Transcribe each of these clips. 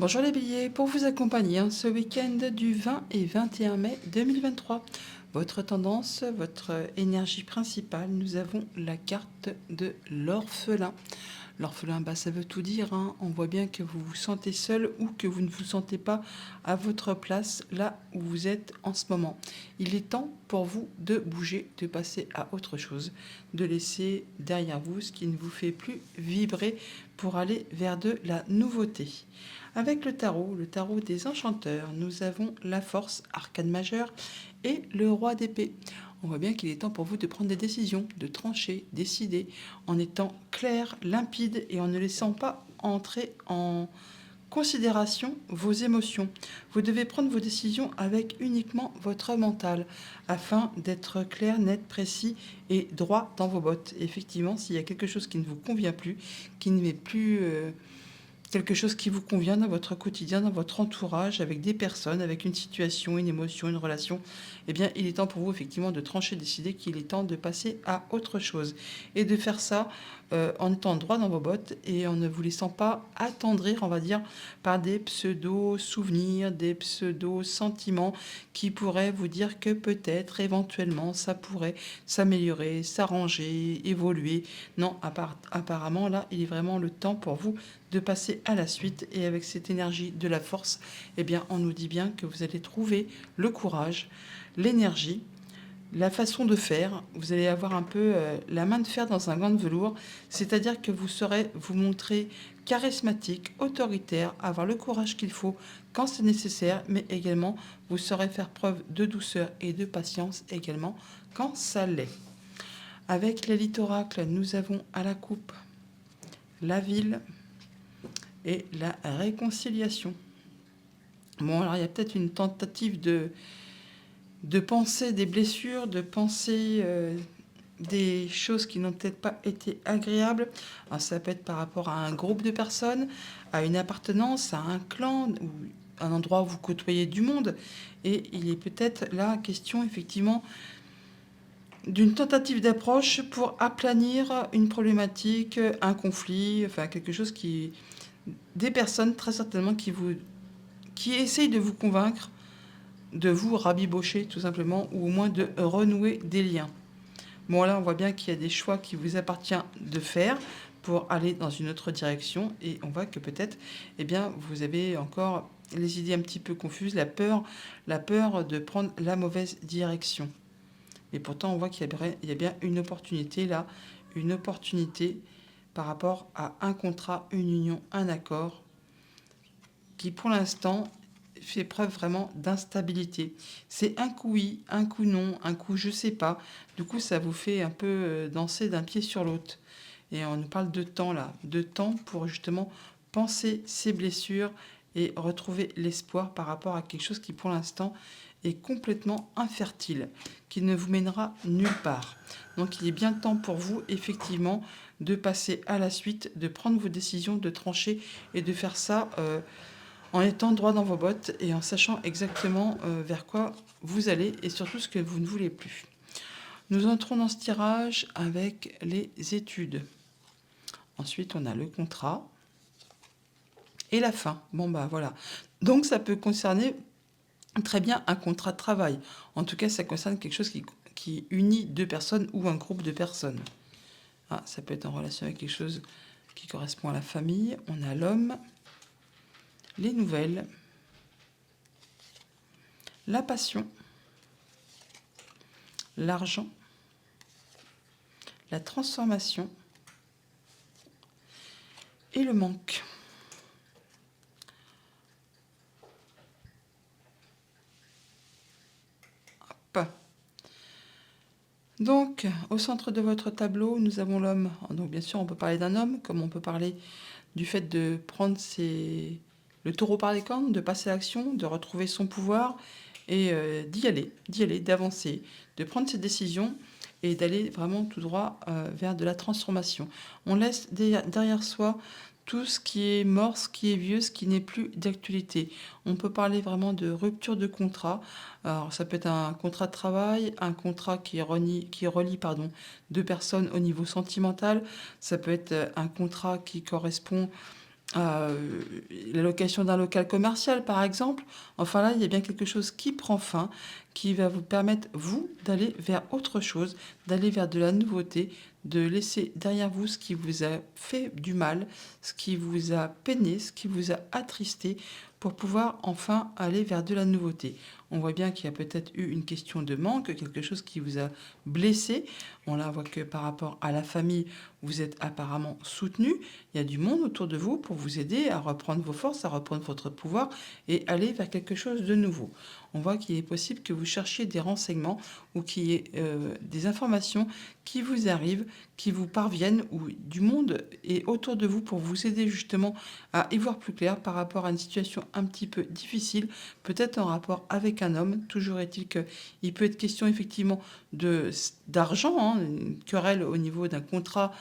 Bonjour les béliers, pour vous accompagner ce week-end du 20 et 21 mai 2023. Votre tendance, votre énergie principale, nous avons la carte de l'orphelin. L'orphelin, ça veut tout dire, hein. On voit bien que vous vous sentez seul ou que vous ne vous sentez pas à votre place là où vous êtes en ce moment. Il est temps pour vous de bouger, de passer à autre chose, de laisser derrière vous ce qui ne vous fait plus vibrer pour aller vers de la nouveauté. Avec le tarot des enchanteurs, nous avons la force, arcane majeure, et le roi d'épée. On voit bien qu'il est temps pour vous de prendre des décisions, de trancher, décider, en étant clair, limpide et en ne laissant pas entrer en considération vos émotions. Vous devez prendre vos décisions avec uniquement votre mental, afin d'être clair, net, précis et droit dans vos bottes. Et effectivement, s'il y a quelque chose qui ne vous convient plus, qui ne met plus... quelque chose qui vous convient dans votre quotidien, dans votre entourage, avec des personnes, avec une situation, une émotion, une relation, eh bien, il est temps pour vous, effectivement, de trancher, décider qu'il est temps de passer à autre chose. Et de faire ça en étant droit dans vos bottes et en ne vous laissant pas attendrir, on va dire, par des pseudo-souvenirs, des pseudo-sentiments qui pourraient vous dire que peut-être, éventuellement, ça pourrait s'améliorer, s'arranger, évoluer. Non, apparemment, là, il est vraiment le temps pour vous de passer à la suite. Et avec cette énergie de la force, eh bien, on nous dit bien que vous allez trouver le courage, l'énergie, la façon de faire. Vous allez avoir un peu la main de fer dans un gant de velours, c'est-à-dire que vous saurez vous montrer charismatique, autoritaire, avoir le courage qu'il faut quand c'est nécessaire, mais également vous saurez faire preuve de douceur et de patience également quand ça l'est. Avec l'élite oracle, nous avons à la coupe la ville et la réconciliation. Bon, alors il y a peut-être une tentative de penser des blessures, de penser des choses qui n'ont peut-être pas été agréables. Alors, ça peut être par rapport à un groupe de personnes, à une appartenance, à un clan, ou un endroit où vous côtoyez du monde. Et il est peut-être là question, effectivement, d'une tentative d'approche pour aplanir une problématique, un conflit, enfin quelque chose qui... Des personnes, très certainement, qui essayent de vous convaincre, de vous rabibocher tout simplement, ou au moins de renouer des liens. Bon, là, on voit bien qu'il y a des choix qui vous appartient de faire pour aller dans une autre direction, et on voit que peut-être, eh bien, vous avez encore les idées un petit peu confuses, la peur de prendre la mauvaise direction. Et pourtant, on voit qu'il y a bien une opportunité là, une opportunité par rapport à un contrat, une union, un accord, qui pour l'instant fait preuve vraiment d'instabilité. C'est un coup oui, un coup non, un coup je sais pas. Du coup, ça vous fait un peu danser d'un pied sur l'autre. Et on nous parle de temps là, de temps pour justement penser ces blessures et retrouver l'espoir par rapport à quelque chose qui pour l'instant est complètement infertile, qui ne vous mènera nulle part. Donc il est bien temps pour vous, effectivement, de passer à la suite, de prendre vos décisions, de trancher et de faire ça en étant droit dans vos bottes et en sachant exactement vers quoi vous allez et surtout ce que vous ne voulez plus. Nous entrons dans ce tirage avec les études. Ensuite, on a le contrat et la fin. Bon, voilà. Donc, ça peut concerner très bien un contrat de travail. En tout cas, ça concerne quelque chose qui unit deux personnes ou un groupe de personnes. Ah, ça peut être en relation avec quelque chose qui correspond à la famille. On a l'homme, les nouvelles, la passion, l'argent, la transformation et le manque. Hop. Donc, au centre de votre tableau, nous avons l'homme. Donc, bien sûr, on peut parler d'un homme, comme on peut parler du fait de prendre le taureau par les cornes, de passer à l'action, de retrouver son pouvoir et d'y aller, d'avancer, de prendre ses décisions et d'aller vraiment tout droit vers de la transformation. On laisse derrière soi tout ce qui est mort, ce qui est vieux, ce qui n'est plus d'actualité. On peut parler vraiment de rupture de contrat. Alors, ça peut être un contrat de travail, un contrat qui relie deux personnes au niveau sentimental. Ça peut être un contrat qui correspond la location d'un local commercial, par exemple. Enfin là, il y a bien quelque chose qui prend fin, qui va vous permettre, vous, d'aller vers autre chose, d'aller vers de la nouveauté, de laisser derrière vous ce qui vous a fait du mal, ce qui vous a peiné, ce qui vous a attristé, pour pouvoir enfin aller vers de la nouveauté. On voit bien qu'il y a peut-être eu une question de manque, quelque chose qui vous a blessé. On la voit que par rapport à la famille, vous êtes apparemment soutenu. Il y a du monde autour de vous pour vous aider à reprendre vos forces, à reprendre votre pouvoir et aller vers quelque chose de nouveau. On voit qu'il est possible que vous cherchiez des renseignements ou qu'il y ait des informations qui vous arrivent, qui vous parviennent, ou du monde est autour de vous pour vous aider justement à y voir plus clair par rapport à une situation un petit peu difficile, peut-être en rapport avec un homme. Toujours est-il qu'il peut être question effectivement d'argent, hein, une querelle au niveau d'un contrat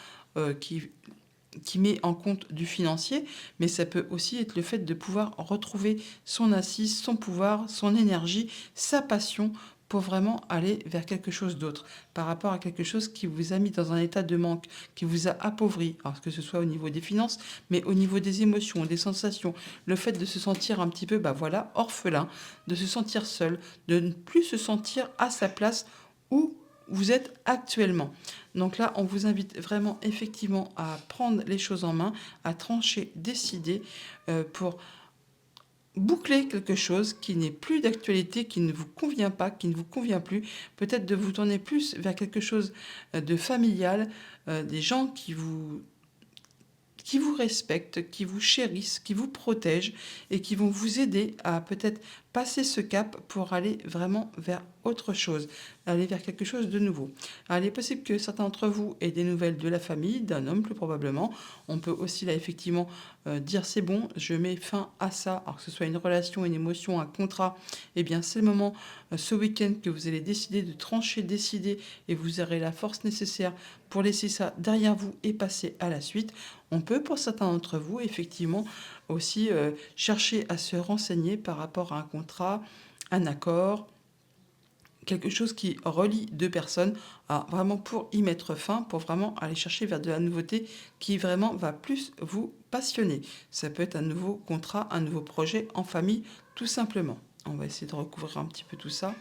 qui met en compte du financier, mais ça peut aussi être le fait de pouvoir retrouver son assise, son pouvoir, son énergie, sa passion pour vraiment aller vers quelque chose d'autre, par rapport à quelque chose qui vous a mis dans un état de manque, qui vous a appauvri, alors que ce soit au niveau des finances, mais au niveau des émotions, des sensations, le fait de se sentir un petit peu, voilà, orphelin, de se sentir seul, de ne plus se sentir à sa place où vous êtes actuellement. Donc là, on vous invite vraiment effectivement à prendre les choses en main, à trancher, décider pour boucler quelque chose qui n'est plus d'actualité, qui ne vous convient pas, qui ne vous convient plus. Peut-être de vous tourner plus vers quelque chose de familial, des gens qui vous respectent, qui vous chérissent, qui vous protègent et qui vont vous aider à peut-être passer ce cap pour aller vraiment vers autre chose, aller vers quelque chose de nouveau. Alors, il est possible que certains d'entre vous aient des nouvelles de la famille, d'un homme plus probablement. On peut aussi là effectivement dire c'est bon, je mets fin à ça, alors que ce soit une relation, une émotion, un contrat, eh bien c'est le moment, ce week-end, que vous allez décider de trancher, décider, et vous aurez la force nécessaire pour laisser ça derrière vous et passer à la suite. On peut, pour certains d'entre vous, effectivement, aussi chercher à se renseigner par rapport à un contrat, un accord, quelque chose qui relie deux personnes, vraiment pour y mettre fin, pour vraiment aller chercher vers de la nouveauté qui vraiment va plus vous passionner. Ça peut être un nouveau contrat, un nouveau projet en famille, tout simplement. On va essayer de recouvrir un petit peu tout ça.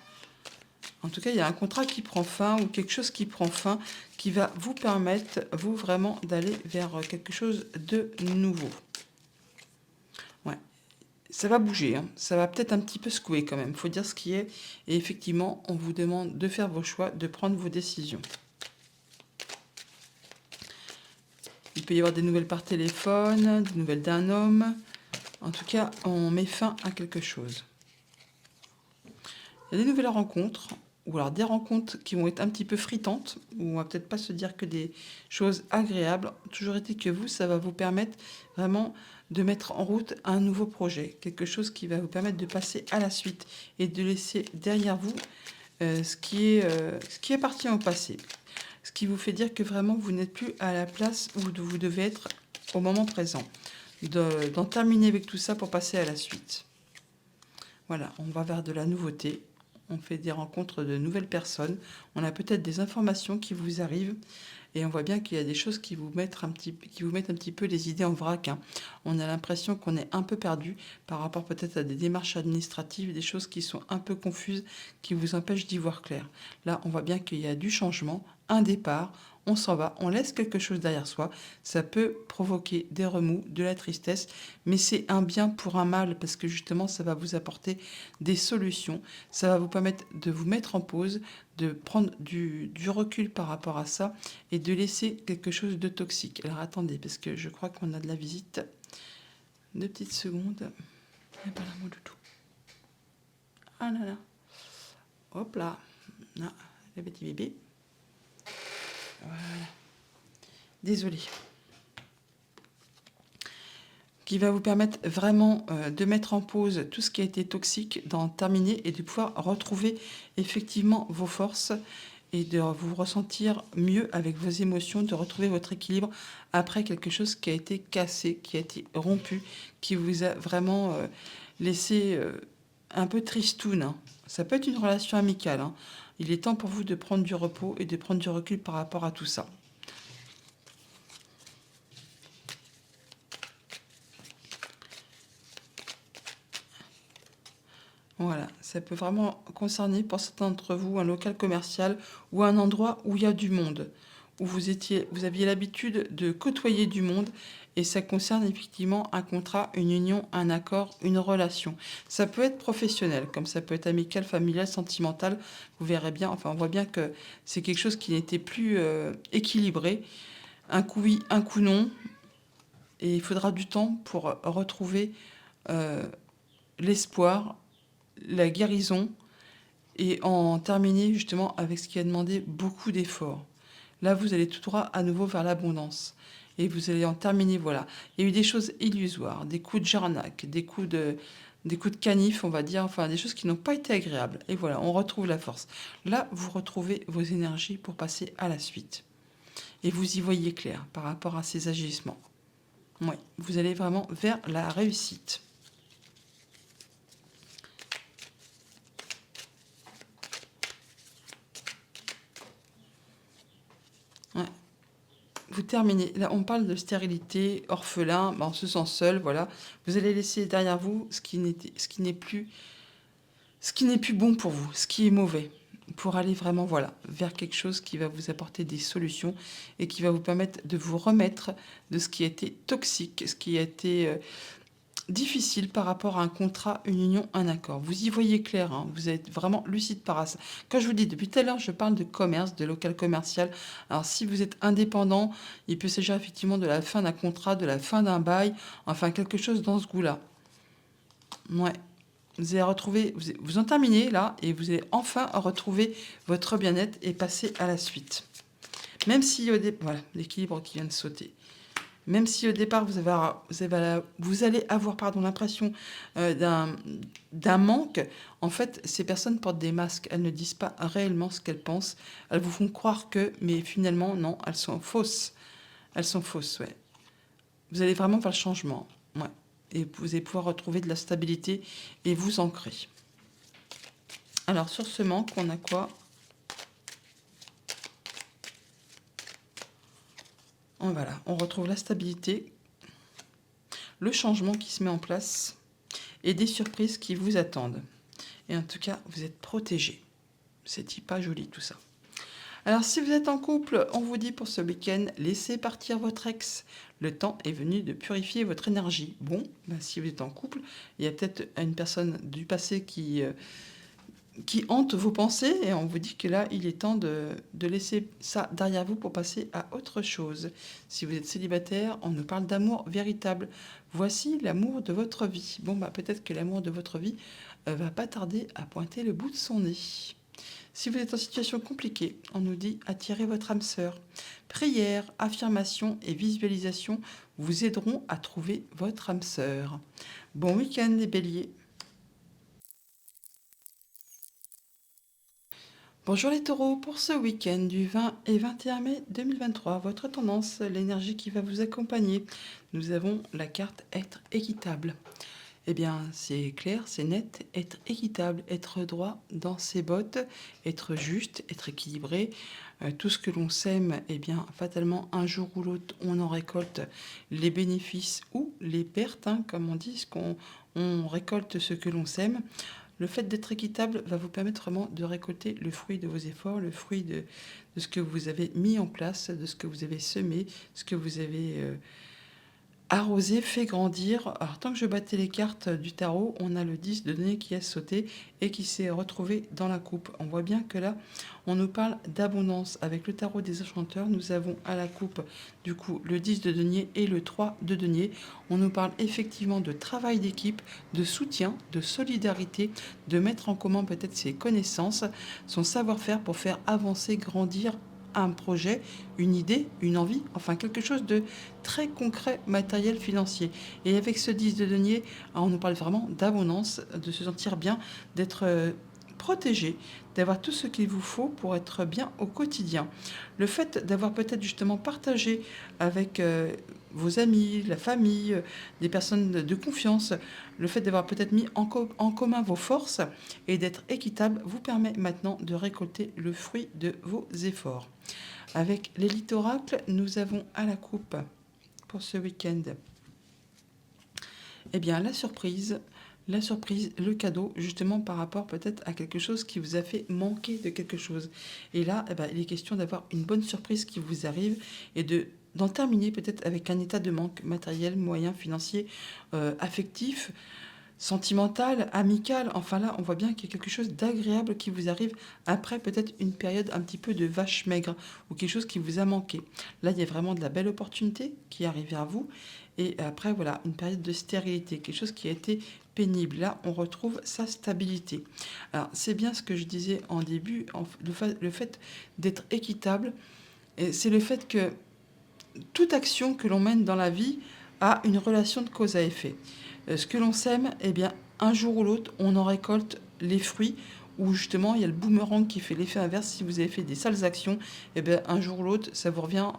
En tout cas, il y a un contrat qui prend fin ou quelque chose qui prend fin qui va vous permettre, vous, vraiment, d'aller vers quelque chose de nouveau. Ouais. Ça va bouger, hein. Ça va peut-être un petit peu secouer quand même, il faut dire ce qui est. Et effectivement, on vous demande de faire vos choix, de prendre vos décisions. Il peut y avoir des nouvelles par téléphone, des nouvelles d'un homme. En tout cas, on met fin à quelque chose. Il y a des nouvelles rencontres, ou alors des rencontres qui vont être un petit peu fritantes, où on va peut-être pas se dire que des choses agréables. Toujours est-il que vous, ça va vous permettre vraiment de mettre en route un nouveau projet, quelque chose qui va vous permettre de passer à la suite et de laisser derrière vous ce qui est parti en passé. Ce qui vous fait dire que vraiment vous n'êtes plus à la place où vous devez être au moment présent. D'en terminer avec tout ça pour passer à la suite. Voilà, on va vers de la nouveauté. On fait des rencontres de nouvelles personnes. On a peut-être des informations qui vous arrivent. Et on voit bien qu'il y a des choses qui vous mettent un petit peu les idées en vrac, hein. On a l'impression qu'on est un peu perdu par rapport peut-être à des démarches administratives, des choses qui sont un peu confuses, qui vous empêchent d'y voir clair. Là, on voit bien qu'il y a du changement, un départ, on s'en va, on laisse quelque chose derrière soi. Ça peut provoquer des remous, de la tristesse, mais c'est un bien pour un mal parce que justement, ça va vous apporter des solutions. Ça va vous permettre de vous mettre en pause, de prendre du recul par rapport à ça et de laisser quelque chose de toxique. Alors attendez, parce que je crois qu'on a de la visite. 2 petites secondes. Il n'y a pas l'amour du tout. Ah là là. Hop là. Ah, le petit bébé. Voilà. Désolée. Qui va vous permettre vraiment de mettre en pause tout ce qui a été toxique, d'en terminer et de pouvoir retrouver effectivement vos forces et de vous ressentir mieux avec vos émotions, de retrouver votre équilibre après quelque chose qui a été cassé, qui a été rompu, qui vous a vraiment laissé un peu tristoun, hein. Ça peut être une relation amicale, hein. Il est temps pour vous de prendre du repos et de prendre du recul par rapport à tout ça. Voilà, ça peut vraiment concerner pour certains d'entre vous un local commercial ou un endroit où il y a du monde, où vous aviez l'habitude de côtoyer du monde et ça concerne effectivement un contrat, une union, un accord, une relation. Ça peut être professionnel, comme ça peut être amical, familial, sentimental. Vous verrez bien, enfin on voit bien que c'est quelque chose qui n'était plus équilibré. Un coup oui, un coup non, et il faudra du temps pour retrouver euh, l'espoir, la guérison et en terminer justement avec ce qui a demandé beaucoup d'efforts. Là, vous allez tout droit à nouveau vers l'abondance. Et vous allez en terminer, voilà. Il y a eu des choses illusoires, des coups de jarnac, des coups de canif, on va dire, enfin des choses qui n'ont pas été agréables. Et voilà, on retrouve la force. Là, vous retrouvez vos énergies pour passer à la suite. Et vous y voyez clair par rapport à ces agissements. Oui, vous allez vraiment vers la réussite. Ouais. Vous terminez. Là, on parle de stérilité, orphelin, on se sent seul, voilà. Vous allez laisser derrière vous ce qui n'est plus bon pour vous, ce qui est mauvais, pour aller vraiment, voilà, vers quelque chose qui va vous apporter des solutions et qui va vous permettre de vous remettre de ce qui a été toxique, ce qui a été difficile par rapport à un contrat, une union, un accord. Vous y voyez clair, hein, vous êtes vraiment lucide par ça. Quand je vous dis, depuis tout à l'heure, je parle de commerce, de local commercial. Alors si vous êtes indépendant, il peut s'agir effectivement de la fin d'un contrat, de la fin d'un bail, enfin quelque chose dans ce goût-là. Ouais. Vous allez retrouver, vous en terminez là, et vous allez enfin retrouver votre bien-être et passer à la suite. Même si voilà, l'équilibre qui vient de sauter. Même si au départ vous allez avoir l'impression d'un manque, en fait, ces personnes portent des masques. Elles ne disent pas réellement ce qu'elles pensent. Elles vous font croire que, mais finalement, non, elles sont fausses. Elles sont fausses, ouais. Vous allez vraiment vers le changement, ouais. Et vous allez pouvoir retrouver de la stabilité et vous ancrer. Alors, sur ce manque, on a quoi? Voilà, on retrouve la stabilité, le changement qui se met en place et des surprises qui vous attendent. Et en tout cas, vous êtes protégé. C'est pas joli tout ça. Alors si vous êtes en couple, on vous dit pour ce week-end, laissez partir votre ex. Le temps est venu de purifier votre énergie. Bon, si vous êtes en couple, il y a peut-être une personne du passé qui hante vos pensées et on vous dit que là, il est temps de laisser ça derrière vous pour passer à autre chose. Si vous êtes célibataire, on nous parle d'amour véritable. Voici l'amour de votre vie. Bon, peut-être que l'amour de votre vie va pas tarder à pointer le bout de son nez. Si vous êtes en situation compliquée, on nous dit attirez votre âme sœur. Prière, affirmation et visualisation vous aideront à trouver votre âme sœur. Bon week-end les béliers. Bonjour les taureaux, pour ce week-end du 20 et 21 mai 2023, votre tendance, l'énergie qui va vous accompagner, nous avons la carte être équitable. Eh bien, c'est clair, c'est net, être équitable, être droit dans ses bottes, être juste, être équilibré. Tout ce que l'on sème, eh bien, fatalement, un jour ou l'autre, on en récolte les bénéfices ou les pertes, hein, comme on dit, on récolte ce que l'on sème. Le fait d'être équitable va vous permettre vraiment de récolter le fruit de vos efforts, le fruit de ce que vous avez mis en place, de ce que vous avez semé, ce que vous avez arrosé, fait grandir. Alors, tant que je battais les cartes du tarot, on a le 10 de denier qui a sauté et qui s'est retrouvé dans la coupe. On voit bien que là, on nous parle d'abondance. Avec le tarot des enchanteurs, nous avons à la coupe, du coup, le 10 de denier et le 3 de denier. On nous parle effectivement de travail d'équipe, de soutien, de solidarité, de mettre en commun peut-être ses connaissances, son savoir-faire pour faire avancer, grandir un projet, une idée, une envie, enfin quelque chose de très concret, matériel, financier. Et avec ce 10 de denier, on nous parle vraiment d'abondance, de se sentir bien, d'être protégé, d'avoir tout ce qu'il vous faut pour être bien au quotidien. Le fait d'avoir peut-être justement partagé avec vos amis, la famille, des personnes de confiance, le fait d'avoir peut-être mis en commun vos forces et d'être équitable vous permet maintenant de récolter le fruit de vos efforts. Avec l'élite oracle, nous avons à la coupe pour ce week-end, eh bien, la surprise, la surprise, le cadeau, justement par rapport peut-être à quelque chose qui vous a fait manquer de quelque chose. Et là, eh ben, il est question d'avoir une bonne surprise qui vous arrive et d'en terminer peut-être avec un état de manque matériel, moyen, financier, affectif, sentimental, amical. Enfin là, on voit bien qu'il y a quelque chose d'agréable qui vous arrive après peut-être une période un petit peu de vache maigre ou quelque chose qui vous a manqué. Là, il y a vraiment de la belle opportunité qui arrive vers vous. Et après, voilà, une période de stérilité, quelque chose qui a été pénible. Là, on retrouve sa stabilité. Alors, c'est bien ce que je disais en début, le fait d'être équitable, et c'est le fait que toute action que l'on mène dans la vie a une relation de cause à effet. Ce que l'on sème, eh bien, un jour ou l'autre, on en récolte les fruits, ou justement, il y a le boomerang qui fait l'effet inverse. Si vous avez fait des sales actions, eh bien, un jour ou l'autre, ça vous revient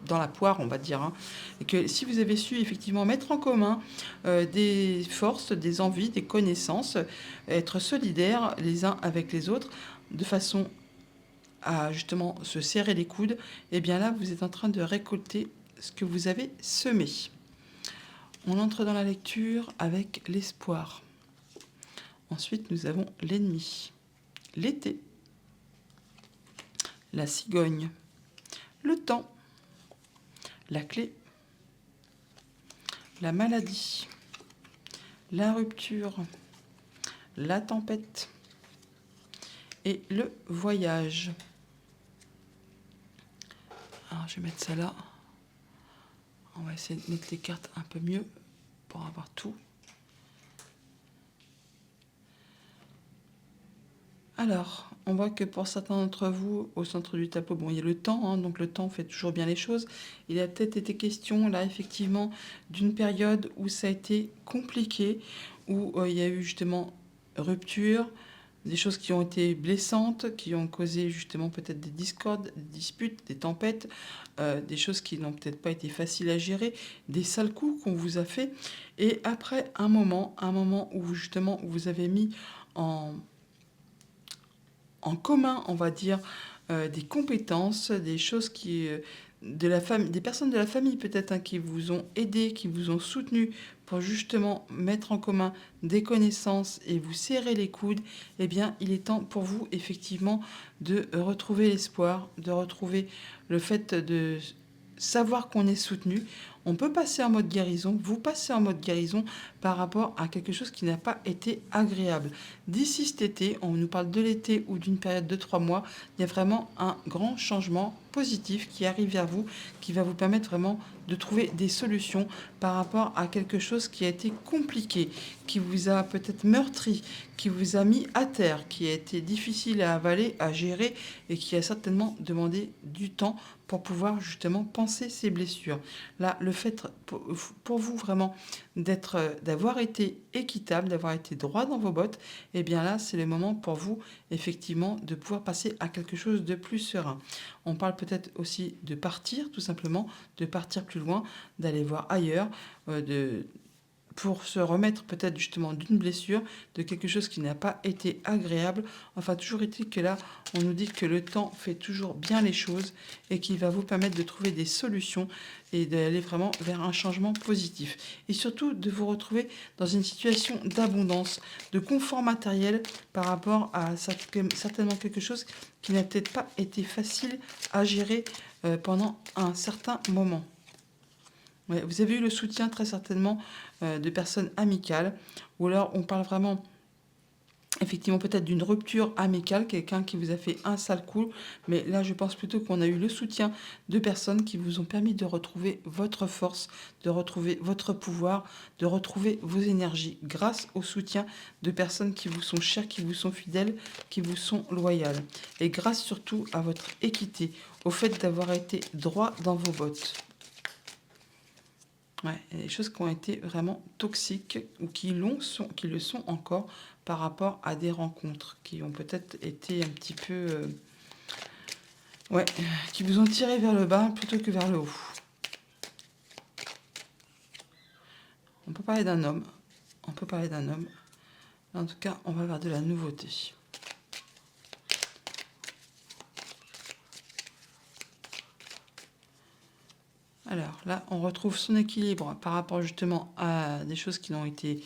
dans la poire, on va dire. Hein. Et que si vous avez su effectivement mettre en commun des forces, des envies, des connaissances, être solidaires les uns avec les autres, de façon à justement se serrer les coudes, et bien là, vous êtes en train de récolter ce que vous avez semé. On entre dans la lecture avec l'espoir. Ensuite, nous avons l'ennemi, l'été, la cigogne, le temps, la clé, la maladie, la rupture, la tempête et le voyage. Alors, je vais mettre ça là. On va essayer de mettre les cartes un peu mieux pour avoir tout. Alors, on voit que pour certains d'entre vous, au centre du tableau, bon, il y a le temps, hein, donc le temps fait toujours bien les choses. Il a peut-être été question, là, effectivement, d'une période où ça a été compliqué, où il y a eu justement rupture, des choses qui ont été blessantes, qui ont causé justement peut-être des discordes, des disputes, des tempêtes, des choses qui n'ont peut-être pas été faciles à gérer, des sales coups qu'on vous a fait. Et après un moment où justement vous avez mis en commun, on va dire, des compétences, des choses de la famille, des personnes de la famille peut-être hein, qui vous ont aidé, qui vous ont soutenu pour justement mettre en commun des connaissances et vous serrer les coudes, eh bien, il est temps pour vous effectivement de retrouver l'espoir, de retrouver le fait de savoir qu'on est soutenu. On peut passer en mode guérison, vous passez en mode guérison par rapport à quelque chose qui n'a pas été agréable. D'ici cet été, on nous parle de l'été ou d'une période de 3 mois, il y a vraiment un grand changement positif qui arrive vers vous, qui va vous permettre vraiment de trouver des solutions par rapport à quelque chose qui a été compliqué, qui vous a peut-être meurtri, qui vous a mis à terre, qui a été difficile à avaler, à gérer et qui a certainement demandé du temps pour pouvoir justement penser ces blessures. Là, le fait pour vous vraiment d'avoir été équitable, d'avoir été droit dans vos bottes, et bien là, c'est le moment pour vous, effectivement, de pouvoir passer à quelque chose de plus serein. On parle peut-être aussi de partir, tout simplement, de partir plus loin, d'aller voir ailleurs, pour se remettre peut-être justement d'une blessure, de quelque chose qui n'a pas été agréable. Enfin, toujours est-il que là, on nous dit que le temps fait toujours bien les choses et qu'il va vous permettre de trouver des solutions et d'aller vraiment vers un changement positif. Et surtout, de vous retrouver dans une situation d'abondance, de confort matériel par rapport à certainement quelque chose qui n'a peut-être pas été facile à gérer pendant un certain moment. Ouais, vous avez eu le soutien très certainement de personnes amicales, ou alors on parle vraiment effectivement peut-être d'une rupture amicale, quelqu'un qui vous a fait un sale coup, mais là je pense plutôt qu'on a eu le soutien de personnes qui vous ont permis de retrouver votre force, de retrouver votre pouvoir, de retrouver vos énergies grâce au soutien de personnes qui vous sont chères, qui vous sont fidèles, qui vous sont loyales. Et grâce surtout à votre équité, au fait d'avoir été droit dans vos bottes. Ouais, il y a des choses qui ont été vraiment toxiques ou qui le sont encore par rapport à des rencontres qui ont peut-être été un petit peu... ouais, qui vous ont tiré vers le bas plutôt que vers le haut. On peut parler d'un homme. On peut parler d'un homme. En tout cas, on va vers de la nouveauté. Alors là, on retrouve son équilibre par rapport justement à des choses qui ont été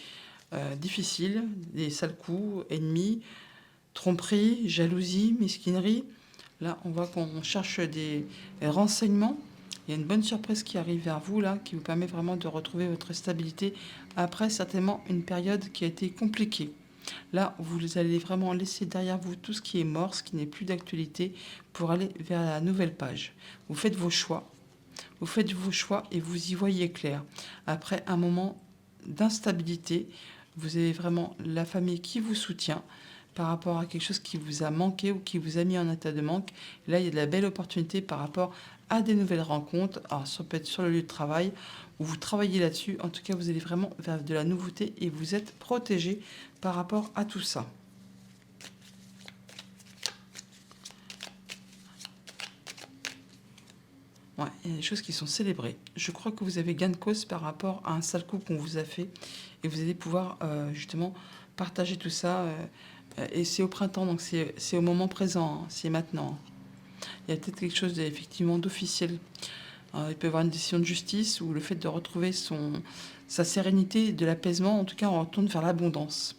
difficiles, des sales coups, ennemis, tromperie, jalousie, mesquinerie. Là, on voit qu'on cherche des renseignements. Il y a une bonne surprise qui arrive vers vous, là, qui vous permet vraiment de retrouver votre stabilité après certainement une période qui a été compliquée. Là, vous allez vraiment laisser derrière vous tout ce qui est mort, ce qui n'est plus d'actualité, pour aller vers la nouvelle page. Vous faites vos choix. Vous faites vos choix et vous y voyez clair. Après un moment d'instabilité, vous avez vraiment la famille qui vous soutient par rapport à quelque chose qui vous a manqué ou qui vous a mis en état de manque. Là, il y a de la belle opportunité par rapport à des nouvelles rencontres. Alors, ça peut être sur le lieu de travail où vous travaillez là-dessus. En tout cas, vous allez vraiment vers de la nouveauté et vous êtes protégé par rapport à tout ça. Ouais, il y a des choses qui sont célébrées. Je crois que vous avez gain de cause par rapport à un sale coup qu'on vous a fait et vous allez pouvoir justement partager tout ça. Et c'est au printemps, donc c'est au moment présent, hein, c'est maintenant. Il y a peut-être quelque chose effectivement d'officiel. Il peut y avoir une décision de justice ou le fait de retrouver sa sérénité, de l'apaisement. En tout cas, on retourne vers l'abondance.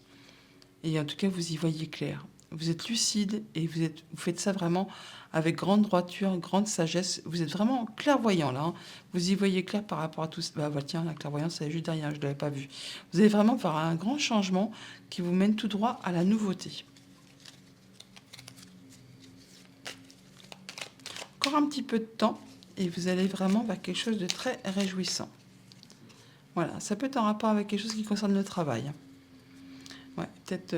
Et en tout cas, vous y voyez clair. Vous êtes lucide et vous faites ça vraiment avec grande droiture, grande sagesse. Vous êtes vraiment clairvoyant là, hein. Vous y voyez clair par rapport à tout ça. Bah, tiens, la clairvoyance, ça est juste derrière, je ne l'avais pas vu. Vous allez vraiment faire un grand changement qui vous mène tout droit à la nouveauté. Encore un petit peu de temps et vous allez vraiment vers quelque chose de très réjouissant. Voilà, ça peut être en rapport avec quelque chose qui concerne le travail. Ouais, peut-être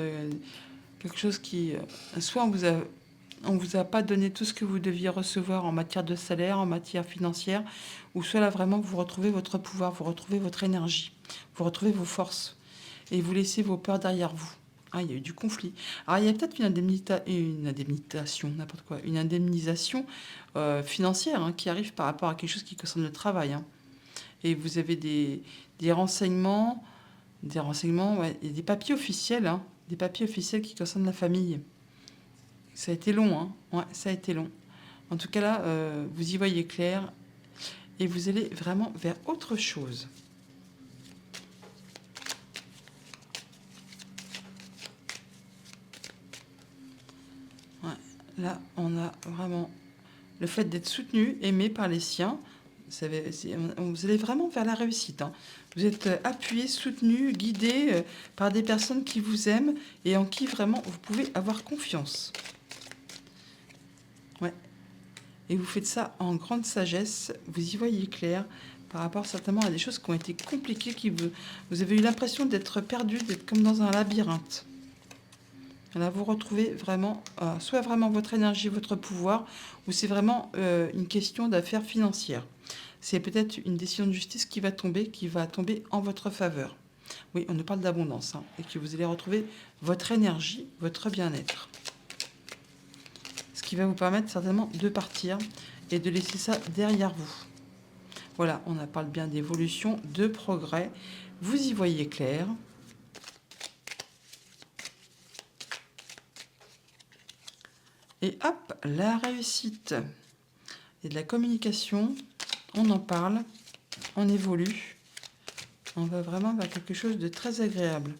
quelque chose qui... soit on vous a pas donné tout ce que vous deviez recevoir en matière de salaire, en matière financière, ou soit là vraiment vous retrouvez votre pouvoir, vous retrouvez votre énergie, vous retrouvez vos forces et vous laissez vos peurs derrière vous. Ah, il y a eu du conflit. Alors il y a peut-être une indemnisation, n'importe quoi, une indemnisation financière hein, qui arrive par rapport à quelque chose qui concerne le travail. Hein. Et vous avez des renseignements, ouais, et des papiers officiels, hein, des papiers officiels qui concernent la famille. Ça a été long, hein. Ouais, ça a été long. En tout cas, là, vous y voyez clair et vous allez vraiment vers autre chose. Ouais, là, on a vraiment le fait d'être soutenu, aimé par les siens. Vous allez vraiment vers la réussite. Hein. Vous êtes appuyé, soutenu, guidé par des personnes qui vous aiment et en qui vraiment vous pouvez avoir confiance. Ouais. Et vous faites ça en grande sagesse, vous y voyez clair par rapport certainement à des choses qui ont été compliquées, vous avez eu l'impression d'être perdu, d'être comme dans un labyrinthe. Là, vous retrouvez vraiment, soit vraiment votre énergie, votre pouvoir, ou c'est vraiment une question d'affaires financières. C'est peut-être une décision de justice qui va tomber en votre faveur. Oui, on nous parle d'abondance, hein, et que vous allez retrouver votre énergie, votre bien-être. Ce qui va vous permettre certainement de partir et de laisser ça derrière vous. Voilà, on parle bien d'évolution, de progrès. Vous y voyez clair. Et hop, la réussite et de la communication, on en parle, on évolue. On va vraiment vers quelque chose de très agréable.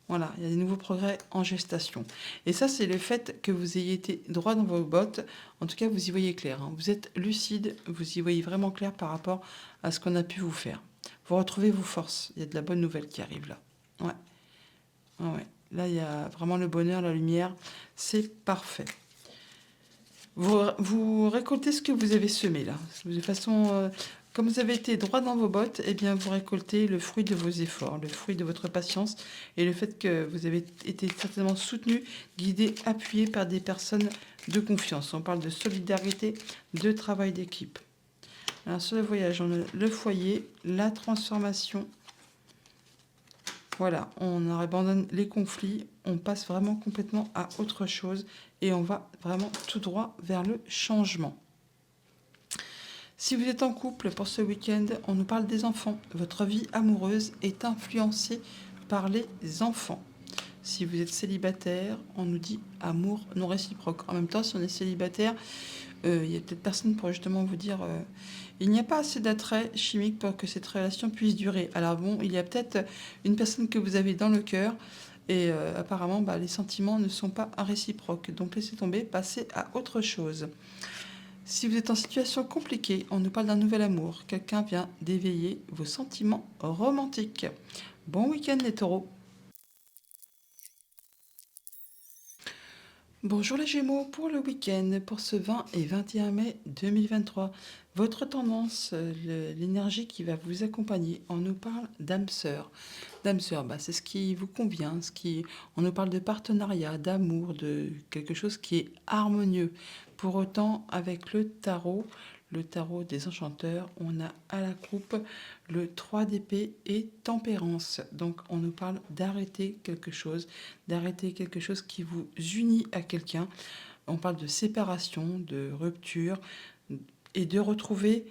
Voilà, il y a des nouveaux progrès en gestation. Et ça, c'est le fait que vous ayez été droit dans vos bottes. En tout cas, vous y voyez clair. Hein. Vous êtes lucide, vous y voyez vraiment clair par rapport à ce qu'on a pu vous faire. Vous retrouvez vos forces. Il y a de la bonne nouvelle qui arrive là. Ouais. Ouais. Là, il y a vraiment le bonheur, la lumière. C'est parfait. Vous récoltez ce que vous avez semé là. De façon... comme vous avez été droit dans vos bottes, eh bien, vous récoltez le fruit de vos efforts, le fruit de votre patience et le fait que vous avez été certainement soutenu, guidé, appuyé par des personnes de confiance. On parle de solidarité, de travail d'équipe. Alors, sur le voyage, on a le foyer, la transformation. Voilà, on abandonne les conflits, on passe vraiment complètement à autre chose et on va vraiment tout droit vers le changement. Si vous êtes en couple pour ce week-end, on nous parle des enfants. Votre vie amoureuse est influencée par les enfants. Si vous êtes célibataire, on nous dit amour non réciproque. En même temps, si on est célibataire, Il y a peut-être personne pour justement vous dire il n'y a pas assez d'attrait chimique pour que cette relation puisse durer. Alors bon, il y a peut-être une personne que vous avez dans le cœur et apparemment les sentiments ne sont pas réciproques. Donc laissez tomber, passez à autre chose. Si vous êtes en situation compliquée, on nous parle d'un nouvel amour. Quelqu'un vient d'éveiller vos sentiments romantiques. Bon week-end les taureaux. Bonjour les Gémeaux, pour le week-end, pour ce 20 et 21 mai 2023, votre tendance, l'énergie qui va vous accompagner, on nous parle d'âme sœur. D'âme sœur, c'est ce qui vous convient, on nous parle de partenariat, d'amour, de quelque chose qui est harmonieux. Pour autant, avec le tarot des enchanteurs, on a à la coupe le 3 d'épée et tempérance. Donc on nous parle d'arrêter quelque chose qui vous unit à quelqu'un. On parle de séparation, de rupture et de retrouver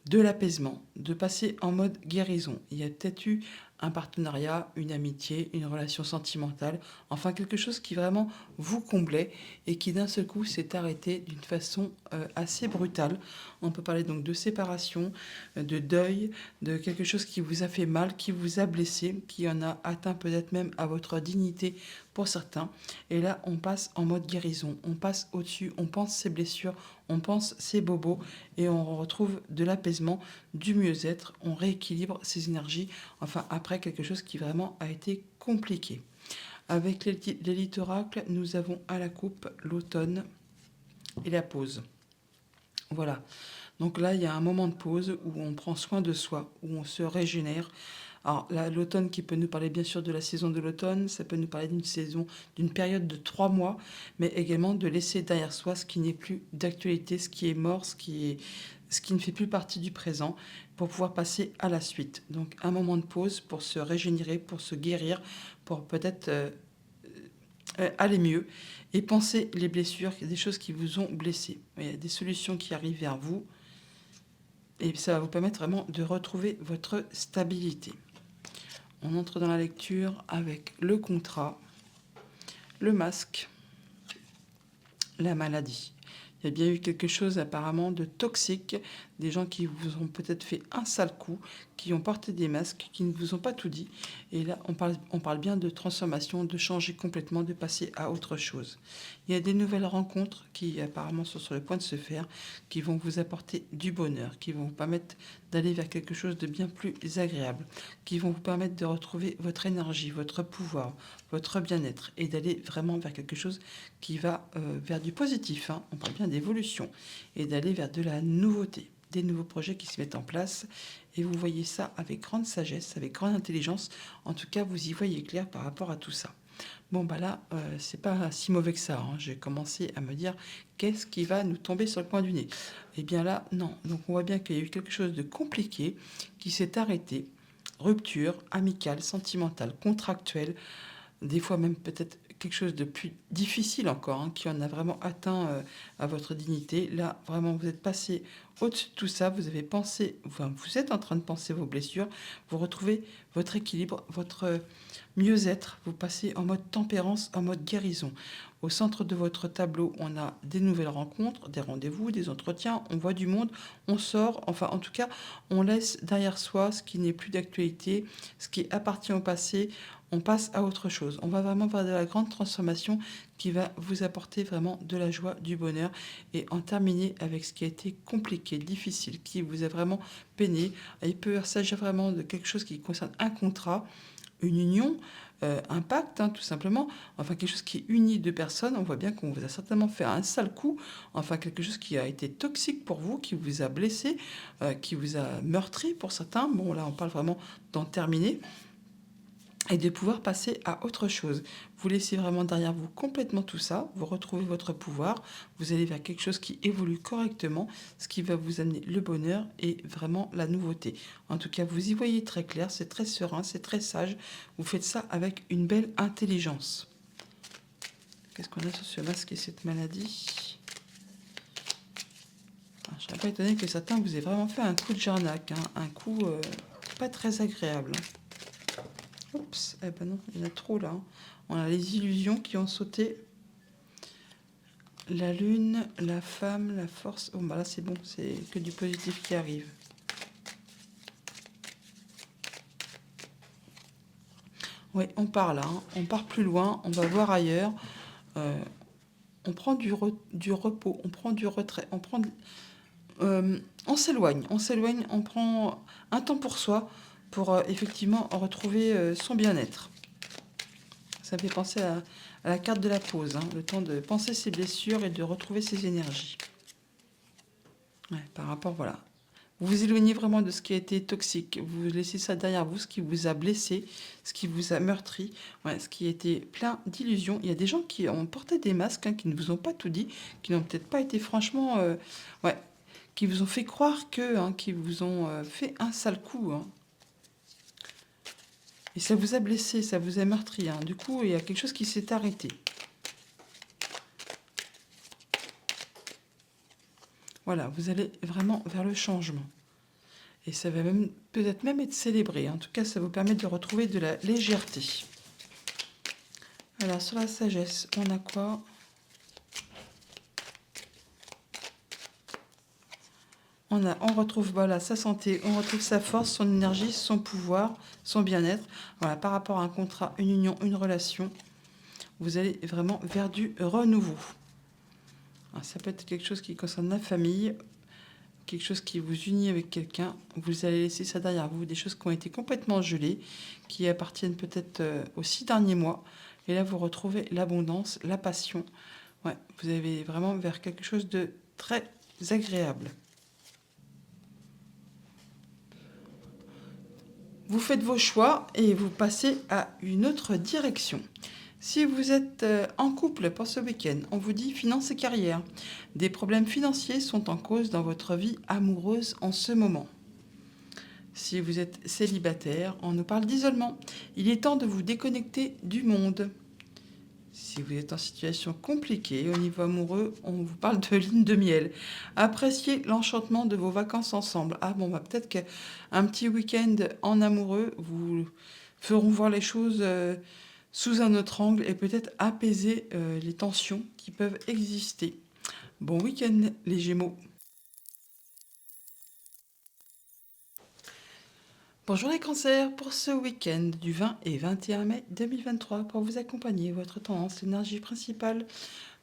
de l'apaisement, de passer en mode guérison. Il y a peut-être eu un partenariat, une amitié, une relation sentimentale, enfin quelque chose qui vraiment vous comblait et qui d'un seul coup s'est arrêté d'une façon assez brutale. On peut parler donc de séparation, de deuil, de quelque chose qui vous a fait mal, qui vous a blessé, qui en a atteint peut-être même à votre dignité pour certains. Et là, on passe en mode guérison, on passe au-dessus, on pense ses blessures, on pense ses bobos et on retrouve de l'apaisement, du mieux-être, on rééquilibre ses énergies, enfin après quelque chose qui vraiment a été compliqué. Avec l'élite oracle, nous avons à la coupe l'automne et la pause. Voilà. Donc là, il y a un moment de pause où on prend soin de soi, où on se régénère. Alors l'automne qui peut nous parler bien sûr de la saison de l'automne, ça peut nous parler d'une saison, d'une période de 3 mois, mais également de laisser derrière soi ce qui n'est plus d'actualité, ce qui est mort, ce qui ne fait plus partie du présent, pour pouvoir passer à la suite. Donc un moment de pause pour se régénérer, pour se guérir, pour peut-être aller mieux et penser les blessures, des choses qui vous ont blessé. Il y a des solutions qui arrivent vers vous et ça va vous permettre vraiment de retrouver votre stabilité. On entre dans la lecture avec le contrat, le masque, la maladie. Il y a bien eu quelque chose apparemment de toxique, des gens qui vous ont peut-être fait un sale coup, qui ont porté des masques, qui ne vous ont pas tout dit. Et là, on parle bien de transformation, de changer complètement, de passer à autre chose. Il y a des nouvelles rencontres qui apparemment sont sur le point de se faire, qui vont vous apporter du bonheur, qui vont vous permettre d'aller vers quelque chose de bien plus agréable, qui vont vous permettre de retrouver votre énergie, votre pouvoir, votre bien-être et d'aller vraiment vers quelque chose qui va vers du positif. On parle bien d'évolution et d'aller vers de la nouveauté, des nouveaux projets qui se mettent en place. Et vous voyez ça avec grande sagesse, avec grande intelligence. En tout cas, vous y voyez clair par rapport à tout ça. Bon, là, c'est pas si mauvais que ça. J'ai commencé à me dire qu'est-ce qui va nous tomber sur le coin du nez. Eh bien là, non. Donc on voit bien qu'il y a eu quelque chose de compliqué qui s'est arrêté. Rupture amicale, sentimentale, contractuelle, des fois même peut-être quelque chose de plus difficile encore, qui en a vraiment atteint à votre dignité. Là, vraiment, vous êtes passé au-dessus de tout ça, vous avez pensé, enfin, vous êtes en train de penser vos blessures, vous retrouvez votre équilibre, votre mieux-être, vous passez en mode tempérance, en mode guérison. Au centre de votre tableau, on a des nouvelles rencontres, des rendez-vous, des entretiens, on voit du monde, on sort, enfin en tout cas, on laisse derrière soi ce qui n'est plus d'actualité, ce qui appartient au passé, on passe à autre chose. On va vraiment vers de la grande transformation qui va vous apporter vraiment de la joie, du bonheur et en terminer avec ce qui a été compliqué, difficile, qui vous a vraiment peiné. Il peut s'agir vraiment de quelque chose qui concerne un contrat, une union, un pacte, tout simplement. Enfin, quelque chose qui unit deux personnes. On voit bien qu'on vous a certainement fait un sale coup. Enfin, quelque chose qui a été toxique pour vous, qui vous a blessé, qui vous a meurtri pour certains. Bon, là, on parle vraiment d'en terminer et de pouvoir passer à autre chose. Vous laissez vraiment derrière vous complètement tout ça, vous retrouvez votre pouvoir, vous allez vers quelque chose qui évolue correctement, ce qui va vous amener le bonheur et vraiment la nouveauté. En tout cas, vous y voyez très clair, c'est très serein, c'est très sage, vous faites ça avec une belle intelligence. Qu'est-ce qu'on a sur ce masque et cette maladie ? Je ne serais pas étonnée que certains vous aient vraiment fait un coup de jarnac, un coup pas très agréable. Oups, non, il y en a trop là. On a les illusions qui ont sauté. La lune, la femme, la force. Bon, bah là, c'est bon, c'est que du positif qui arrive. Oui, on part là, hein. On part plus loin, on va voir ailleurs. Euh, on prend du repos, on prend du retrait, on s'éloigne, on prend un temps pour soi pour effectivement retrouver son bien-être. Ça me fait penser à la carte de la pause, hein, le temps de penser ses blessures et de retrouver ses énergies. Ouais, par rapport, voilà. Vous vous éloignez vraiment de ce qui a été toxique. Vous laissez ça derrière vous, ce qui vous a blessé, ce qui vous a meurtri, ouais, ce qui était plein d'illusions. Il y a des gens qui ont porté des masques, hein, qui ne vous ont pas tout dit, qui n'ont peut-être pas été franchement... ouais, qui vous ont fait croire que, hein, qui vous ont fait un sale coup. Hein. Et ça vous a blessé, ça vous a meurtri. Hein. Du coup, il y a quelque chose qui s'est arrêté. Voilà, vous allez vraiment vers le changement. Et ça va même peut-être même être célébré. En tout cas, ça vous permet de retrouver de la légèreté. Alors, sur la sagesse, on a quoi? On retrouve voilà, sa santé, on retrouve sa force, son énergie, son pouvoir, son bien-être. Voilà, par rapport à un contrat, une union, une relation, vous allez vraiment vers du renouveau. Alors, ça peut être quelque chose qui concerne la famille, quelque chose qui vous unit avec quelqu'un. Vous allez laisser ça derrière vous, des choses qui ont été complètement gelées, qui appartiennent peut-être aux 6 derniers mois. Et là, vous retrouvez l'abondance, la passion. Ouais, vous avez vraiment vers quelque chose de très agréable. Vous faites vos choix et vous passez à une autre direction. Si vous êtes en couple pour ce week-end, on vous dit finances et carrière. Des problèmes financiers sont en cause dans votre vie amoureuse en ce moment. Si vous êtes célibataire, on nous parle d'isolement. Il est temps de vous déconnecter du monde. Si vous êtes en situation compliquée au niveau amoureux, on vous parle de lune de miel. Appréciez l'enchantement de vos vacances ensemble. Ah bon, bah peut-être qu'un petit week-end en amoureux vous feront voir les choses sous un autre angle et peut-être apaiser les tensions qui peuvent exister. Bon week-end les Gémeaux. Bonjour les cancers, pour ce week-end du 20 et 21 mai 2023, pour vous accompagner, votre tendance, l'énergie principale,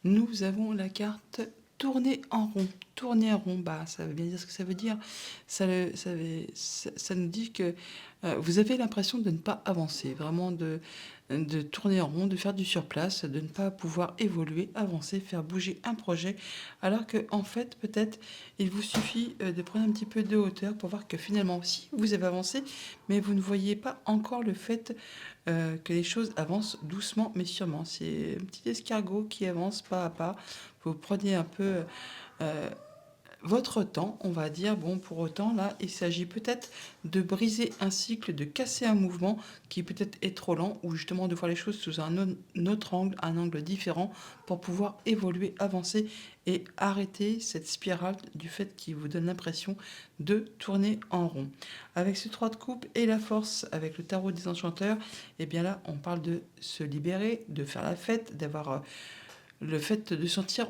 nous avons la carte tourner en rond. Tourner en rond, bah, ça veut bien dire ce que ça veut dire. Ça nous dit que vous avez l'impression de ne pas avancer, vraiment de tourner en rond, de faire du surplace, de ne pas pouvoir évoluer, avancer, faire bouger un projet, alors que en fait, peut-être, il vous suffit de prendre un petit peu de hauteur pour voir que finalement, si vous avez avancé, mais vous ne voyez pas encore le fait que les choses avancent doucement mais sûrement. C'est un petit escargot qui avance pas à pas. Vous prenez un peu euh, votre temps, on va dire. Bon, pour autant, là, il s'agit peut-être de briser un cycle, de casser un mouvement qui peut-être est trop lent, ou justement de voir les choses sous un autre angle, un angle différent, pour pouvoir évoluer, avancer et arrêter cette spirale du fait qui vous donne l'impression de tourner en rond. Avec ce 3 de coupe et la force, avec le tarot des enchanteurs, et bien là, on parle de se libérer, de faire la fête, d'avoir le fait de sentir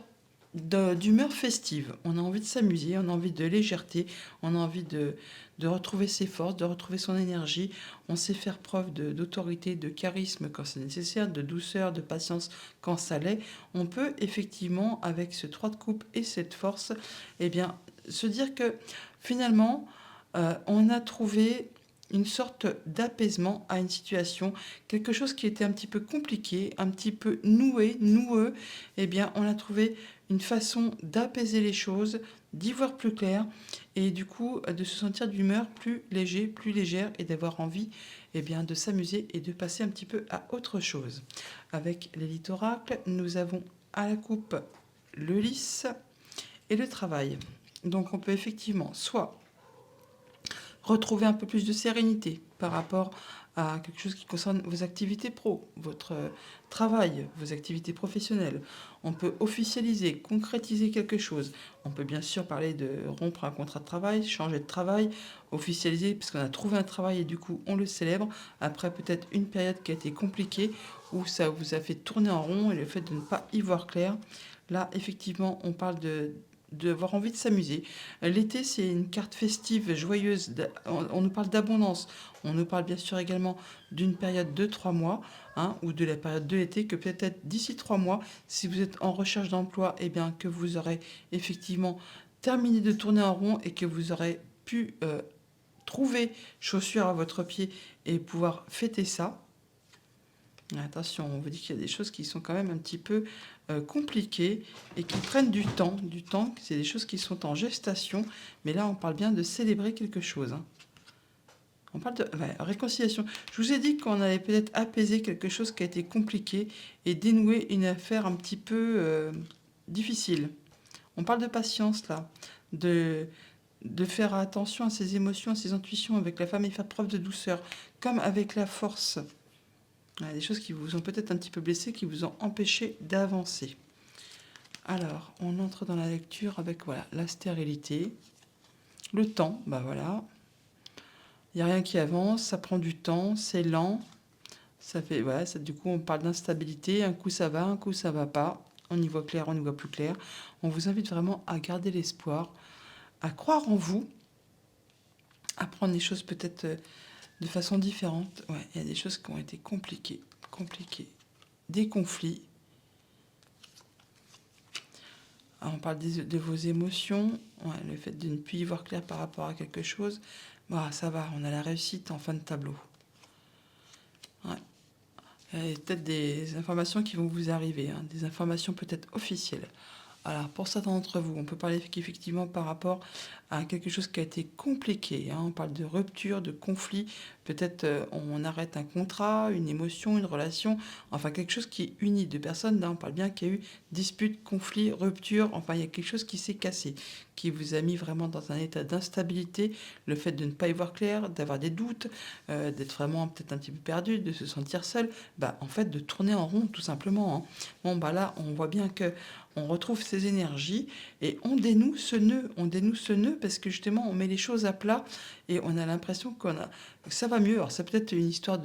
d'humeur festive. On a envie de s'amuser, on a envie de légèreté, on a envie de retrouver ses forces, de retrouver son énergie. On sait faire preuve d'autorité, de charisme quand c'est nécessaire, de douceur, de patience quand ça l'est. On peut effectivement, avec ce 3 de coupe et cette force, eh bien, se dire que finalement, on a trouvé une sorte d'apaisement à une situation, quelque chose qui était un petit peu compliqué, un petit peu noueux, eh bien on a trouvé une façon d'apaiser les choses, d'y voir plus clair et du coup de se sentir d'humeur plus léger, plus légère et d'avoir envie eh bien, de s'amuser et de passer un petit peu à autre chose. Avec l'élite oracle, nous avons à la coupe le lys et le travail. Donc on peut effectivement soit retrouver un peu plus de sérénité par rapport à quelque chose qui concerne vos activités pro, votre travail, vos activités professionnelles. On peut officialiser, concrétiser quelque chose. On peut bien sûr parler de rompre un contrat de travail, changer de travail, officialiser parce qu'on a trouvé un travail et du coup on le célèbre. Après peut-être une période qui a été compliquée où ça vous a fait tourner en rond et le fait de ne pas y voir clair. Là, effectivement, on parle d'avoir envie de s'amuser. L'été, c'est une carte festive, joyeuse. On nous parle d'abondance. On nous parle bien sûr également d'une période de 3 mois, hein, ou de la période de l'été, que peut-être d'ici 3 mois, si vous êtes en recherche d'emploi, eh bien, que vous aurez effectivement terminé de tourner en rond et que vous aurez pu trouver chaussures à votre pied et pouvoir fêter ça. Attention, on vous dit qu'il y a des choses qui sont quand même un petit peu compliquées et qui prennent du temps. Du temps, c'est des choses qui sont en gestation, mais là, on parle bien de célébrer quelque chose, hein. On parle de réconciliation. Je vous ai dit qu'on allait peut-être apaiser quelque chose qui a été compliqué et dénouer une affaire un petit peu difficile. On parle de patience, là, de faire attention à ses émotions, à ses intuitions avec la femme et faire preuve de douceur, comme avec la force. Il y a des choses qui vous ont peut-être un petit peu blessé, qui vous ont empêché d'avancer. Alors, on entre dans la lecture avec voilà, la stérilité, le temps, bah voilà. Il n'y a rien qui avance, ça prend du temps, c'est lent. Ça fait, voilà, ça, du coup, on parle d'instabilité. Un coup, ça va, un coup, ça va pas. On y voit clair, on y voit plus clair. On vous invite vraiment à garder l'espoir, à croire en vous, à prendre les choses peut-être de façon différente. Ouais, il y a des choses qui ont été compliquées. Des conflits. Alors, on parle de vos émotions, ouais, le fait de ne plus y voir clair par rapport à quelque chose. Bah, ça va, on a la réussite en fin de tableau. Ouais. Il y a peut-être des informations qui vont vous arriver, hein, des informations peut-être officielles. Alors, pour certains d'entre vous, on peut parler effectivement par rapport à quelque chose qui a été compliqué, hein. On parle de rupture, de conflit. Peut-être on arrête un contrat, une émotion, une relation. Enfin, quelque chose qui unit deux personnes. Là, on parle bien qu'il y a eu dispute, conflit, rupture. Enfin, il y a quelque chose qui s'est cassé, qui vous a mis vraiment dans un état d'instabilité. Le fait de ne pas y voir clair, d'avoir des doutes, d'être vraiment peut-être un petit peu perdu, de se sentir seul. Bah, en fait, de tourner en rond, tout simplement, hein. Bon, bah là, on voit bien que on retrouve ces énergies et on dénoue ce nœud parce que justement on met les choses à plat et on a l'impression que ça va mieux. Alors ça peut être une histoire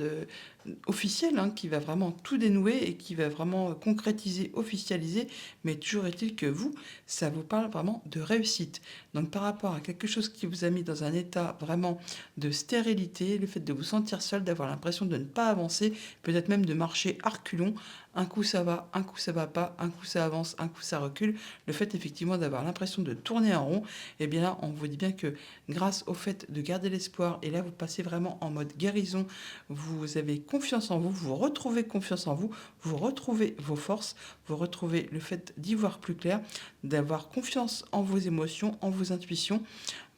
officielle, hein, qui va vraiment tout dénouer et qui va vraiment concrétiser, officialiser, mais toujours est-il que vous, ça vous parle vraiment de réussite. Donc par rapport à quelque chose qui vous a mis dans un état vraiment de stérilité, le fait de vous sentir seul, d'avoir l'impression de ne pas avancer, peut-être même de marcher à reculons. Un coup ça va, un coup ça va pas, un coup ça avance, un coup ça recule. Le fait effectivement d'avoir l'impression de tourner en rond, eh bien là on vous dit bien que grâce au fait de garder l'espoir, et là vous passez vraiment en mode guérison, vous avez confiance en vous, vous retrouvez confiance en vous, vous retrouvez vos forces, vous retrouvez le fait d'y voir plus clair, d'avoir confiance en vos émotions, en vos intuitions,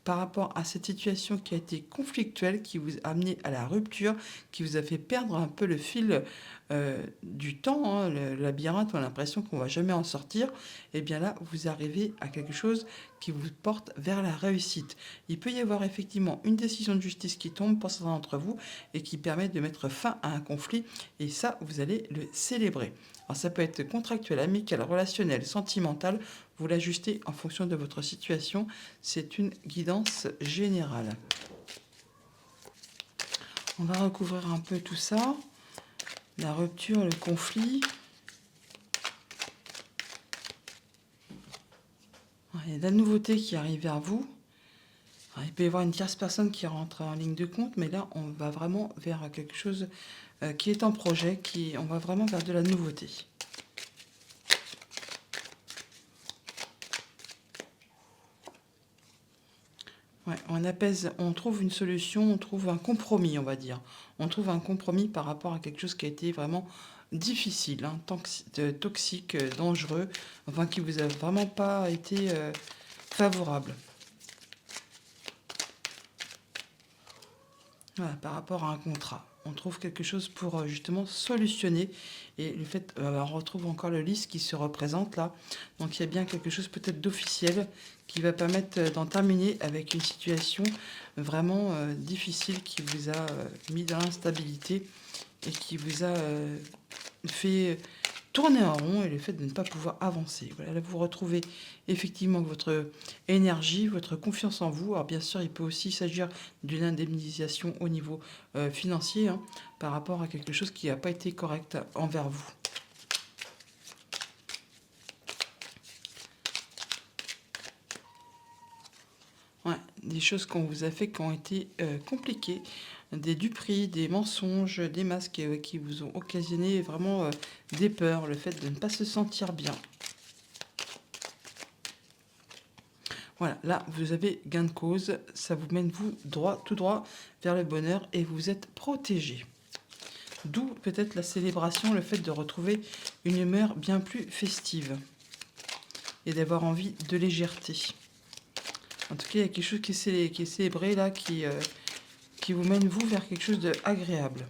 par rapport à cette situation qui a été conflictuelle, qui vous a amené à la rupture, qui vous a fait perdre un peu le fil du temps, hein, le labyrinthe, on a l'impression qu'on ne va jamais en sortir, et bien là, vous arrivez à quelque chose qui vous porte vers la réussite. Il peut y avoir effectivement une décision de justice qui tombe pour certains d'entre vous et qui permet de mettre fin à un conflit, et ça, vous allez le célébrer. Alors ça peut être contractuel, amical, relationnel, sentimental, vous l'ajustez en fonction de votre situation. C'est une guidance générale. On va recouvrir un peu tout ça. La rupture, le conflit. Il y a de la nouveauté qui arrive vers vous. Alors, il peut y avoir une tierce personne qui rentre en ligne de compte, mais là, on va vraiment vers quelque chose qui est en projet, on va vraiment vers de la nouveauté. Ouais, on apaise, on trouve une solution, on trouve un compromis, on va dire. On trouve un compromis par rapport à quelque chose qui a été vraiment difficile, hein, toxique, dangereux, enfin qui vous a vraiment pas été favorable. Voilà, par rapport à un contrat. on trouve quelque chose pour justement solutionner. Et le fait, on retrouve encore le lys qui se représente là. Donc il y a bien quelque chose peut-être d'officiel qui va permettre d'en terminer avec une situation vraiment difficile qui vous a mis dans l'instabilité et qui vous a fait tourner en rond et le fait de ne pas pouvoir avancer. Voilà, là, vous retrouvez effectivement votre énergie, votre confiance en vous. Alors bien sûr, il peut aussi s'agir d'une indemnisation au niveau financier hein, par rapport à quelque chose qui n'a pas été correct envers vous. Ouais, des choses qu'on vous a fait qui ont été compliquées, des duperies, des mensonges, des masques qui vous ont occasionné vraiment des peurs, le fait de ne pas se sentir bien. Voilà, là, vous avez gain de cause, ça vous mène vous tout droit vers le bonheur et vous êtes protégé. D'où peut-être la célébration, le fait de retrouver une humeur bien plus festive et d'avoir envie de légèreté. En tout cas, il y a quelque chose qui est célébré là, qui vous mène vous vers quelque chose d'agréable.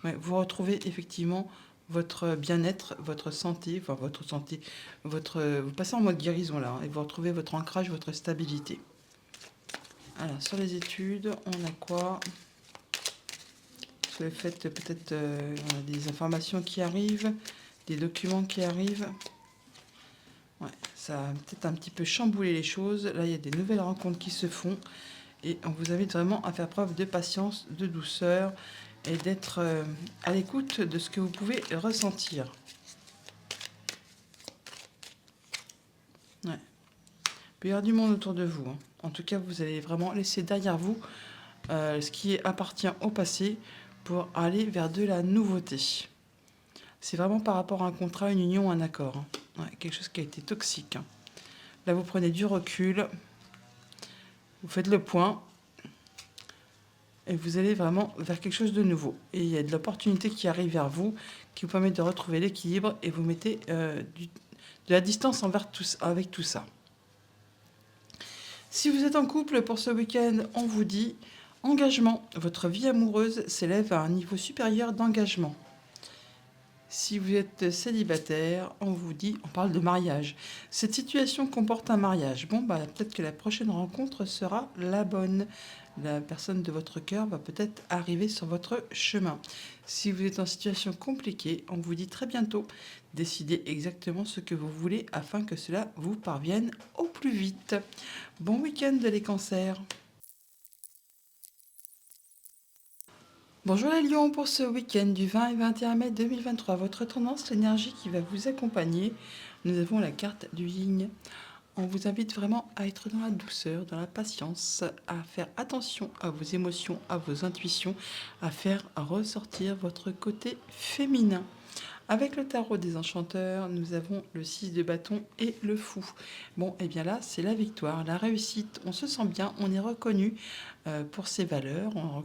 Ouais, vous retrouvez effectivement votre bien-être, votre santé, vous passez en mode guérison là, hein, et vous retrouvez votre ancrage, votre stabilité. Alors, sur les études, on a quoi? Sur le fait, peut-être, on a des informations qui arrivent, des documents qui arrivent. Ouais, ça a peut-être un petit peu chamboulé les choses. Là, il y a des nouvelles rencontres qui se font. Et on vous invite vraiment à faire preuve de patience, de douceur et d'être à l'écoute de ce que vous pouvez ressentir. Ouais. Il peut y avoir du monde autour de vous. Hein. En tout cas, vous allez vraiment laisser derrière vous ce qui appartient au passé pour aller vers de la nouveauté. C'est vraiment par rapport à un contrat, une union, un accord. Hein. Ouais, quelque chose qui a été toxique. Hein. Là, vous prenez du recul, vous faites le point et vous allez vraiment vers quelque chose de nouveau. Et il y a de l'opportunité qui arrive vers vous, qui vous permet de retrouver l'équilibre et vous mettez de la distance avec tout ça. Si vous êtes en couple pour ce week-end, on vous dit engagement. Votre vie amoureuse s'élève à un niveau supérieur d'engagement. Si vous êtes célibataire, on vous dit, on parle de mariage. Cette situation comporte un mariage. Bon, peut-être que la prochaine rencontre sera la bonne. La personne de votre cœur va peut-être arriver sur votre chemin. Si vous êtes en situation compliquée, on vous dit très bientôt, décidez exactement ce que vous voulez afin que cela vous parvienne au plus vite. Bon week-end les cancers. Bonjour les lions, pour ce week-end du 20 et 21 mai 2023, votre tendance, l'énergie qui va vous accompagner, nous avons la carte du yin. On vous invite vraiment à être dans la douceur, dans la patience, à faire attention à vos émotions, à vos intuitions, à faire ressortir votre côté féminin. Avec le tarot des enchanteurs, nous avons le 6 de bâton et le fou. Bon, et bien là, c'est la victoire, la réussite. On se sent bien, on est reconnu pour ses valeurs, on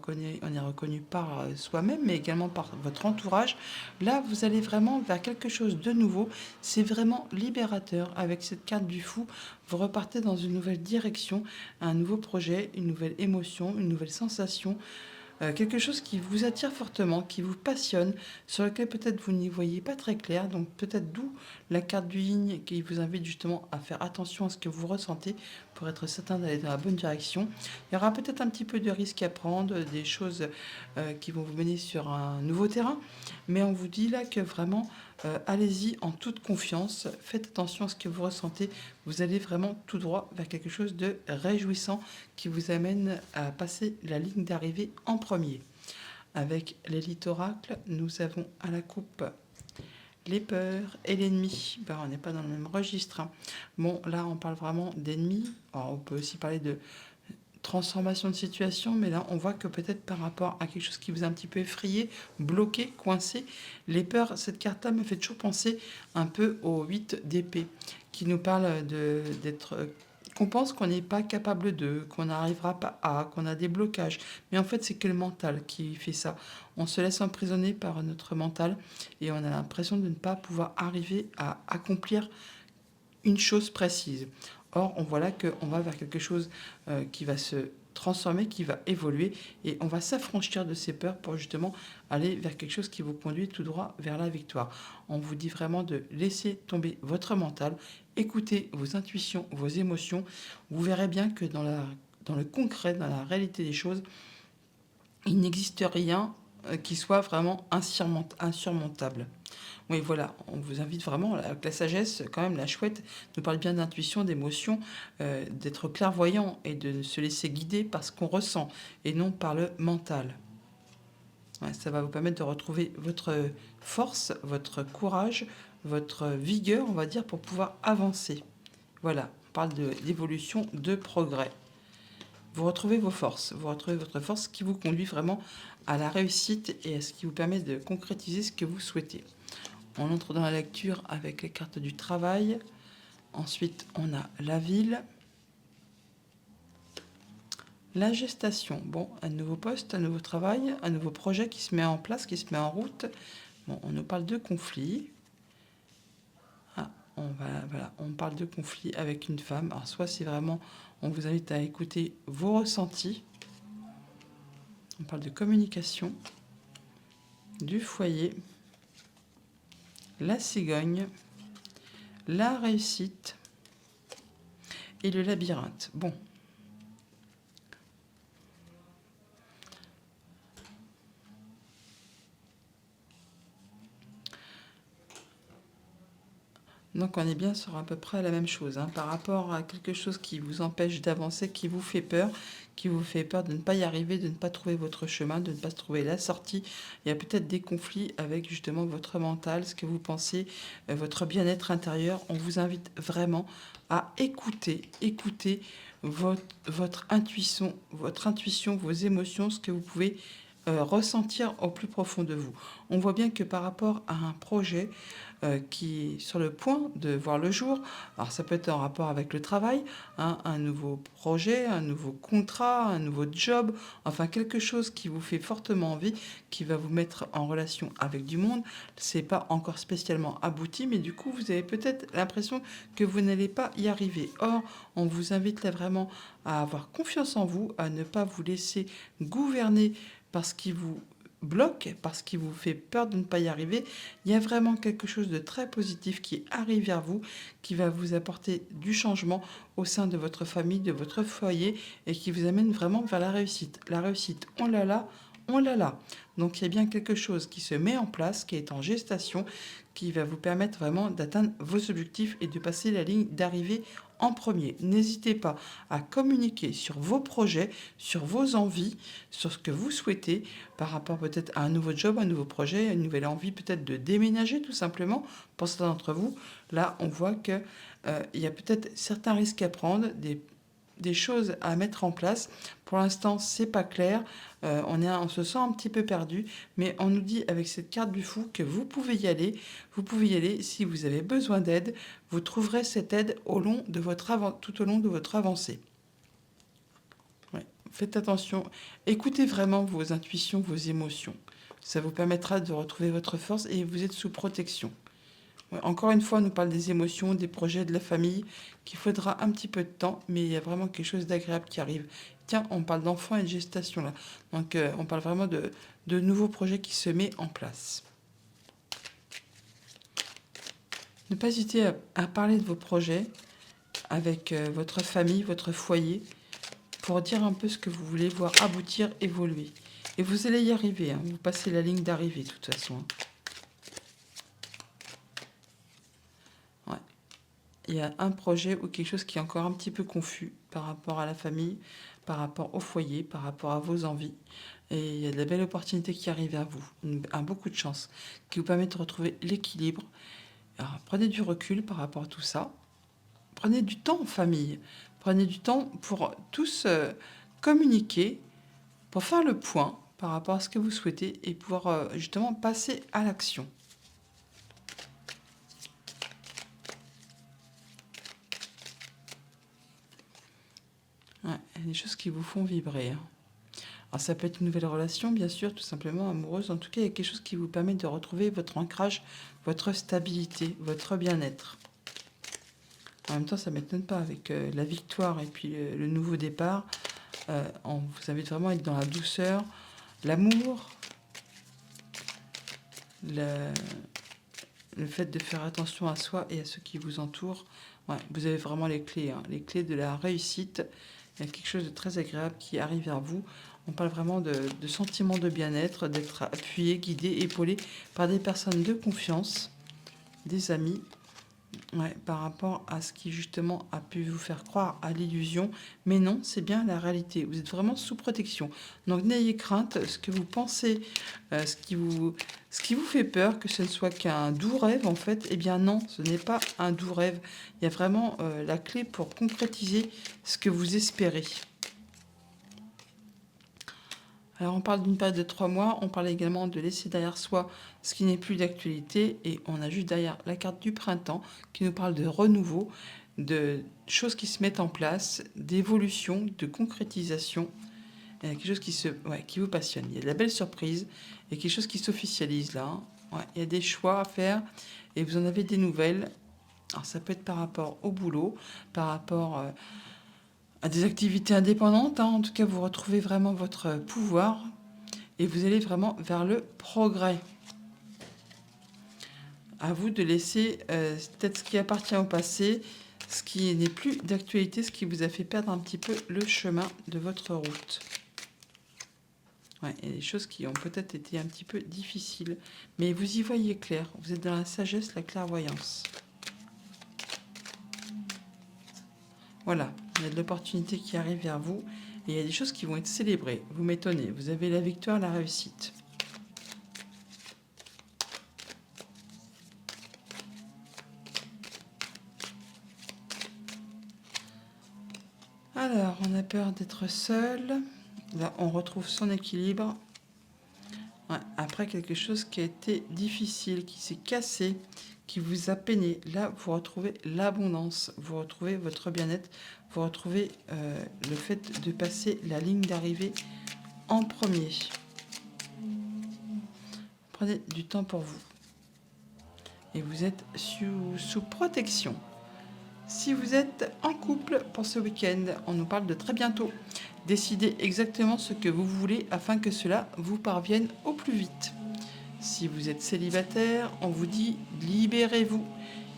est reconnu par soi-même, mais également par votre entourage. Là, vous allez vraiment vers quelque chose de nouveau. C'est vraiment libérateur. Avec cette carte du fou, vous repartez dans une nouvelle direction, un nouveau projet, une nouvelle émotion, une nouvelle sensation. Quelque chose qui vous attire fortement, qui vous passionne, sur lequel peut-être vous n'y voyez pas très clair. Donc peut-être d'où la carte du yin qui vous invite justement à faire attention à ce que vous ressentez pour être certain d'aller dans la bonne direction. Il y aura peut-être un petit peu de risque à prendre, des choses qui vont vous mener sur un nouveau terrain. Mais on vous dit là que vraiment, allez-y en toute confiance, faites attention à ce que vous ressentez. Vous allez vraiment tout droit vers quelque chose de réjouissant qui vous amène à passer la ligne d'arrivée en premier. Avec l'élite oracle, nous avons à la coupe les peurs et l'ennemi. On n'est pas dans le même registre. Hein. Bon, là, on parle vraiment d'ennemi. On peut aussi parler de transformation de situation, mais là, on voit que peut-être par rapport à quelque chose qui vous a un petit peu effrayé, bloqué, coincé, les peurs, cette carte-là me fait toujours penser un peu au 8 d'épée, qui nous parle d'être qu'on pense qu'on n'est pas capable de, qu'on n'arrivera pas à, qu'on a des blocages. Mais en fait, c'est que le mental qui fait ça. On se laisse emprisonner par notre mental et on a l'impression de ne pas pouvoir arriver à accomplir une chose précise. Or, on voit là qu'on va vers quelque chose qui va se transformer, qui va évoluer, et on va s'affranchir de ces peurs pour justement aller vers quelque chose qui vous conduit tout droit vers la victoire. On vous dit vraiment de laisser tomber votre mental, écoutez vos intuitions, vos émotions. Vous verrez bien que dans le concret, dans la réalité des choses, il n'existe rien qui soit vraiment insurmontable. Oui, voilà, on vous invite vraiment, avec la sagesse, quand même, la chouette nous parle bien d'intuition, d'émotion, d'être clairvoyant et de se laisser guider par ce qu'on ressent et non par le mental. Ouais, ça va vous permettre de retrouver votre force, votre courage, votre vigueur, on va dire, pour pouvoir avancer. Voilà, on parle d'évolution, de progrès. Vous retrouvez vos forces, vous retrouvez votre force qui vous conduit vraiment à la réussite et à ce qui vous permet de concrétiser ce que vous souhaitez. On entre dans la lecture avec les cartes du travail. Ensuite, on a la ville. La gestation. Bon, un nouveau poste, un nouveau travail, un nouveau projet qui se met en place, qui se met en route. Bon, on nous parle de conflit. Ah, on parle de conflit avec une femme. Alors, soit c'est vraiment, on vous invite à écouter vos ressentis. On parle de communication, du foyer, la cigogne, la réussite et le labyrinthe. Bon. Donc on est bien sur à peu près la même chose, hein, par rapport à quelque chose qui vous empêche d'avancer, qui vous fait peur de ne pas y arriver, de ne pas trouver votre chemin, de ne pas trouver la sortie. Il y a peut-être des conflits avec justement votre mental, ce que vous pensez, votre bien-être intérieur. On vous invite vraiment à écouter votre intuition, vos émotions, ce que vous pouvez ressentir au plus profond de vous. On voit bien que par rapport à un projet qui est sur le point de voir le jour, alors ça peut être en rapport avec le travail, hein, un nouveau projet, un nouveau contrat, un nouveau job, enfin quelque chose qui vous fait fortement envie, qui va vous mettre en relation avec du monde. C'est pas encore spécialement abouti, mais du coup vous avez peut-être l'impression que vous n'allez pas y arriver. Or, on vous invite là vraiment à avoir confiance en vous, à ne pas vous laisser gouverner par ce qui vous bloque, parce qu'il vous fait peur de ne pas y arriver. Il y a vraiment quelque chose de très positif qui arrive vers vous, qui va vous apporter du changement au sein de votre famille, de votre foyer, et qui vous amène vraiment vers la réussite. La réussite, on l'a là, on l'a là. Donc il y a bien quelque chose qui se met en place, qui est en gestation, qui va vous permettre vraiment d'atteindre vos objectifs et de passer la ligne d'arrivée en premier. N'hésitez pas à communiquer sur vos projets, sur vos envies, sur ce que vous souhaitez par rapport peut-être à un nouveau job, un nouveau projet, une nouvelle envie peut-être de déménager tout simplement. Pour certains d'entre vous, là on voit que il y a peut-être certains risques à prendre, des choses à mettre en place. Pour l'instant, c'est pas clair. On se sent un petit peu perdu, mais on nous dit avec cette carte du fou que vous pouvez y aller. Vous pouvez y aller si vous avez besoin d'aide. Vous trouverez cette aide tout au long de votre avancée. Ouais. Faites attention. Écoutez vraiment vos intuitions, vos émotions. Ça vous permettra de retrouver votre force et vous êtes sous protection. Ouais, encore une fois, on nous parle des émotions, des projets, de la famille, qu'il faudra un petit peu de temps, mais il y a vraiment quelque chose d'agréable qui arrive. Tiens, on parle d'enfants et de gestation là. Donc on parle vraiment de nouveaux projets qui se mettent en place. Ne pas hésiter à parler de vos projets avec votre famille, votre foyer, pour dire un peu ce que vous voulez voir aboutir, évoluer. Et vous allez y arriver, hein. Vous passez la ligne d'arrivée de toute façon. Hein. Il y a un projet ou quelque chose qui est encore un petit peu confus par rapport à la famille, par rapport au foyer, par rapport à vos envies. Et il y a de belles opportunités qui arrivent à vous, beaucoup de chance, qui vous permettent de retrouver l'équilibre. Alors, prenez du recul par rapport à tout ça. Prenez du temps en famille. Prenez du temps pour tous communiquer, pour faire le point par rapport à ce que vous souhaitez et pouvoir justement passer à l'action. Ouais, il y a des choses qui vous font vibrer. Hein. Alors ça peut être une nouvelle relation, bien sûr, tout simplement amoureuse. En tout cas, il y a quelque chose qui vous permet de retrouver votre ancrage, votre stabilité, votre bien-être. En même temps, ça ne m'étonne pas avec la victoire et puis le nouveau départ. On vous invite vraiment à être dans la douceur, l'amour, le fait de faire attention à soi et à ceux qui vous entourent. Ouais, vous avez vraiment les clés, hein, les clés de la réussite. Il y a quelque chose de très agréable qui arrive vers vous. On parle vraiment de sentiment de bien-être, d'être appuyé, guidé, épaulé par des personnes de confiance, des amis. Ouais, par rapport à ce qui justement a pu vous faire croire à l'illusion, mais non, c'est bien la réalité. Vous êtes vraiment sous protection. Donc n'ayez crainte, ce que vous pensez, ce qui vous fait peur, que ce ne soit qu'un doux rêve en fait, eh bien non, ce n'est pas un doux rêve. Il y a vraiment la clé pour concrétiser ce que vous espérez. Alors on parle d'une période de 3 mois, on parle également de laisser derrière soi ce qui n'est plus d'actualité, et on a juste derrière la carte du printemps qui nous parle de renouveau, de choses qui se mettent en place, d'évolution, de concrétisation. Il y a quelque chose qui vous passionne. Il y a de la belle surprise et quelque chose qui s'officialise là, hein. Ouais, il y a des choix à faire et vous en avez des nouvelles. Alors ça peut être par rapport au boulot, par rapport à des activités indépendantes, hein. En tout cas, vous retrouvez vraiment votre pouvoir et vous allez vraiment vers le progrès. À vous de laisser peut-être ce qui appartient au passé, ce qui n'est plus d'actualité, ce qui vous a fait perdre un petit peu le chemin de votre route. Ouais, il y a des choses qui ont peut-être été un petit peu difficiles, mais vous y voyez clair. Vous êtes dans la sagesse, la clairvoyance. Voilà, il y a de l'opportunité qui arrive vers vous et il y a des choses qui vont être célébrées. Vous m'étonnez, vous avez la victoire, la réussite. Alors, on a peur d'être seul. Là, on retrouve son équilibre. Ouais, après quelque chose qui a été difficile, qui s'est cassé, qui vous a peiné. Là, vous retrouvez l'abondance, vous retrouvez votre bien-être, vous retrouvez le fait de passer la ligne d'arrivée en premier. Prenez du temps pour vous. Et vous êtes sous protection. Si vous êtes en couple pour ce week-end, on nous parle de très bientôt. Décidez exactement ce que vous voulez afin que cela vous parvienne au plus vite. Si vous êtes célibataire, on vous dit libérez-vous.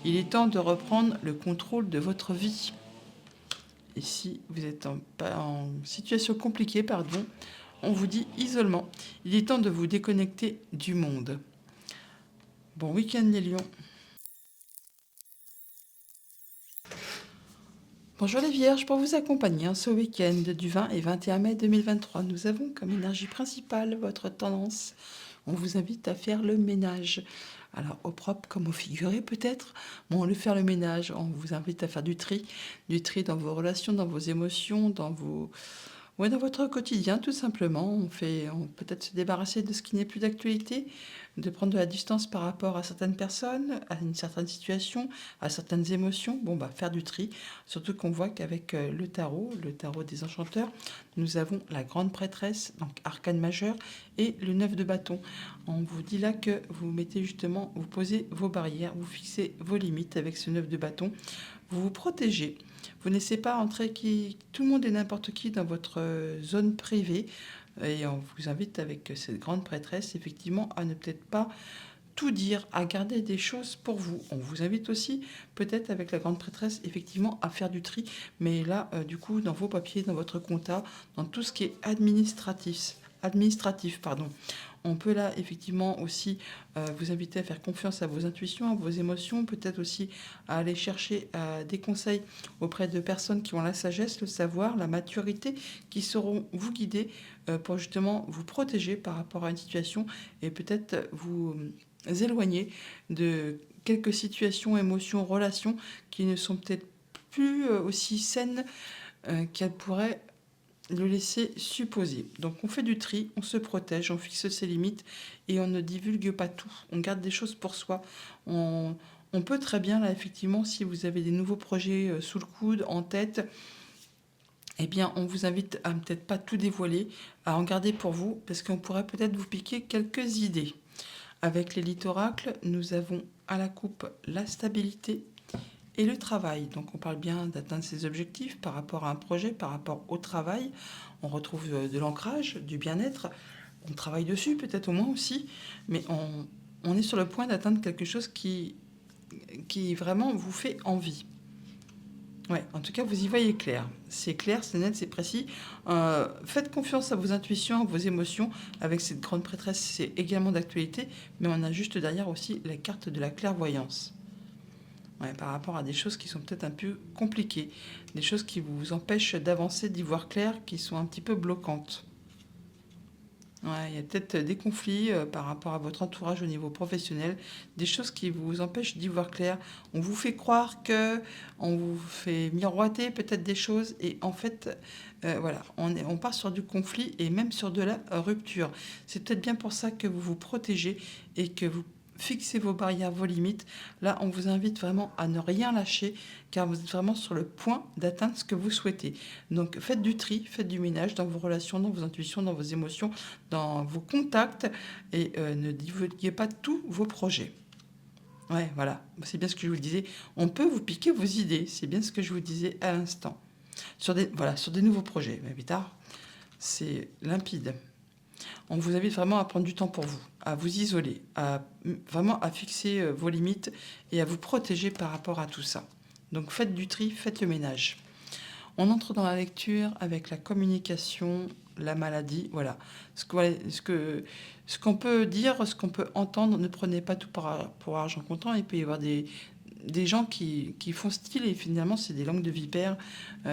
Il est temps de reprendre le contrôle de votre vie. Et si vous êtes en situation compliquée, on vous dit isolement. Il est temps de vous déconnecter du monde. Bon week-end les lions. Bonjour les Vierges, pour vous accompagner ce week-end du 20 et 21 mai 2023, nous avons comme énergie principale votre tendance. On vous invite à faire le ménage. Alors au propre comme au figuré peut-être, bon, faire le ménage, on vous invite à faire du tri dans vos relations, dans vos émotions, dans votre quotidien tout simplement. On peut-être se débarrasser de ce qui n'est plus d'actualité, de prendre de la distance par rapport à certaines personnes, à une certaine situation, à certaines émotions. Bon, faire du tri. Surtout qu'on voit qu'avec le tarot des enchanteurs, nous avons la grande prêtresse, donc arcane majeur, et le 9 de bâton. On vous dit là que vous mettez justement, vous posez vos barrières, vous fixez vos limites avec ce 9 de bâton. Vous vous protégez. Vous ne laissez pas entrer tout le monde et n'importe qui dans votre zone privée. Et on vous invite avec cette grande prêtresse, effectivement, à ne peut-être pas tout dire, à garder des choses pour vous. On vous invite aussi, peut-être avec la grande prêtresse, effectivement, à faire du tri. Mais là, du coup, dans vos papiers, dans votre compta, dans tout ce qui est administratif, on peut là effectivement aussi vous inviter à faire confiance à vos intuitions, à vos émotions, peut-être aussi à aller chercher des conseils auprès de personnes qui ont la sagesse, le savoir, la maturité, qui sauront vous guider pour justement vous protéger par rapport à une situation et peut-être vous éloigner de quelques situations, émotions, relations qui ne sont peut-être plus aussi saines qu'elles pourraient le laisser supposer. Donc on fait du tri, on se protège, on fixe ses limites et on ne divulgue pas tout. On garde des choses pour soi. On peut très bien, là, effectivement, si vous avez des nouveaux projets sous le coude, en tête, eh bien, on vous invite à peut-être pas tout dévoiler, à en garder pour vous, parce qu'on pourrait peut-être vous piquer quelques idées. Avec l'élite oracle, nous avons à la coupe la stabilité et le travail. Donc on parle bien d'atteindre ses objectifs par rapport à un projet, par rapport au travail. On retrouve de l'ancrage, du bien-être. On travaille dessus peut-être au moins aussi, mais on est sur le point d'atteindre quelque chose qui vraiment vous fait envie. Ouais, en tout cas, vous y voyez clair, c'est net, c'est précis. Faites confiance à vos intuitions, à vos émotions. Avec cette grande prêtresse, c'est également d'actualité, mais on a juste derrière aussi la carte de la clairvoyance. Ouais, par rapport à des choses qui sont peut-être un peu compliquées, des choses qui vous empêchent d'avancer, d'y voir clair, qui sont un petit peu bloquantes. Ouais, il y a peut-être des conflits par rapport à votre entourage au niveau professionnel, des choses qui vous empêchent d'y voir clair. On vous fait croire que, on vous fait miroiter peut-être des choses, et en fait, voilà, on part sur du conflit et même sur de la rupture. C'est peut-être bien pour ça que vous vous protégez et que vous fixez vos barrières, vos limites. Là, on vous invite vraiment à ne rien lâcher, car vous êtes vraiment sur le point d'atteindre ce que vous souhaitez. Donc faites du tri, faites du ménage dans vos relations, dans vos intuitions, dans vos émotions, dans vos contacts, et ne divulguez pas tous vos projets. Ouais, voilà, c'est bien ce que je vous disais. On peut vous piquer vos idées, c'est bien ce que je vous disais à l'instant. Sur des nouveaux projets, mais plus tard, c'est limpide. On vous invite vraiment à prendre du temps pour vous, à vous isoler, vraiment à fixer vos limites et à vous protéger par rapport à tout ça. Donc faites du tri, faites le ménage. On entre dans la lecture avec la communication, la maladie, voilà. Ce qu'on peut dire, ce qu'on peut entendre, ne prenez pas tout pour argent comptant. Il peut y avoir des gens qui font style, et finalement c'est des langues de vipère,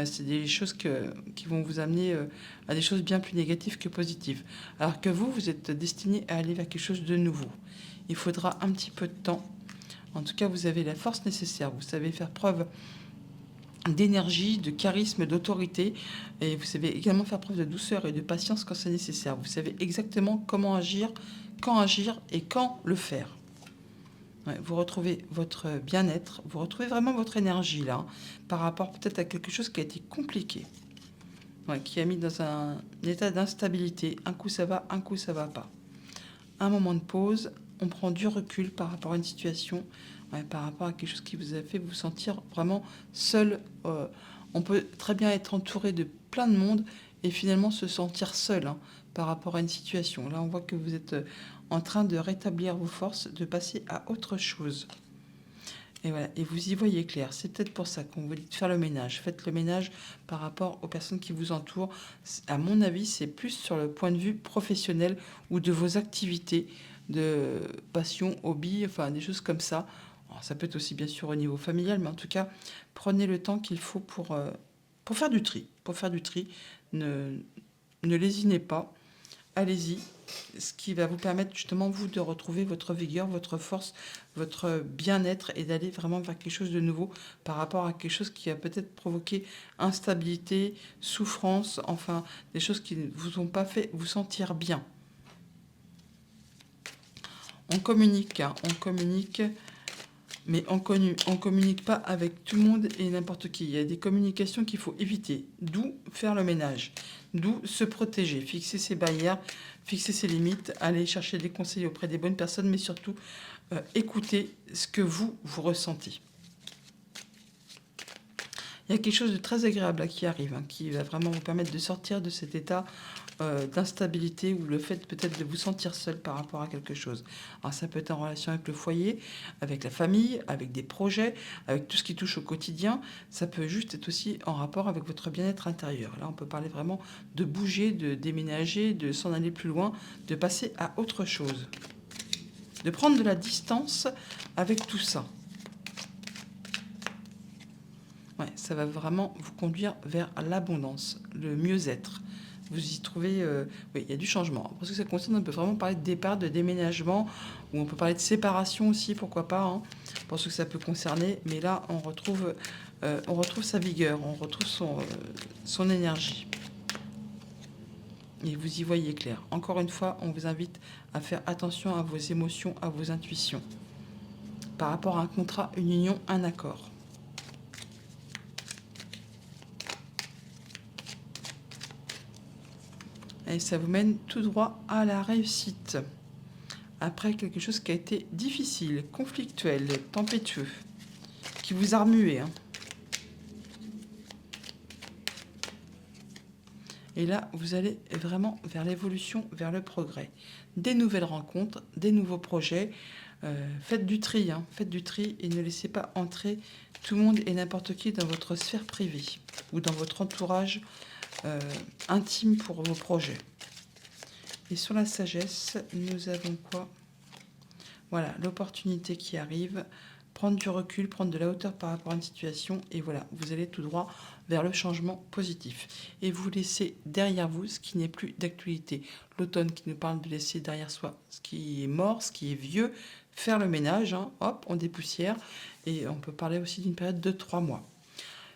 c'est des choses qui vont vous amener à des choses bien plus négatives que positives. Alors que vous êtes destiné à aller vers quelque chose de nouveau. Il faudra un petit peu de temps. En tout cas, vous avez la force nécessaire, vous savez faire preuve d'énergie, de charisme, d'autorité, et vous savez également faire preuve de douceur et de patience quand c'est nécessaire. Vous savez exactement comment agir et quand le faire. Ouais, vous retrouvez votre bien-être, vous retrouvez vraiment votre énergie là, par rapport peut-être à quelque chose qui a été compliqué, ouais, qui a mis dans un état d'instabilité. Un coup ça va, un coup ça va pas. Un moment de pause, on prend du recul par rapport à une situation, ouais, par rapport à quelque chose qui vous a fait vous sentir vraiment seul. On peut très bien être entouré de plein de monde et finalement se sentir seul, hein, par rapport à une situation. Là, on voit que vous êtes en train de rétablir vos forces, de passer à autre chose. Et voilà, et vous y voyez clair. C'est peut-être pour ça qu'on vous dit de faire le ménage. Faites le ménage par rapport aux personnes qui vous entourent. À mon avis, c'est plus sur le point de vue professionnel ou de vos activités, de passion, hobby, enfin des choses comme ça. Alors, ça peut être aussi bien sûr au niveau familial, mais en tout cas, prenez le temps qu'il faut pour faire du tri. Pour faire du tri, ne, ne lésinez pas. Allez-y, ce qui va vous permettre justement, vous, de retrouver votre vigueur, votre force, votre bien-être, et d'aller vraiment vers quelque chose de nouveau par rapport à quelque chose qui a peut-être provoqué instabilité, souffrance, enfin, des choses qui ne vous ont pas fait vous sentir bien. On communique, hein, on communique, mais on communique pas avec tout le monde et n'importe qui. Il y a des communications qu'il faut éviter, d'où faire le ménage, d'où se protéger, fixer ses barrières, fixer ses limites, aller chercher des conseils auprès des bonnes personnes, mais surtout écouter ce que vous ressentez. Il y a quelque chose de très agréable là, qui arrive, hein, qui va vraiment vous permettre de sortir de cet état d'instabilité, ou le fait peut-être de vous sentir seul par rapport à quelque chose. Alors ça peut être en relation avec le foyer, avec la famille, avec des projets, avec tout ce qui touche au quotidien. Ça peut juste être aussi en rapport avec votre bien-être intérieur. Là, on peut parler vraiment de bouger, de déménager, de s'en aller plus loin, de passer à autre chose, de prendre de la distance avec tout ça. Ouais, ça va vraiment vous conduire vers l'abondance, le mieux-être. Vous y trouvez... oui, il y a du changement. Pour ce que ça concerne, on peut vraiment parler de départ, de déménagement, ou on peut parler de séparation aussi, pourquoi pas, hein, pour ce que ça peut concerner. Mais là, on retrouve sa vigueur, on retrouve son énergie. Et vous y voyez clair. Encore une fois, on vous invite à faire attention à vos émotions, à vos intuitions. Par rapport à un contrat, une union, un accord. Et ça vous mène tout droit à la réussite. Après quelque chose qui a été difficile, conflictuel, tempétueux, qui vous a remué, hein. Et là, vous allez vraiment vers l'évolution, vers le progrès. Des nouvelles rencontres, des nouveaux projets. Faites du tri, hein. Faites du tri et ne laissez pas entrer tout le monde et n'importe qui dans votre sphère privée ou dans votre entourage intime pour vos projets. Et sur la sagesse, nous avons quoi? Voilà, l'opportunité qui arrive, prendre du recul, prendre de la hauteur par rapport à une situation, et voilà, vous allez tout droit vers le changement positif. Et vous laissez derrière vous ce qui n'est plus d'actualité. L'automne qui nous parle de laisser derrière soi ce qui est mort, ce qui est vieux, faire le ménage, hein, hop, on dépoussière, et on peut parler aussi d'une période de 3 mois.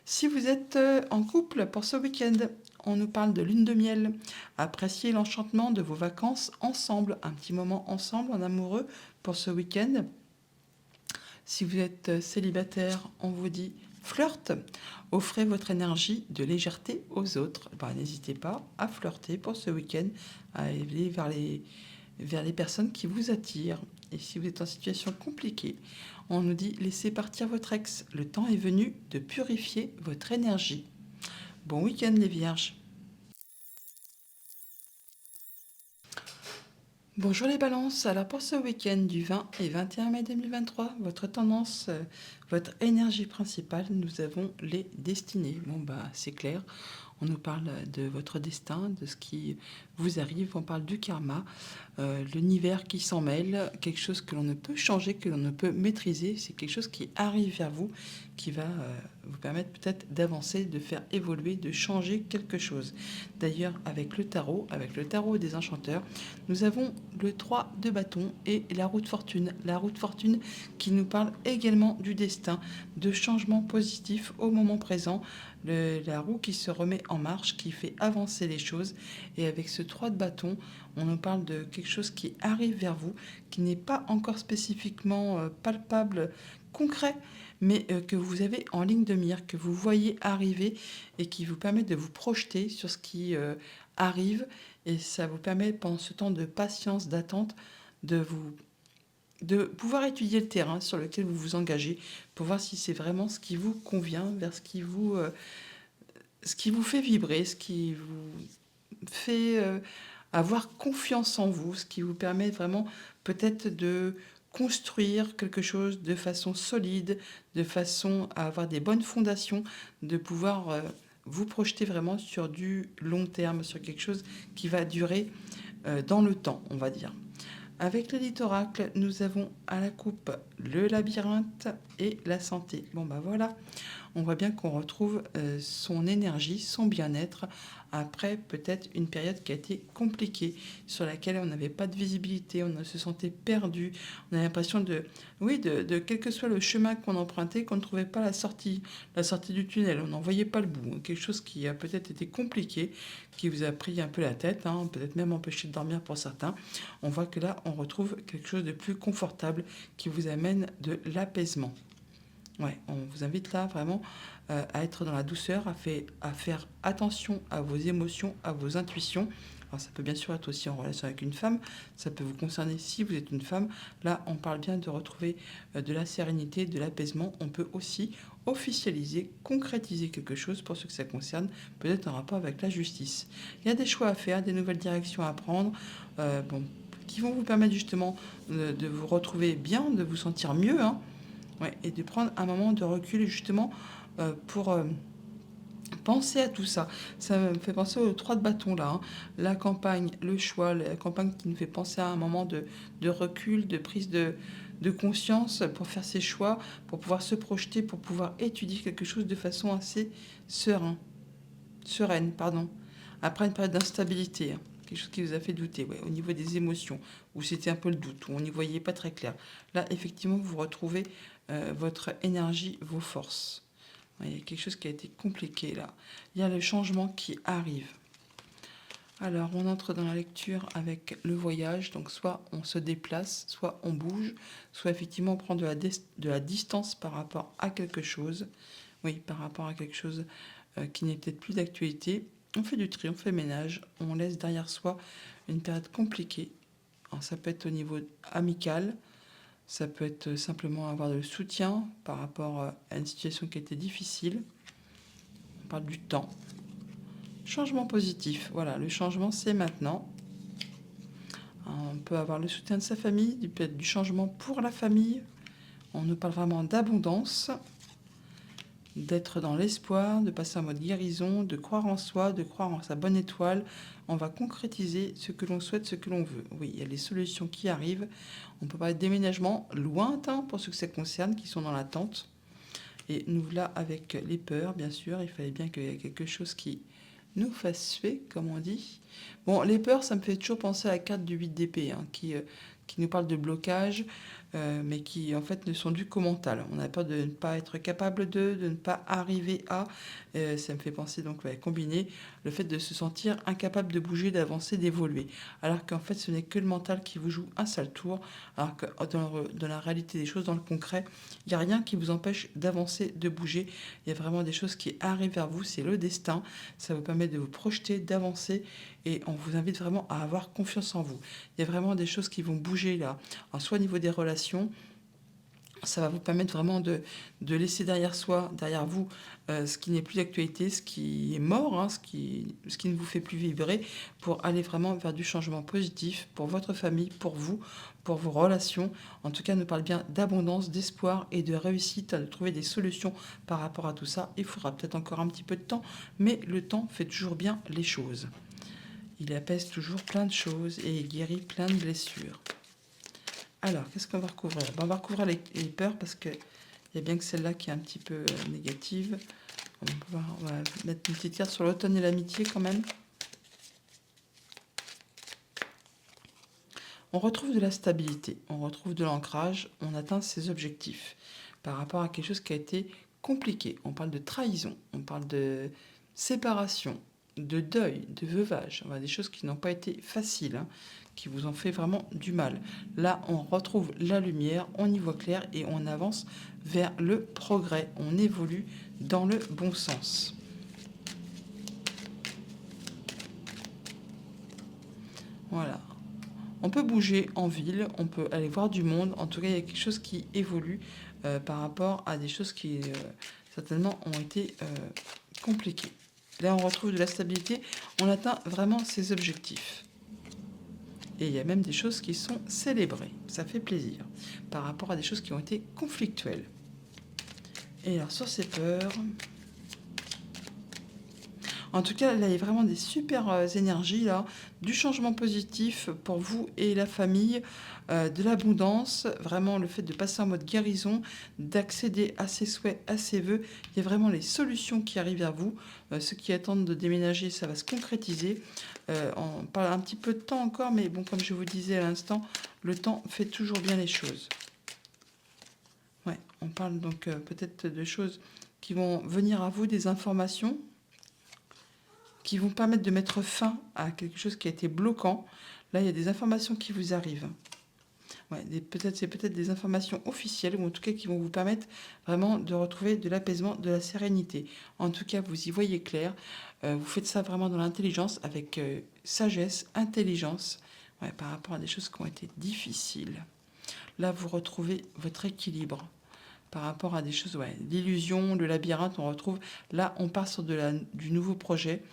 Si vous êtes en couple pour ce week-end, on nous parle de lune de miel. Appréciez l'enchantement de vos vacances ensemble, un petit moment ensemble en amoureux pour ce week-end. Si vous êtes célibataire, on vous dit flirte. Offrez votre énergie de légèreté aux autres. N'hésitez pas à flirter pour ce week-end, à aller vers les personnes qui vous attirent. Et si vous êtes en situation compliquée, on nous dit laissez partir votre ex. Le temps est venu de purifier votre énergie. Bon week-end les vierges. Bonjour les balances, alors pour ce week-end du 20 et 21 mai 2023, votre tendance, votre énergie principale, nous avons les destinées. C'est clair, on nous parle de votre destin, de ce qui vous arrive, on parle du karma, l'univers qui s'en mêle, quelque chose que l'on ne peut changer, que l'on ne peut maîtriser, c'est quelque chose qui arrive vers vous, qui va vous permettre peut-être d'avancer, de faire évoluer, de changer quelque chose. D'ailleurs, avec le tarot des enchanteurs, nous avons le 3 de bâton et la roue de fortune. La roue de fortune qui nous parle également du destin, de changements positifs au moment présent, la roue qui se remet en marche, qui fait avancer les choses. Et avec ce 3 de bâton, on nous parle de quelque chose qui arrive vers vous, qui n'est pas encore spécifiquement palpable, concret, mais que vous avez en ligne de mire, que vous voyez arriver et qui vous permet de vous projeter sur ce qui arrive. Et ça vous permet, pendant ce temps de patience, d'attente, de pouvoir étudier le terrain sur lequel vous vous engagez pour voir si c'est vraiment ce qui vous convient, vers ce qui vous fait vibrer, ce qui vous fait avoir confiance en vous, ce qui vous permet vraiment peut-être de construire quelque chose de façon solide, de façon à avoir des bonnes fondations, de pouvoir vous projeter vraiment sur du long terme, sur quelque chose qui va durer dans le temps, on va dire. Avec l'élite oracle, nous avons à la coupe le labyrinthe et la santé. Voilà, on voit bien qu'on retrouve son énergie, son bien-être, après peut-être une période qui a été compliquée, sur laquelle on n'avait pas de visibilité, on se sentait perdu, on a l'impression de quel que soit le chemin qu'on empruntait, qu'on ne trouvait pas la sortie du tunnel, on n'en voyait pas le bout, quelque chose qui a peut-être été compliqué, qui vous a pris un peu la tête, hein, peut-être même empêché de dormir pour certains. On voit que là, on retrouve quelque chose de plus confortable qui vous amène de l'apaisement. Ouais, on vous invite là vraiment à être dans la douceur, à faire attention à vos émotions, à vos intuitions. Alors ça peut bien sûr être aussi en relation avec une femme, ça peut vous concerner si vous êtes une femme. Là, on parle bien de retrouver de la sérénité, de l'apaisement. On peut aussi officialiser, concrétiser quelque chose pour ce que ça concerne, peut-être en rapport avec la justice. Il y a des choix à faire, des nouvelles directions à prendre, qui vont vous permettre justement de vous retrouver bien, de vous sentir mieux, hein. Ouais, et de prendre un moment de recul justement pour penser à tout ça. Ça me fait penser aux 3 de bâton là, hein. La campagne, le choix, la campagne qui nous fait penser à un moment de recul, de prise de conscience pour faire ses choix, pour pouvoir se projeter, pour pouvoir étudier quelque chose de façon assez sereine, après une période d'instabilité, hein. Quelque chose qui vous a fait douter, au niveau des émotions, où c'était un peu le doute, où on n'y voyait pas très clair. Là, effectivement, vous retrouvez votre énergie, vos forces. Il y a quelque chose qui a été compliqué là. Il y a le changement qui arrive. Alors, on entre dans la lecture avec le voyage. Donc, soit on se déplace, soit on bouge, soit effectivement on prend de la distance par rapport à quelque chose. Oui, par rapport à quelque chose qui n'est peut-être plus d'actualité. On fait du tri, on fait le ménage, on laisse derrière soi une période compliquée. Alors, ça peut être au niveau amical, Ça peut être simplement avoir le soutien par rapport à une situation qui a été difficile. On parle du temps. Changement positif. Voilà, le changement, c'est maintenant. On peut avoir le soutien de sa famille, peut être du changement pour la famille. On nous parle vraiment d'abondance, d'être dans l'espoir, de passer en mode guérison, de croire en soi, de croire en sa bonne étoile. On va concrétiser ce que l'on souhaite, ce que l'on veut. Oui, il y a les solutions qui arrivent. On peut parler de déménagement lointain pour ceux que ça concerne, qui sont dans l'attente. Et nous là avec les peurs, bien sûr. Il fallait bien qu'il y ait quelque chose qui nous fasse suer, comme on dit. Bon, les peurs, ça me fait toujours penser à la carte du 8 d'épée, qui nous parle de blocage, mais qui en fait ne sont dus qu'au mental. On a peur de ne pas être capable de ne pas arriver à. Ça me fait penser donc combiner le fait de se sentir incapable de bouger, d'avancer, d'évoluer. Alors qu'en fait, ce n'est que le mental qui vous joue un sale tour. Alors que dans la réalité des choses, dans le concret, il n'y a rien qui vous empêche d'avancer, de bouger. Il y a vraiment des choses qui arrivent vers vous, c'est le destin. Ça vous permet de vous projeter, d'avancer, et on vous invite vraiment à avoir confiance en vous. Il y a vraiment des choses qui vont bouger là, soit au niveau des relations. Ça va vous permettre vraiment de laisser derrière soi, derrière vous, ce qui n'est plus d'actualité, ce qui est mort, ce qui ne vous fait plus vibrer, pour aller vraiment vers du changement positif pour votre famille, pour vous, pour vos relations. En tout cas, nous parle bien d'abondance, d'espoir et de réussite, de trouver des solutions par rapport à tout ça. Il faudra peut-être encore un petit peu de temps, mais le temps fait toujours bien les choses. Il apaise toujours plein de choses et guérit plein de blessures. Alors, qu'est-ce qu'on va recouvrir? On va recouvrir les peurs, parce qu'il y a bien que celle-là qui est un petit peu négative. On va mettre une petite carte sur l'automne et l'amitié quand même. On retrouve de la stabilité, on retrouve de l'ancrage, on atteint ses objectifs par rapport à quelque chose qui a été compliqué. On parle de trahison, on parle de séparation, de deuil, de veuvage. On a des choses qui n'ont pas été faciles, qui vous ont fait vraiment du mal. Là, on retrouve la lumière, on y voit clair et on avance vers le progrès. On évolue dans le bon sens. Voilà. On peut bouger en ville, on peut aller voir du monde. En tout cas, il y a quelque chose qui évolue par rapport à des choses qui certainement ont été compliquées. Là, on retrouve de la stabilité, on atteint vraiment ses objectifs. Et il y a même des choses qui sont célébrées. Ça fait plaisir par rapport à des choses qui ont été conflictuelles. Et alors, sur ces peurs... En tout cas, là, il y a vraiment des super énergies, là, du changement positif pour vous et la famille, de l'abondance, vraiment le fait de passer en mode guérison, d'accéder à ses souhaits, à ses vœux. Il y a vraiment les solutions qui arrivent à vous. Ceux qui attendent de déménager, ça va se concrétiser. On parle un petit peu de temps encore, mais bon, comme je vous disais à l'instant, le temps fait toujours bien les choses. Ouais, on parle donc peut-être de choses qui vont venir à vous, des informations qui vont permettre de mettre fin à quelque chose qui a été bloquant. Là, il y a des informations qui vous arrivent. Ouais, c'est peut-être des informations officielles, ou en tout cas qui vont vous permettre vraiment de retrouver de l'apaisement, de la sérénité. En tout cas, vous y voyez clair. Vous faites ça vraiment dans l'intelligence, avec sagesse, intelligence, par rapport à des choses qui ont été difficiles. Là, vous retrouvez votre équilibre par rapport à des choses, l'illusion, le labyrinthe, on retrouve. Là, on part sur du nouveau projet.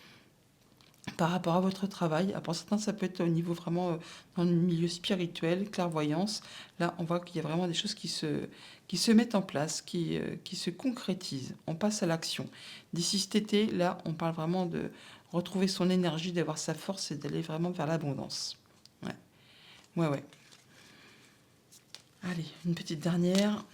Par rapport à votre travail, pour certains, ça peut être au niveau vraiment dans le milieu spirituel, clairvoyance. Là, on voit qu'il y a vraiment des choses qui se mettent en place, qui se concrétisent. On passe à l'action. D'ici cet été, là, on parle vraiment de retrouver son énergie, d'avoir sa force et d'aller vraiment vers l'abondance. Ouais. Allez, une petite dernière.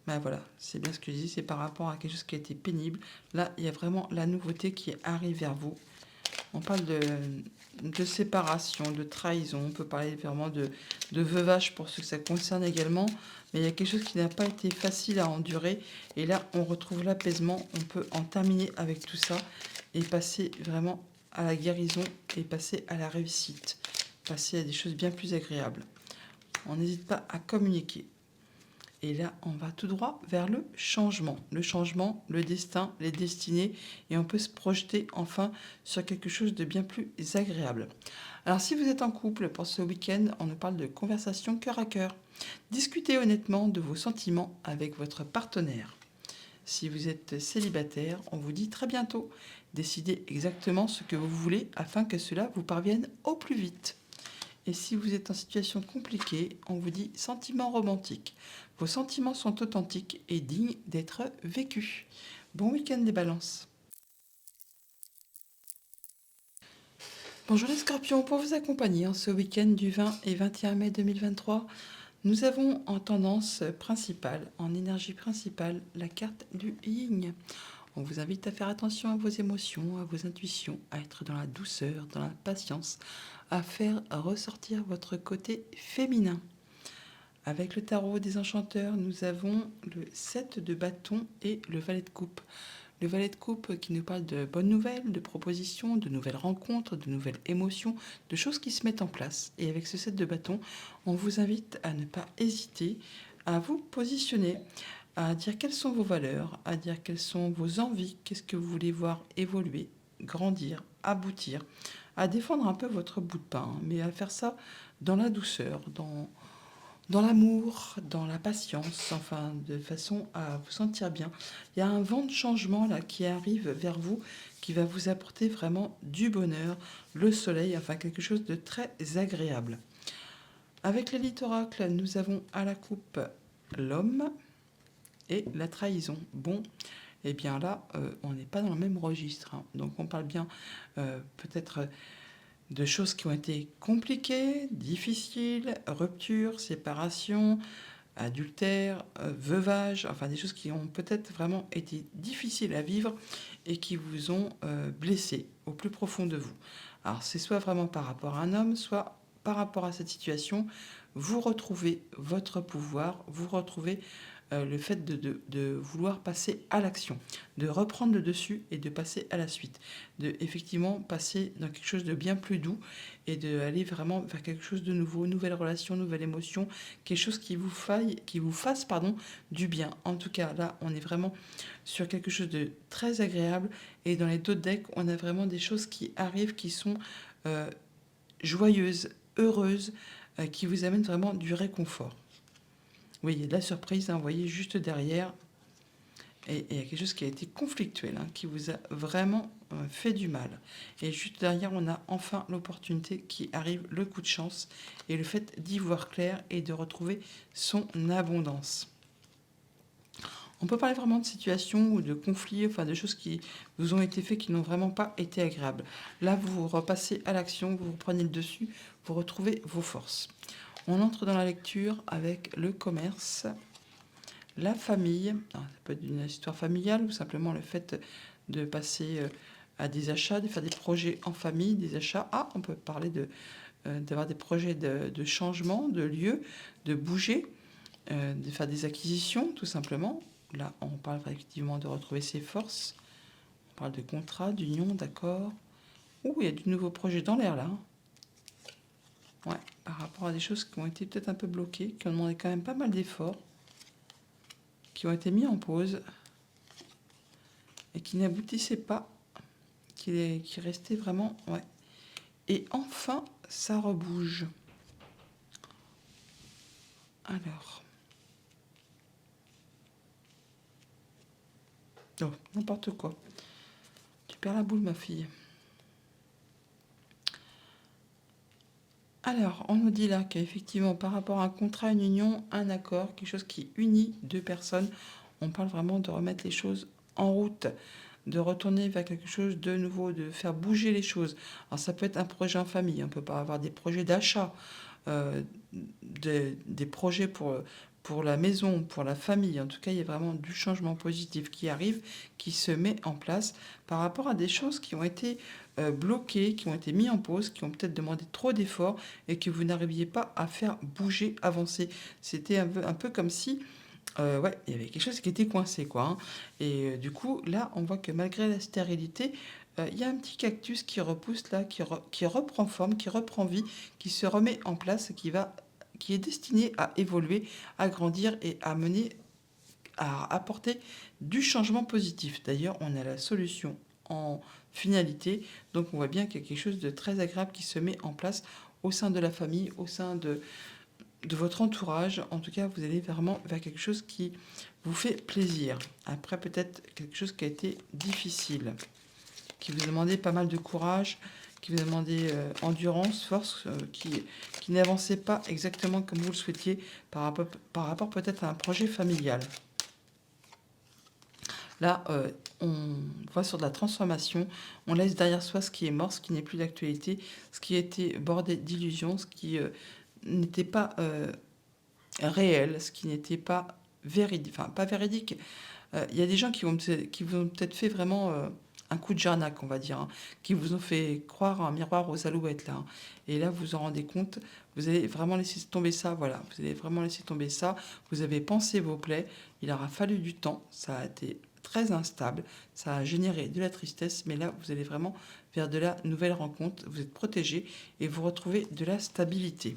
Ben voilà, c'est bien ce que je dis, c'est par rapport à quelque chose qui a été pénible. Là, il y a vraiment la nouveauté qui arrive vers vous. On parle de séparation, de trahison, on peut parler vraiment de veuvage pour ceux que ça concerne également. Mais il y a quelque chose qui n'a pas été facile à endurer. Et là, on retrouve l'apaisement, on peut en terminer avec tout ça et passer vraiment à la guérison et passer à la réussite. Passer à des choses bien plus agréables. On n'hésite pas à communiquer. Et là, on va tout droit vers le changement. Le changement, le destin, les destinées. Et on peut se projeter enfin sur quelque chose de bien plus agréable. Alors si vous êtes en couple pour ce week-end, on nous parle de conversation cœur à cœur. Discutez honnêtement de vos sentiments avec votre partenaire. Si vous êtes célibataire, on vous dit très bientôt. Décidez exactement ce que vous voulez afin que cela vous parvienne au plus vite. Et si vous êtes en situation compliquée, on vous dit sentiments romantiques. Vos sentiments sont authentiques et dignes d'être vécus. Bon week-end des balances. Bonjour les scorpions, pour vous accompagner en ce week-end du 20 et 21 mai 2023, nous avons en tendance principale, en énergie principale, la carte du yin. On vous invite à faire attention à vos émotions, à vos intuitions, à être dans la douceur, dans la patience, à faire ressortir votre côté féminin. Avec le tarot des enchanteurs, nous avons le 7 de bâton et le valet de coupe. Le valet de coupe qui nous parle de bonnes nouvelles, de propositions, de nouvelles rencontres, de nouvelles émotions, de choses qui se mettent en place. Et avec ce 7 de bâton, on vous invite à ne pas hésiter à vous positionner, à dire quelles sont vos valeurs, à dire quelles sont vos envies, qu'est-ce que vous voulez voir évoluer, grandir, aboutir, à défendre un peu votre bout de pain, mais à faire ça dans la douceur, dans l'amour, dans la patience, enfin de façon à vous sentir bien. Il y a un vent de changement là qui arrive vers vous, qui va vous apporter vraiment du bonheur, le soleil, enfin quelque chose de très agréable. Avec l'élite oracle, nous avons à la coupe l'homme et la trahison. Bon, eh bien là, on n'est pas dans le même registre, hein. Donc on parle bien peut-être de choses qui ont été compliquées, difficiles, rupture, séparation, adultère, veuvage, enfin des choses qui ont peut-être vraiment été difficiles à vivre et qui vous ont blessé au plus profond de vous. Alors c'est soit vraiment par rapport à un homme, soit par rapport à cette situation, vous retrouvez votre pouvoir, vous retrouvez le fait de vouloir passer à l'action, de reprendre le dessus et de passer à la suite, de effectivement passer dans quelque chose de bien plus doux et d'aller vraiment vers quelque chose de nouveau, nouvelle relation, nouvelle émotion, quelque chose qui vous fasse du bien. En tout cas, là, on est vraiment sur quelque chose de très agréable et dans les deux decks, on a vraiment des choses qui arrivent, qui sont joyeuses, heureuses, qui vous amènent vraiment du réconfort. Oui, il y a de la surprise, hein, vous voyez, juste derrière. Et il y a quelque chose qui a été conflictuel, hein, qui vous a vraiment fait du mal. Et juste derrière, on a enfin l'opportunité qui arrive, le coup de chance, et le fait d'y voir clair et de retrouver son abondance. On peut parler vraiment de situations ou de conflits, enfin de choses qui vous ont été faites qui n'ont vraiment pas été agréables. Là, vous repassez à l'action, vous prenez le dessus, vous retrouvez vos forces. On entre dans la lecture avec le commerce, la famille. Alors, ça peut être une histoire familiale ou simplement le fait de passer à des achats, de faire des projets en famille, des achats. Ah, on peut parler d'avoir des projets de changement de lieu, de bouger, de faire des acquisitions tout simplement. Là, on parle effectivement de retrouver ses forces. On parle de contrat, d'union, d'accord. Ouh, il y a du nouveau projet dans l'air là. Ouais, par rapport à des choses qui ont été peut-être un peu bloquées, qui ont demandé quand même pas mal d'efforts, qui ont été mis en pause et qui n'aboutissaient pas, qui restaient vraiment... Ouais. Et enfin, ça rebouge. Alors... Oh, n'importe quoi. Tu perds la boule, ma fille. Alors, on nous dit là qu'effectivement, par rapport à un contrat, une union, un accord, quelque chose qui unit deux personnes, on parle vraiment de remettre les choses en route, de retourner vers quelque chose de nouveau, de faire bouger les choses. Alors, ça peut être un projet en famille, on peut pas avoir des projets d'achat, des projets pour la maison, pour la famille. En tout cas, il y a vraiment du changement positif qui arrive, qui se met en place par rapport à des choses qui ont été bloquées, qui ont été mis en pause, qui ont peut-être demandé trop d'efforts et que vous n'arriviez pas à faire bouger, avancer. C'était un peu comme si ouais, il y avait quelque chose qui était coincé, quoi, hein. Et du coup, là, on voit que malgré la stérilité, il y a un petit cactus qui repousse là, qui reprend forme, qui reprend vie, qui se remet en place, qui est destiné à évoluer, à grandir et à mener, à apporter du changement positif. D'ailleurs, on a la solution en finalité, donc on voit bien qu'il y a quelque chose de très agréable qui se met en place au sein de la famille, au sein de votre entourage. En tout cas, vous allez vraiment vers quelque chose qui vous fait plaisir. Après, peut-être quelque chose qui a été difficile, qui vous a demandé pas mal de courage, qui vous a demandé endurance, force, qui n'avançait pas exactement comme vous le souhaitiez par rapport peut-être à un projet familial. Là, on va sur de la transformation, on laisse derrière soi ce qui est mort, ce qui n'est plus d'actualité, ce qui a été bordé d'illusions, ce qui n'était pas réel, ce qui n'était pas véridique, enfin pas véridique. Il y a des gens qui vous ont peut-être fait vraiment un coup de jarnac, on va dire, hein, qui vous ont fait croire un miroir aux alouettes, là, hein. Et là, vous vous en rendez compte, vous allez vraiment laisser tomber ça, voilà, vous allez vraiment laisser tomber ça, vous avez pensé vos plaies, il aura fallu du temps, ça a été très instable, ça a généré de la tristesse, mais là, vous allez vraiment vers de la nouvelle rencontre, vous êtes protégé et vous retrouvez de la stabilité.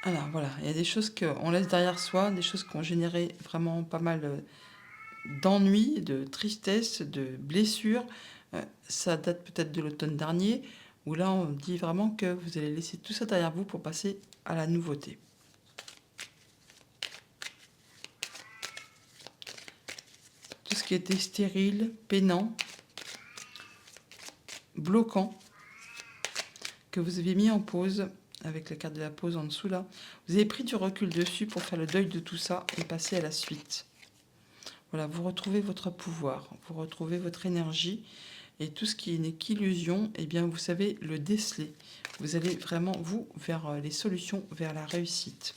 Alors voilà, il y a des choses qu'on laisse derrière soi, des choses qui ont généré vraiment pas mal d'ennuis, de tristesse, de blessures. Ça date peut-être de l'automne dernier, où là on dit vraiment que vous allez laisser tout ça derrière vous pour passer à la nouveauté. Tout ce qui était stérile, peinant, bloquant, que vous avez mis en pause, avec la carte de la pause en dessous là, vous avez pris du recul dessus pour faire le deuil de tout ça et passer à la suite. Voilà, vous retrouvez votre pouvoir, vous retrouvez votre énergie et tout ce qui n'est qu'illusion, eh bien vous savez le déceler. Vous allez vraiment, vous, vers les solutions, vers la réussite.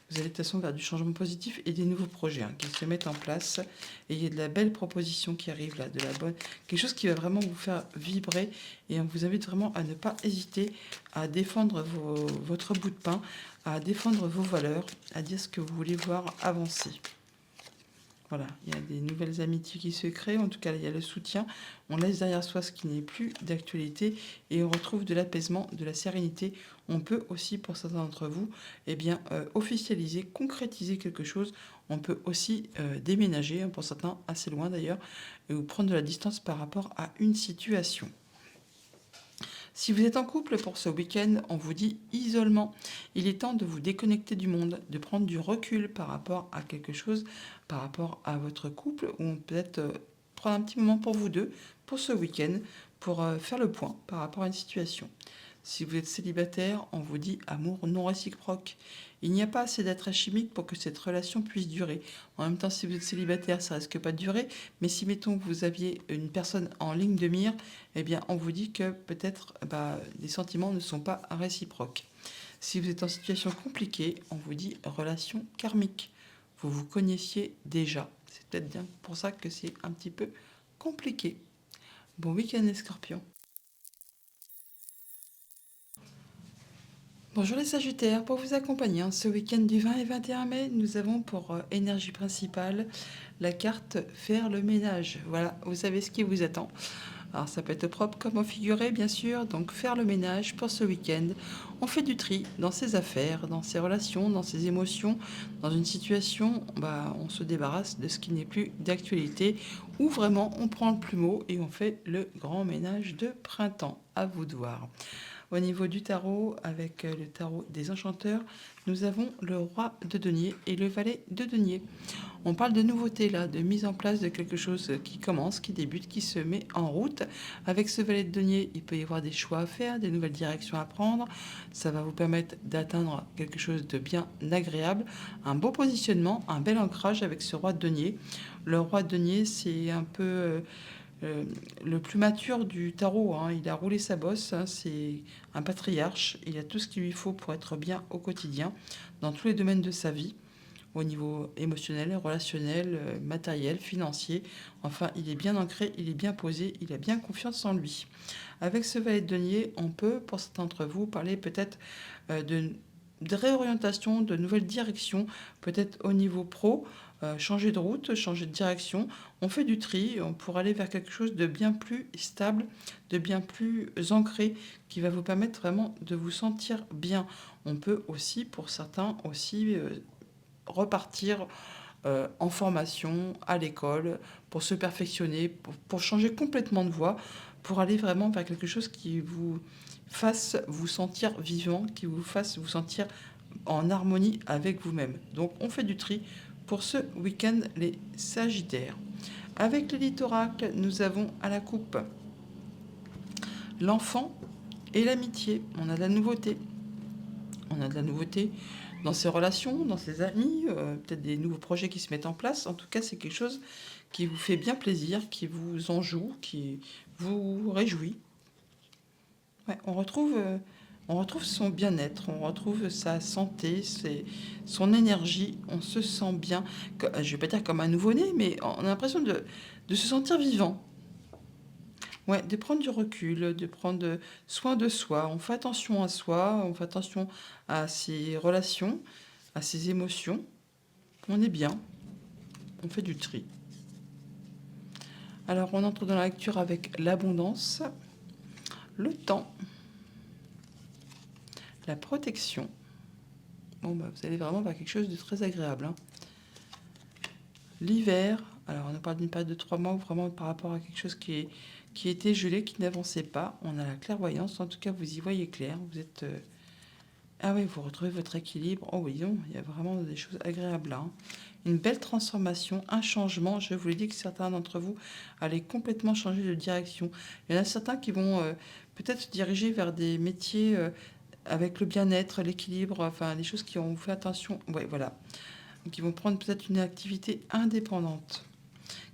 Vous allez de toute façon vers du changement positif et des nouveaux projets qui se mettent en place. Et il y a de la belle proposition qui arrive là, de la bonne, quelque chose qui va vraiment vous faire vibrer. Et on vous invite vraiment à ne pas hésiter à défendre votre bout de pain, à défendre vos valeurs, à dire ce que vous voulez voir avancer. Voilà, il y a des nouvelles amitiés qui se créent, en tout cas il y a le soutien, on laisse derrière soi ce qui n'est plus d'actualité et on retrouve de l'apaisement, de la sérénité. On peut aussi, pour certains d'entre vous, eh bien, officialiser, concrétiser quelque chose. On peut aussi déménager, pour certains assez loin d'ailleurs, ou prendre de la distance par rapport à une situation. Si vous êtes en couple pour ce week-end, on vous dit isolement. Il est temps de vous déconnecter du monde, de prendre du recul par rapport à quelque chose, par rapport à votre couple, ou peut-être prendre un petit moment pour vous deux, pour ce week-end, pour faire le point par rapport à une situation. Si vous êtes célibataire, on vous dit amour non réciproque. Il n'y a pas assez d'attrait chimique pour que cette relation puisse durer. En même temps, si vous êtes célibataire, ça risque pas de durer. Mais si, mettons, que vous aviez une personne en ligne de mire, eh bien, on vous dit que peut-être les sentiments ne sont pas réciproques. Si vous êtes en situation compliquée, on vous dit relation karmique. Vous vous connaissiez déjà. C'est peut-être bien pour ça que c'est un petit peu compliqué. Bon week-end les scorpions. Bonjour les Sagittaires, pour vous accompagner ce week-end du 20 et 21 mai, nous avons pour énergie principale la carte faire le ménage. Voilà, vous savez ce qui vous attend. Alors ça peut être propre comme au figuré bien sûr, donc faire le ménage pour ce week-end. On fait du tri dans ses affaires, dans ses relations, dans ses émotions, dans une situation, on se débarrasse de ce qui n'est plus d'actualité, ou vraiment on prend le plumeau et on fait le grand ménage de printemps. À vous de voir. Au niveau du tarot, avec le tarot des enchanteurs, nous avons le roi de denier et le valet de denier. On parle de nouveauté là, de mise en place de quelque chose qui commence, qui débute, qui se met en route. Avec ce valet de denier, il peut y avoir des choix à faire, des nouvelles directions à prendre. Ça va vous permettre d'atteindre quelque chose de bien agréable, un beau positionnement, un bel ancrage avec ce roi de denier. Le roi de denier, c'est un peu le plus mature du tarot, il a roulé sa bosse, c'est un patriarche, il a tout ce qu'il lui faut pour être bien au quotidien, dans tous les domaines de sa vie, au niveau émotionnel, relationnel, matériel, financier. Enfin, il est bien ancré, il est bien posé, il a bien confiance en lui. Avec ce valet de denier, on peut, pour certains d'entre vous, parler peut-être de réorientation, de nouvelles directions, peut-être au niveau pro, changer de route, changer de direction. On fait du tri pour aller vers quelque chose de bien plus stable, de bien plus ancré, qui va vous permettre vraiment de vous sentir bien. On peut aussi, pour certains, aussi repartir en formation, à l'école, pour se perfectionner, pour changer complètement de voie, pour aller vraiment vers quelque chose qui vous fasse vous sentir vivant, qui vous fasse vous sentir en harmonie avec vous-même. Donc on fait du tri pour ce week-end, les Sagittaires. Avec les littoracles, nous avons à la coupe l'enfant et l'amitié. On a de la nouveauté. On a de la nouveauté dans ses relations, dans ses amis, peut-être des nouveaux projets qui se mettent en place. En tout cas, c'est quelque chose qui vous fait bien plaisir, qui vous enjoue, qui vous réjouit. Ouais, on retrouve son bien-être, on retrouve sa santé, son énergie, on se sent bien. Je ne vais pas dire comme un nouveau-né, mais on a l'impression de se sentir vivant. Ouais, de prendre du recul, de prendre soin de soi. On fait attention à soi, on fait attention à ses relations, à ses émotions. On est bien, on fait du tri. Alors, on entre dans la lecture avec l'abondance, le temps, la protection. Bon, bah, vous allez vraiment vers quelque chose de très agréable, hein. L'hiver, alors on parle d'une période de 3 mois, vraiment par rapport à quelque chose qui était gelé, qui n'avançait pas. On a la clairvoyance, en tout cas vous y voyez clair. Vous êtes... Ah oui, vous retrouvez votre équilibre. Oh oui, non, il y a vraiment des choses agréables là, hein. Une belle transformation, un changement. Je vous l'ai dit que certains d'entre vous allaient complètement changer de direction. Il y en a certains qui vont peut-être se diriger vers des métiers avec le bien-être, l'équilibre, enfin des choses qui ont fait attention. Ouais, voilà. Qui vont prendre peut-être une activité indépendante,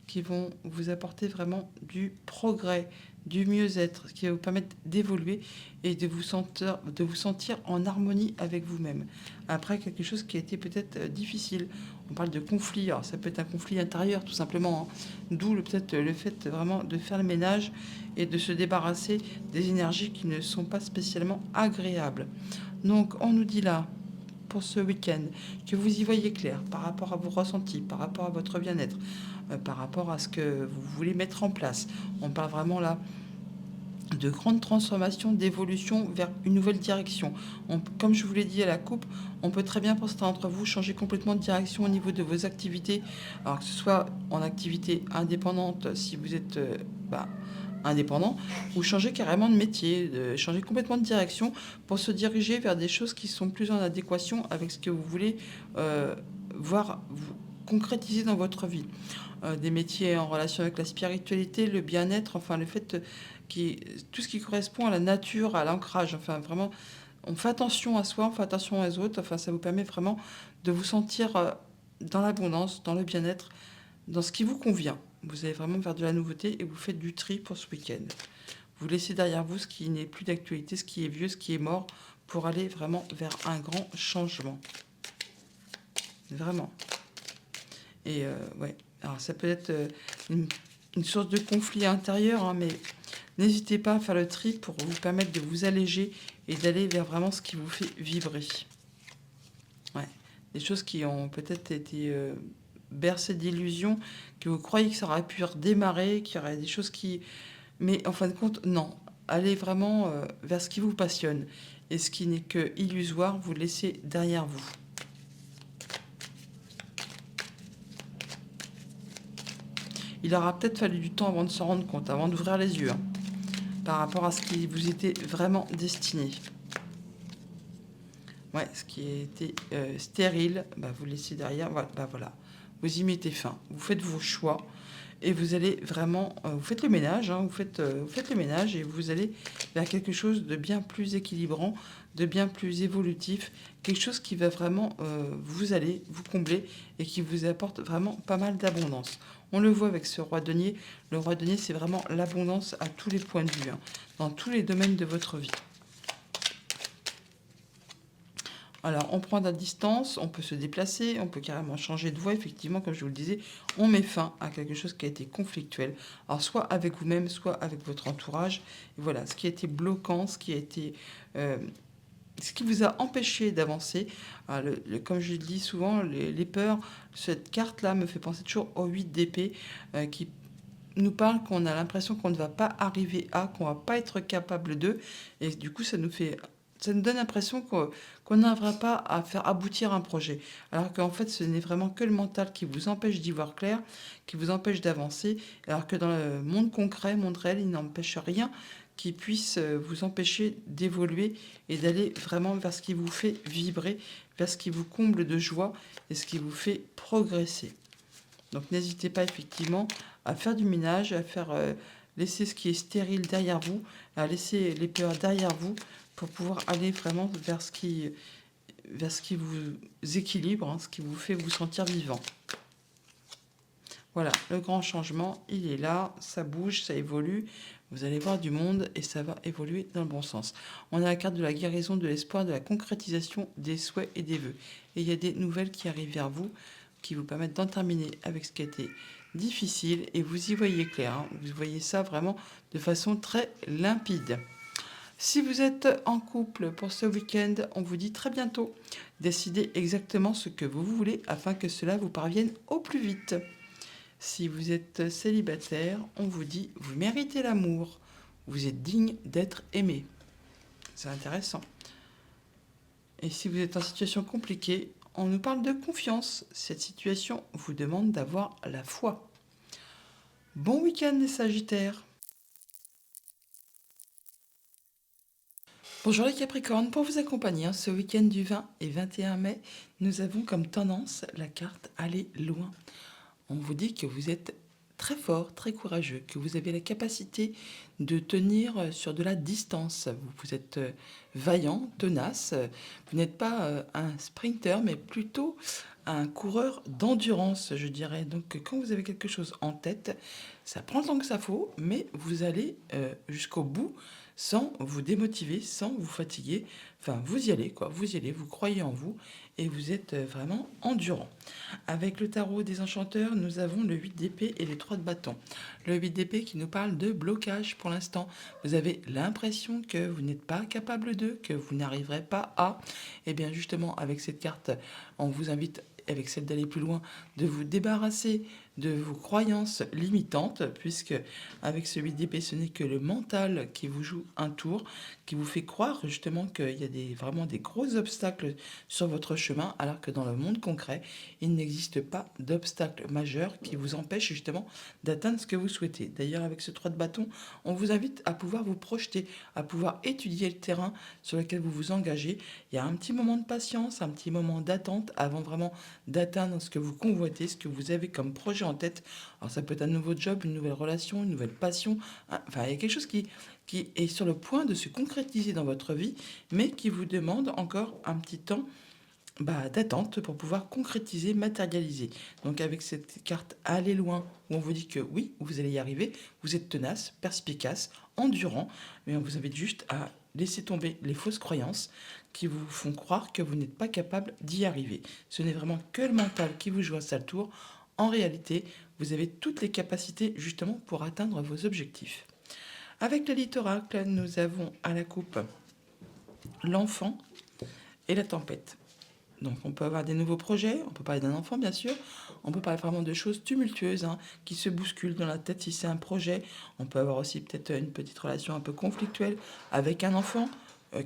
qui vont vous apporter vraiment du progrès, du mieux-être, qui va vous permettre d'évoluer et de vous sentir en harmonie avec vous-même. Après, quelque chose qui a été peut-être difficile. On parle de conflit, alors ça peut être un conflit intérieur tout simplement, hein. D'où peut-être le fait vraiment de faire le ménage et de se débarrasser des énergies qui ne sont pas spécialement agréables. Donc on nous dit là, pour ce week-end, que vous y voyez clair par rapport à vos ressentis, par rapport à votre bien-être, par rapport à ce que vous voulez mettre en place. On parle vraiment là de grandes transformations, d'évolution vers une nouvelle direction. Comme je vous l'ai dit à la coupe, on peut très bien pour certains d'entre vous changer complètement de direction au niveau de vos activités, alors que ce soit en activité indépendante si vous êtes indépendant, ou changer carrément de métier, changer complètement de direction pour se diriger vers des choses qui sont plus en adéquation avec ce que vous voulez voir vous concrétiser dans votre vie. Des métiers en relation avec la spiritualité, le bien-être, enfin le fait tout ce qui correspond à la nature, à l'ancrage, enfin vraiment, on fait attention à soi, on fait attention aux autres, enfin ça vous permet vraiment de vous sentir dans l'abondance, dans le bien-être, dans ce qui vous convient. Vous allez vraiment faire de la nouveauté et vous faites du tri pour ce week-end. Vous laissez derrière vous ce qui n'est plus d'actualité, ce qui est vieux, ce qui est mort, pour aller vraiment vers un grand changement. Vraiment. Et ouais, alors ça peut être une source de conflit intérieur, hein, mais n'hésitez pas à faire le tri pour vous permettre de vous alléger et d'aller vers vraiment ce qui vous fait vibrer. Ouais. Des choses qui ont peut-être été bercées d'illusions, que vous croyez que ça aurait pu redémarrer, qu'il y aurait des choses qui... Mais en fin de compte, non. Allez vraiment vers ce qui vous passionne. Et ce qui n'est que illusoire, vous le laissez derrière vous. Il aura peut-être fallu du temps avant de s'en rendre compte, avant d'ouvrir les yeux, hein, par rapport à ce qui vous était vraiment destiné. Ouais, ce qui était stérile, vous laissez derrière. Voilà. Vous y mettez fin. Vous faites vos choix et vous allez vraiment... vous faites le ménage, hein, vous faites le ménage et vous allez vers quelque chose de bien plus équilibrant, de bien plus évolutif, quelque chose qui va vraiment vous combler et qui vous apporte vraiment pas mal d'abondance. On le voit avec ce roi denier. Le roi denier, c'est vraiment l'abondance à tous les points de vue, hein, dans tous les domaines de votre vie. Alors, on prend de la distance, on peut se déplacer, on peut carrément changer de voie. Effectivement, comme je vous le disais, on met fin à quelque chose qui a été conflictuel. Alors, soit avec vous-même, soit avec votre entourage. Et voilà, ce qui a été bloquant, ce qui a été ce qui vous a empêché d'avancer. Comme je le dis souvent, les peurs, cette carte-là me fait penser toujours au 8 d'épée qui nous parle qu'on a l'impression qu'on ne va pas arriver à, qu'on va pas être capable de. Et du coup, ça nous donne l'impression qu'on n'arrivera pas à faire aboutir un projet. Alors qu'en fait, ce n'est vraiment que le mental qui vous empêche d'y voir clair, qui vous empêche d'avancer. Alors que dans le monde concret, monde réel, il n'empêche rien qui puisse vous empêcher d'évoluer et d'aller vraiment vers ce qui vous fait vibrer, vers ce qui vous comble de joie et ce qui vous fait progresser. Donc n'hésitez pas effectivement à faire du ménage, à faire laisser ce qui est stérile derrière vous, à laisser les peurs derrière vous pour pouvoir aller vraiment vers ce qui vous équilibre, hein, ce qui vous fait vous sentir vivant. Voilà, le grand changement, il est là, ça bouge, ça évolue. Vous allez voir du monde et ça va évoluer dans le bon sens. On a la carte de la guérison, de l'espoir, de la concrétisation des souhaits et des vœux. Et il y a des nouvelles qui arrivent vers vous, qui vous permettent d'en terminer avec ce qui a été difficile. Et vous y voyez clair, hein. Vous voyez ça vraiment de façon très limpide. Si vous êtes en couple pour ce week-end, on vous dit très bientôt. Décidez exactement ce que vous voulez afin que cela vous parvienne au plus vite. Si vous êtes célibataire, on vous dit vous méritez l'amour, vous êtes digne d'être aimé. C'est intéressant. Et si vous êtes en situation compliquée, on nous parle de confiance. Cette situation vous demande d'avoir la foi. Bon week-end les Sagittaires. Bonjour les Capricornes, pour vous accompagner ce week-end du 20 et 21 mai, nous avons comme tendance la carte aller loin. On vous dit que vous êtes très fort, très courageux, que vous avez la capacité de tenir sur de la distance. Vous êtes vaillant, tenace. Vous n'êtes pas un sprinter, mais plutôt un coureur d'endurance, je dirais. Donc quand vous avez quelque chose en tête, ça prend le temps que ça faut, mais vous allez jusqu'au bout sans vous démotiver, sans vous fatiguer. Enfin, vous y allez, quoi. Vous y allez, vous croyez en vous et vous êtes vraiment endurant. Avec le tarot des enchanteurs, nous avons le 8 d'épée et les 3 de bâton. Le 8 d'épée qui nous parle de blocage pour l'instant. Vous avez l'impression que vous n'êtes pas capable de, que vous n'arriverez pas à. Et bien justement, avec cette carte, on vous invite, avec celle d'aller plus loin, de vous débarrasser de vos croyances limitantes, puisque avec ce 8 d'épée, ce n'est que le mental qui vous joue un tour, qui vous fait croire justement qu'il y a vraiment des gros obstacles sur votre chemin, alors que dans le monde concret, il n'existe pas d'obstacle majeur qui vous empêche justement d'atteindre ce que vous souhaitez. D'ailleurs, avec ce 3 de bâton, on vous invite à pouvoir vous projeter, à pouvoir étudier le terrain sur lequel vous vous engagez. Il y a un petit moment de patience, un petit moment d'attente avant vraiment d'atteindre ce que vous convoitez, ce que vous avez comme projet en tête. Alors ça peut être un nouveau job, une nouvelle relation, une nouvelle passion. Enfin, il y a quelque chose qui est sur le point de se concrétiser dans votre vie, mais qui vous demande encore un petit temps d'attente pour pouvoir concrétiser, matérialiser. Donc avec cette carte aller loin, où on vous dit que oui, vous allez y arriver, vous êtes tenace, perspicace, endurant, mais on vous invite juste à laisser tomber les fausses croyances qui vous font croire que vous n'êtes pas capable d'y arriver. Ce n'est vraiment que le mental qui vous joue un sale tour. En réalité, vous avez toutes les capacités justement pour atteindre vos objectifs. Avec le littoral, nous avons à la coupe l'enfant et la tempête. Donc on peut avoir des nouveaux projets, on peut parler d'un enfant bien sûr, on peut parler vraiment de choses tumultueuses qui se bousculent dans la tête si c'est un projet. On peut avoir aussi peut-être une petite relation un peu conflictuelle avec un enfant,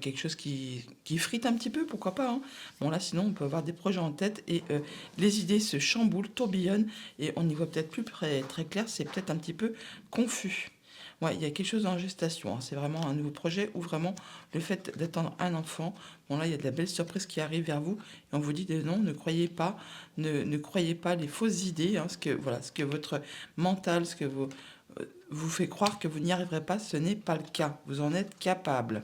quelque chose qui frite un petit peu, pourquoi pas. Bon là sinon on peut avoir des projets en tête et les idées se chamboulent, tourbillonnent et on y voit peut-être plus très clair, c'est peut-être un petit peu confus. Ouais, il y a quelque chose en gestation. C'est vraiment un nouveau projet ou vraiment le fait d'attendre un enfant. Bon, là, il y a de la belle surprise qui arrive vers vous. Et on vous dit non, ne croyez pas, ne croyez pas les fausses idées. Ce que votre mental, ce que vous fait croire que vous n'y arriverez pas, ce n'est pas le cas. Vous en êtes capable.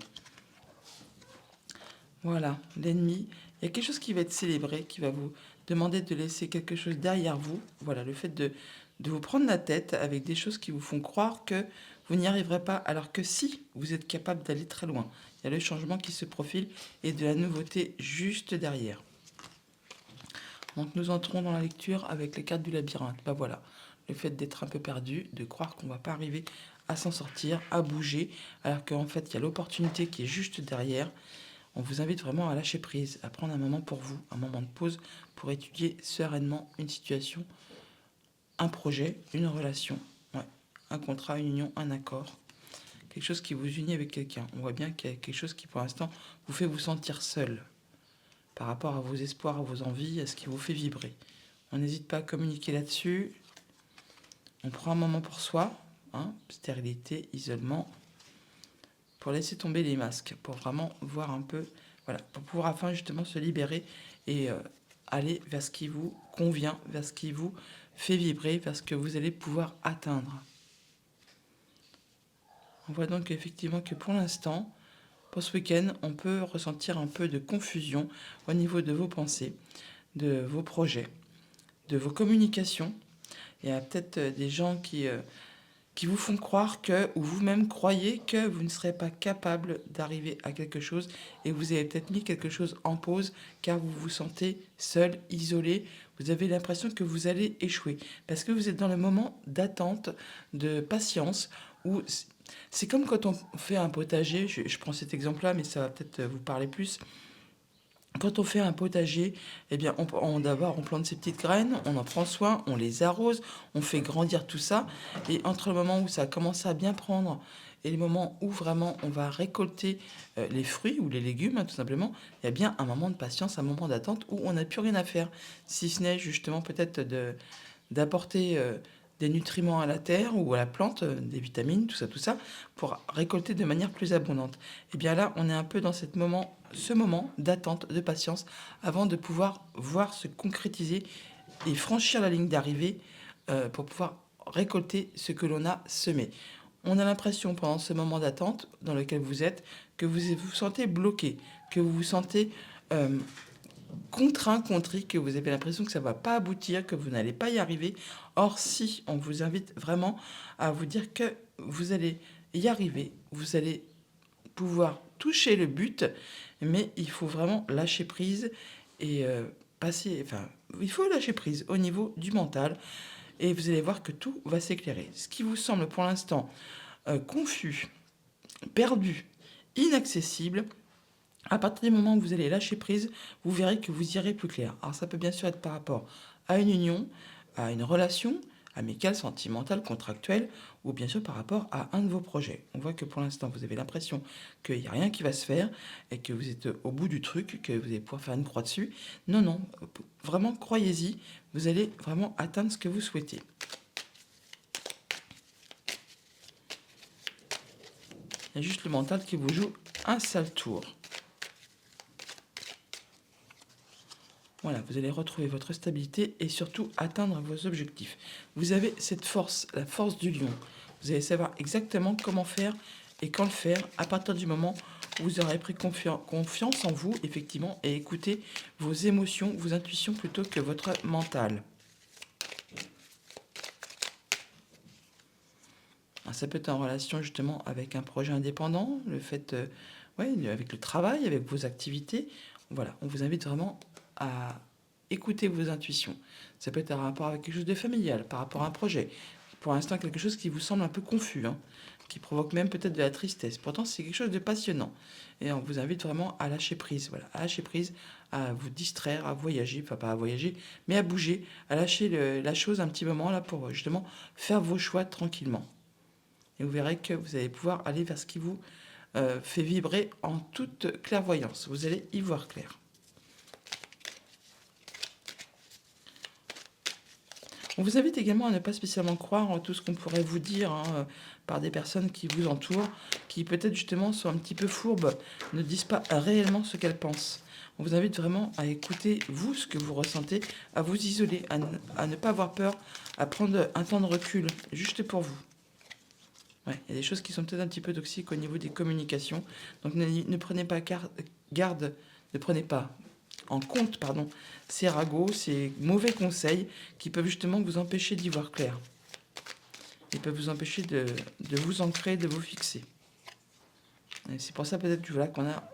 Voilà, l'ennemi. Il y a quelque chose qui va être célébré, qui va vous demander de laisser quelque chose derrière vous. Voilà, le fait de vous prendre la tête avec des choses qui vous font croire que vous n'y arriverez pas, alors que si, vous êtes capable d'aller très loin. Il y a le changement qui se profile et de la nouveauté juste derrière. Donc nous entrons dans la lecture avec les cartes du labyrinthe. Voilà, le fait d'être un peu perdu, de croire qu'on ne va pas arriver à s'en sortir, à bouger, alors qu'en fait il y a l'opportunité qui est juste derrière. On vous invite vraiment à lâcher prise, à prendre un moment pour vous, un moment de pause pour étudier sereinement une situation, un projet, une relation, ouais, un contrat, une union, un accord, quelque chose qui vous unit avec quelqu'un. On voit bien qu'il y a quelque chose qui pour l'instant vous fait vous sentir seul par rapport à vos espoirs, à vos envies, à ce qui vous fait vibrer. On n'hésite pas à communiquer là-dessus. On prend un moment pour soi, hein, stérilité, isolement, pour laisser tomber les masques, pour vraiment voir un peu, voilà, pour pouvoir afin justement se libérer et aller vers ce qui vous convient, vers ce qui vous fait vibrer, vers ce que vous allez pouvoir atteindre. On voit donc effectivement que pour l'instant, pour ce week-end, on peut ressentir un peu de confusion au niveau de vos pensées, de vos projets, de vos communications. Il y a peut-être des gens qui vous font croire que, ou vous-même croyez que vous ne serez pas capable d'arriver à quelque chose et vous avez peut-être mis quelque chose en pause car vous vous sentez seul, isolé, vous avez l'impression que vous allez échouer parce que vous êtes dans le moment d'attente, de patience où c'est comme quand on fait un potager, je prends cet exemple-là mais ça va peut-être vous parler plus. Quand on fait un potager, eh bien, d'abord, on plante ses petites graines, on en prend soin, on les arrose, on fait grandir tout ça. Et entre le moment où ça commence à bien prendre et le moment où vraiment on va récolter les fruits ou les légumes, hein, tout simplement, il y a bien un moment de patience, un moment d'attente où on n'a plus rien à faire. Si ce n'est justement peut-être d'apporter des nutriments à la terre ou à la plante, des vitamines, tout ça, pour récolter de manière plus abondante. Et bien là, on est un peu dans ce moment d'attente, de patience, avant de pouvoir voir se concrétiser et franchir la ligne d'arrivée pour pouvoir récolter ce que l'on a semé. On a l'impression pendant ce moment d'attente dans lequel vous êtes que vous vous sentez bloqué, que vous vous sentez contraint, contrit, que vous avez l'impression que ça ne va pas aboutir, que vous n'allez pas y arriver. Or, si on vous invite vraiment à vous dire que vous allez y arriver, vous allez pouvoir toucher le but, mais il faut vraiment lâcher prise et passer. Enfin, il faut lâcher prise au niveau du mental et vous allez voir que tout va s'éclairer. Ce qui vous semble pour l'instant confus, perdu, inaccessible, à partir du moment où vous allez lâcher prise, vous verrez que vous y irez plus clair. Alors ça peut bien sûr être par rapport à une union, à une relation amicale, sentimentale, contractuelle, ou bien sûr par rapport à un de vos projets. On voit que pour l'instant, vous avez l'impression qu'il n'y a rien qui va se faire et que vous êtes au bout du truc, que vous allez pouvoir faire une croix dessus. Non, non, vraiment croyez-y, vous allez vraiment atteindre ce que vous souhaitez. Il y a juste le mental qui vous joue un sale tour. Voilà, vous allez retrouver votre stabilité et surtout atteindre vos objectifs. Vous avez cette force, la force du lion. Vous allez savoir exactement comment faire et quand le faire à partir du moment où vous aurez pris confiance en vous, effectivement, et écouter vos émotions, vos intuitions plutôt que votre mental. Alors, ça peut être en relation justement avec un projet indépendant, le fait, avec le travail, avec vos activités. Voilà, on vous invite vraiment à écouter vos intuitions. Ça peut être un rapport avec quelque chose de familial, par rapport à un projet. Pour l'instant, quelque chose qui vous semble un peu confus, hein, qui provoque même peut-être de la tristesse. Pourtant, c'est quelque chose de passionnant. Et on vous invite vraiment à lâcher prise. Voilà, à lâcher prise, à vous distraire, à voyager, enfin pas à voyager, mais à bouger, à lâcher la chose un petit moment là pour justement faire vos choix tranquillement. Et vous verrez que vous allez pouvoir aller vers ce qui vous fait vibrer en toute clairvoyance. Vous allez y voir clair. On vous invite également à ne pas spécialement croire en tout ce qu'on pourrait vous dire par des personnes qui vous entourent, qui peut-être justement sont un petit peu fourbes, ne disent pas réellement ce qu'elles pensent. On vous invite vraiment à écouter, vous, ce que vous ressentez, à vous isoler, à ne pas avoir peur, à prendre un temps de recul, juste pour vous. Ouais, il y a des choses qui sont peut-être un petit peu toxiques au niveau des communications. Donc ne prenez pas garde, ne prenez pas en compte ces ragots, ces mauvais conseils qui peuvent justement vous empêcher d'y voir clair. Ils peuvent vous empêcher de vous ancrer, de vous fixer. Et c'est pour ça peut-être voilà, qu'on a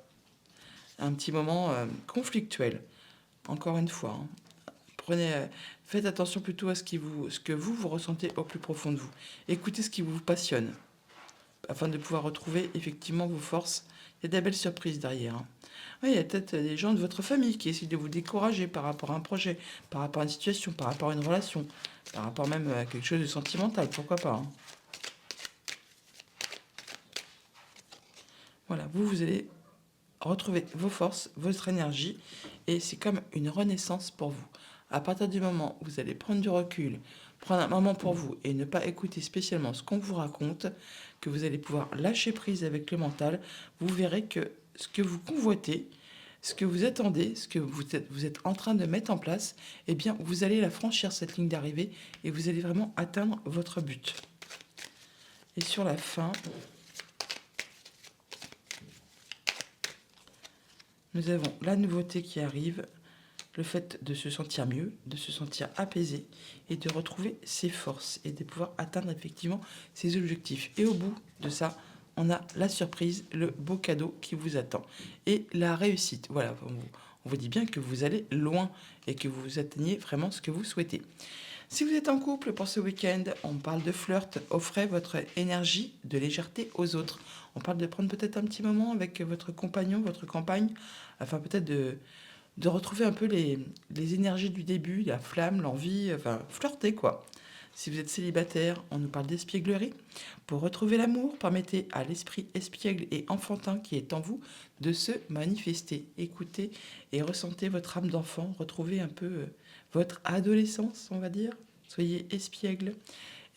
un petit moment conflictuel. Encore une fois, hein. Faites attention plutôt à ce que vous ressentez au plus profond de vous. Écoutez ce qui vous passionne, afin de pouvoir retrouver effectivement vos forces. Il y a des belles surprises derrière. Hein. Oui, il y a peut-être des gens de votre famille qui essaient de vous décourager par rapport à un projet, par rapport à une situation, par rapport à une relation, par rapport même à quelque chose de sentimental, pourquoi pas, hein. Voilà, vous allez retrouver vos forces, votre énergie, et c'est comme une renaissance pour vous. À partir du moment où vous allez prendre du recul, prendre un moment pour vous et ne pas écouter spécialement ce qu'on vous raconte, que vous allez pouvoir lâcher prise avec le mental, vous verrez que ce que vous convoitez, ce que vous attendez, ce que vous êtes en train de mettre en place, eh bien, vous allez la franchir, cette ligne d'arrivée, et vous allez vraiment atteindre votre but. Et sur la fin, nous avons la nouveauté qui arrive, le fait de se sentir mieux, de se sentir apaisé et de retrouver ses forces et de pouvoir atteindre effectivement ses objectifs. Et au bout de ça, on a la surprise, le beau cadeau qui vous attend et la réussite. Voilà, on vous dit bien que vous allez loin et que vous atteignez vraiment ce que vous souhaitez. Si vous êtes en couple pour ce week-end, on parle de flirt, offrez votre énergie de légèreté aux autres. On parle de prendre peut-être un petit moment avec votre compagnon, votre compagne, afin peut-être de retrouver un peu les énergies du début, la flamme, l'envie, enfin flirter quoi. Si vous êtes célibataire, on nous parle d'espièglerie. Pour retrouver l'amour, permettez à l'esprit espiègle et enfantin qui est en vous de se manifester. Écoutez et ressentez votre âme d'enfant, retrouvez un peu votre adolescence, on va dire. Soyez espiègle.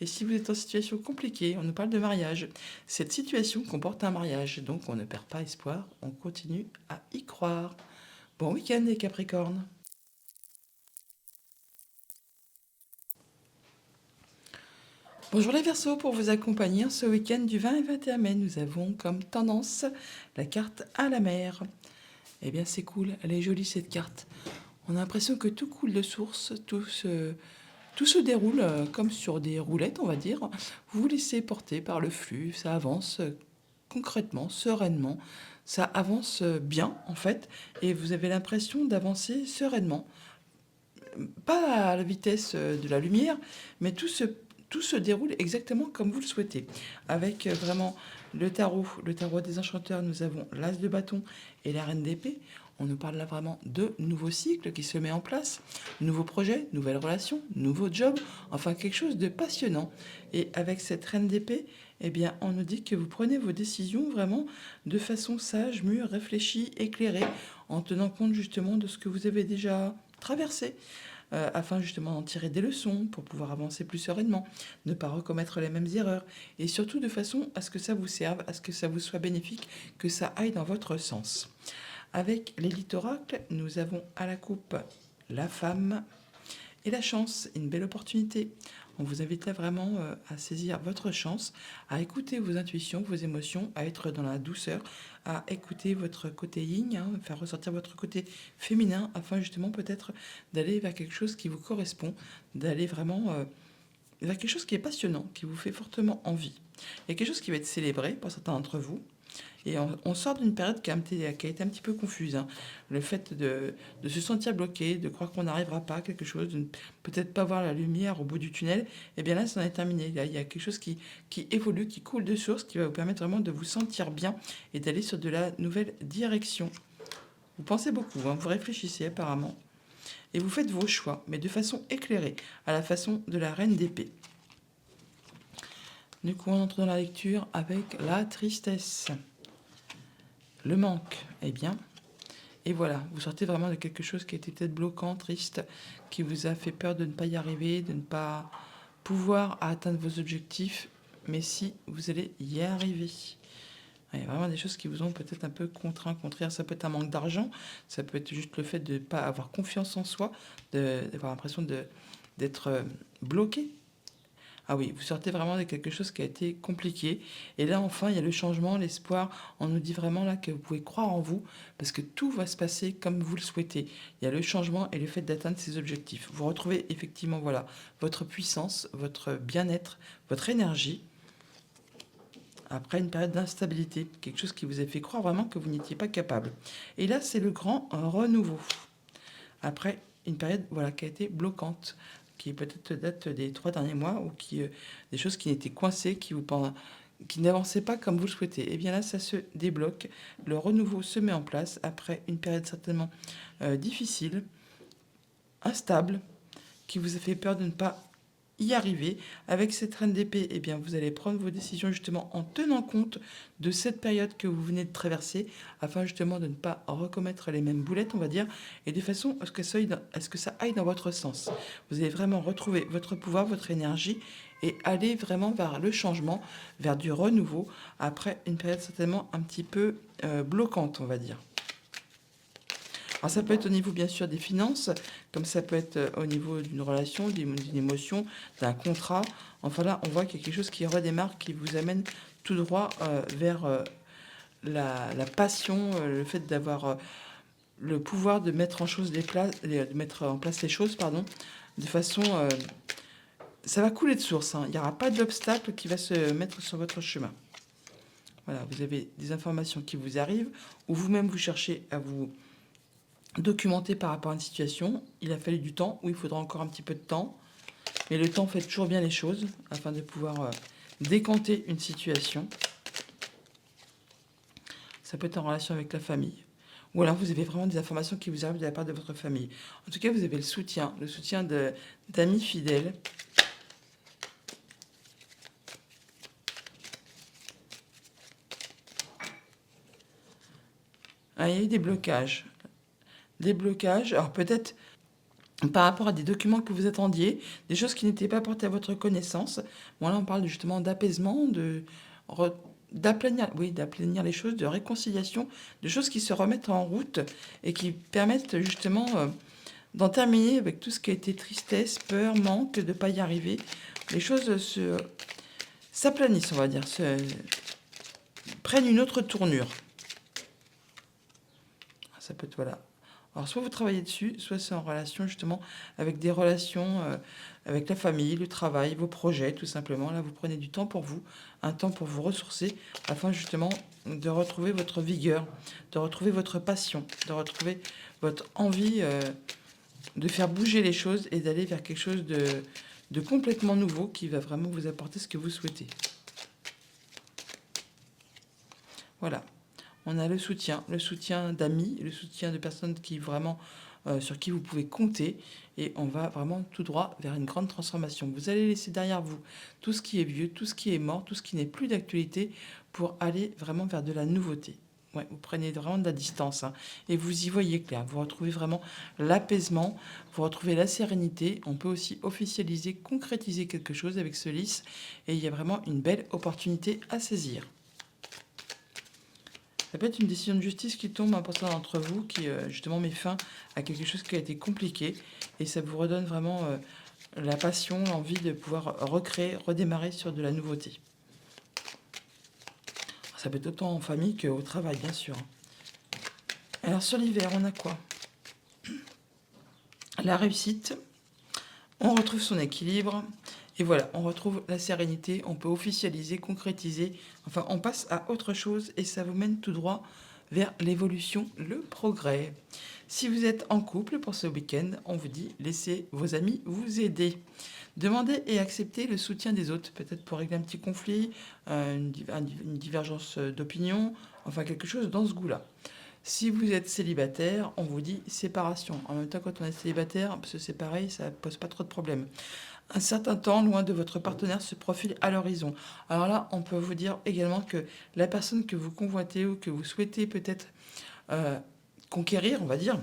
Et si vous êtes en situation compliquée, on nous parle de mariage. Cette situation comporte un mariage, donc on ne perd pas espoir, on continue à y croire. Bon week-end les Capricornes. Bonjour les Verseaux, pour vous accompagner ce week-end du 20 et 21 mai, nous avons comme tendance la carte à la mer. Eh bien c'est cool, elle est jolie cette carte. On a l'impression que tout coule de source, tout se déroule comme sur des roulettes, on va dire. Vous vous laissez porter par le flux, ça avance concrètement, sereinement, ça avance bien en fait, et vous avez l'impression d'avancer sereinement. Pas à la vitesse de la lumière, mais tout se déroule exactement comme vous le souhaitez. Avec vraiment le tarot des enchanteurs, nous avons l'as de bâton et la reine d'épée. On nous parle là vraiment de nouveaux cycles qui se met en place, nouveaux projets, nouvelles relations, nouveaux jobs, enfin quelque chose de passionnant. Et avec cette reine d'épée, eh bien, on nous dit que vous prenez vos décisions vraiment de façon sage, mûre, réfléchie, éclairée, en tenant compte justement de ce que vous avez déjà traversé, afin justement d'en tirer des leçons pour pouvoir avancer plus sereinement, ne pas recommettre les mêmes erreurs, et surtout de façon à ce que ça vous serve, à ce que ça vous soit bénéfique, que ça aille dans votre sens. Avec l'élite oracle, nous avons à la coupe la femme et la chance, une belle opportunité. On vous invite là vraiment à saisir votre chance, à écouter vos intuitions, vos émotions, à être dans la douceur, à écouter votre côté yin, hein, faire ressortir votre côté féminin, afin justement peut-être d'aller vers quelque chose qui vous correspond, d'aller vraiment vers quelque chose qui est passionnant, qui vous fait fortement envie. Il y a quelque chose qui va être célébré par certains d'entre vous. Et on sort d'une période qui a été un petit peu confuse, hein. Le fait de se sentir bloqué, de croire qu'on n'arrivera pas à quelque chose, de ne peut-être pas voir la lumière au bout du tunnel, et bien là, ça en est terminé. Là, il y a quelque chose qui évolue, qui coule de source, qui va vous permettre vraiment de vous sentir bien et d'aller sur de la nouvelle direction. Vous pensez beaucoup, hein, vous réfléchissez apparemment, et vous faites vos choix, mais de façon éclairée, à la façon de la reine d'épée. Du coup, on entre dans la lecture avec la tristesse. Le manque, eh bien, et voilà, vous sortez vraiment de quelque chose qui était peut-être bloquant, triste, qui vous a fait peur de ne pas y arriver, de ne pas pouvoir atteindre vos objectifs, mais si vous allez y arriver. Il y a vraiment des choses qui vous ont peut-être un peu contraint, contraire. Ça peut être un manque d'argent, ça peut être juste le fait de ne pas avoir confiance en soi, d'avoir l'impression d'être bloqué. Ah oui, vous sortez vraiment de quelque chose qui a été compliqué. Et là, enfin, il y a le changement, l'espoir. On nous dit vraiment là que vous pouvez croire en vous, parce que tout va se passer comme vous le souhaitez. Il y a le changement et le fait d'atteindre ses objectifs. Vous retrouvez effectivement, voilà, votre puissance, votre bien-être, votre énergie, après une période d'instabilité, quelque chose qui vous a fait croire vraiment que vous n'étiez pas capable. Et là, c'est le grand renouveau. Après une période, voilà, qui a été bloquante, qui peut-être date des 3 derniers mois, ou des choses qui étaient coincées, qui n'avançait pas comme vous le souhaitez. Et bien là, ça se débloque. Le renouveau se met en place après une période certainement difficile, instable, qui vous a fait peur de ne pas y arriver. Avec cette reine d'épée, eh bien, vous allez prendre vos décisions justement en tenant compte de cette période que vous venez de traverser, afin justement de ne pas recommettre les mêmes boulettes, on va dire, et de façon à ce que ça aille dans votre sens. Vous allez vraiment retrouver votre pouvoir, votre énergie, et aller vraiment vers le changement, vers du renouveau, après une période certainement un petit peu bloquante, on va dire. Alors ça peut être au niveau bien sûr des finances, comme ça peut être au niveau d'une relation, d'une émotion, d'un contrat. Enfin là, on voit qu'il y a quelque chose qui redémarre, qui vous amène tout droit vers la passion, le fait d'avoir le pouvoir de mettre de mettre en place les choses, pardon, de façon, ça va couler de source, hein. Il n'y aura pas d'obstacle qui va se mettre sur votre chemin. Voilà, vous avez des informations qui vous arrivent, ou vous-même vous cherchez à vous documenter par rapport à une situation. Il a fallu du temps, ou il faudra encore un petit peu de temps, mais le temps fait toujours bien les choses afin de pouvoir décanter une situation. Ça peut être en relation avec la famille, ou alors vous avez vraiment des informations qui vous arrivent de la part de votre famille. En tout cas, vous avez le soutien d'amis fidèles. Ah, il y a eu des blocages. Alors peut-être par rapport à des documents que vous attendiez, des choses qui n'étaient pas portées à votre connaissance. Bon, là, on parle justement d'apaisement, d'aplanir les choses, de réconciliation, de choses qui se remettent en route et qui permettent justement d'en terminer avec tout ce qui a été tristesse, peur, manque, de ne pas y arriver. Les choses s'aplanissent, on va dire, prennent une autre tournure. Ça peut être, voilà. Alors, soit vous travaillez dessus, soit c'est en relation justement avec des relations avec la famille, le travail, vos projets, tout simplement. Là, vous prenez du temps pour vous, un temps pour vous ressourcer, afin justement de retrouver votre vigueur, de retrouver votre passion, de retrouver votre envie de faire bouger les choses et d'aller vers quelque chose de complètement nouveau qui va vraiment vous apporter ce que vous souhaitez. Voilà. On a le soutien d'amis, le soutien de personnes qui vraiment sur qui vous pouvez compter, et on va vraiment tout droit vers une grande transformation. Vous allez laisser derrière vous tout ce qui est vieux, tout ce qui est mort, tout ce qui n'est plus d'actualité, pour aller vraiment vers de la nouveauté. Ouais, vous prenez vraiment de la distance, hein, et vous y voyez clair. Vous retrouvez vraiment l'apaisement, vous retrouvez la sérénité. On peut aussi officialiser, concrétiser quelque chose avec ce lys, et il y a vraiment une belle opportunité à saisir. Ça peut être une décision de justice qui tombe à portée d'entre vous, qui justement met fin à quelque chose qui a été compliqué, et ça vous redonne vraiment la passion, l'envie de pouvoir recréer, redémarrer sur de la nouveauté. Ça peut être autant en famille qu'au travail, bien sûr. Alors sur l'hiver, on a quoi? La réussite, on retrouve son équilibre, et voilà, on retrouve la sérénité, on peut officialiser, concrétiser, enfin on passe à autre chose, et ça vous mène tout droit vers l'évolution, le progrès. Si vous êtes en couple pour ce week-end, on vous dit laissez vos amis vous aider. Demandez et acceptez le soutien des autres, peut-être pour régler un petit conflit, une divergence d'opinion, enfin quelque chose dans ce goût-là. Si vous êtes célibataire, on vous dit séparation. En même temps, quand on est célibataire, se séparer, ça pose pas trop de problèmes. Un certain temps loin de votre partenaire se profile à l'horizon. Alors là, on peut vous dire également que la personne que vous convoitez ou que vous souhaitez peut-être conquérir, on va dire,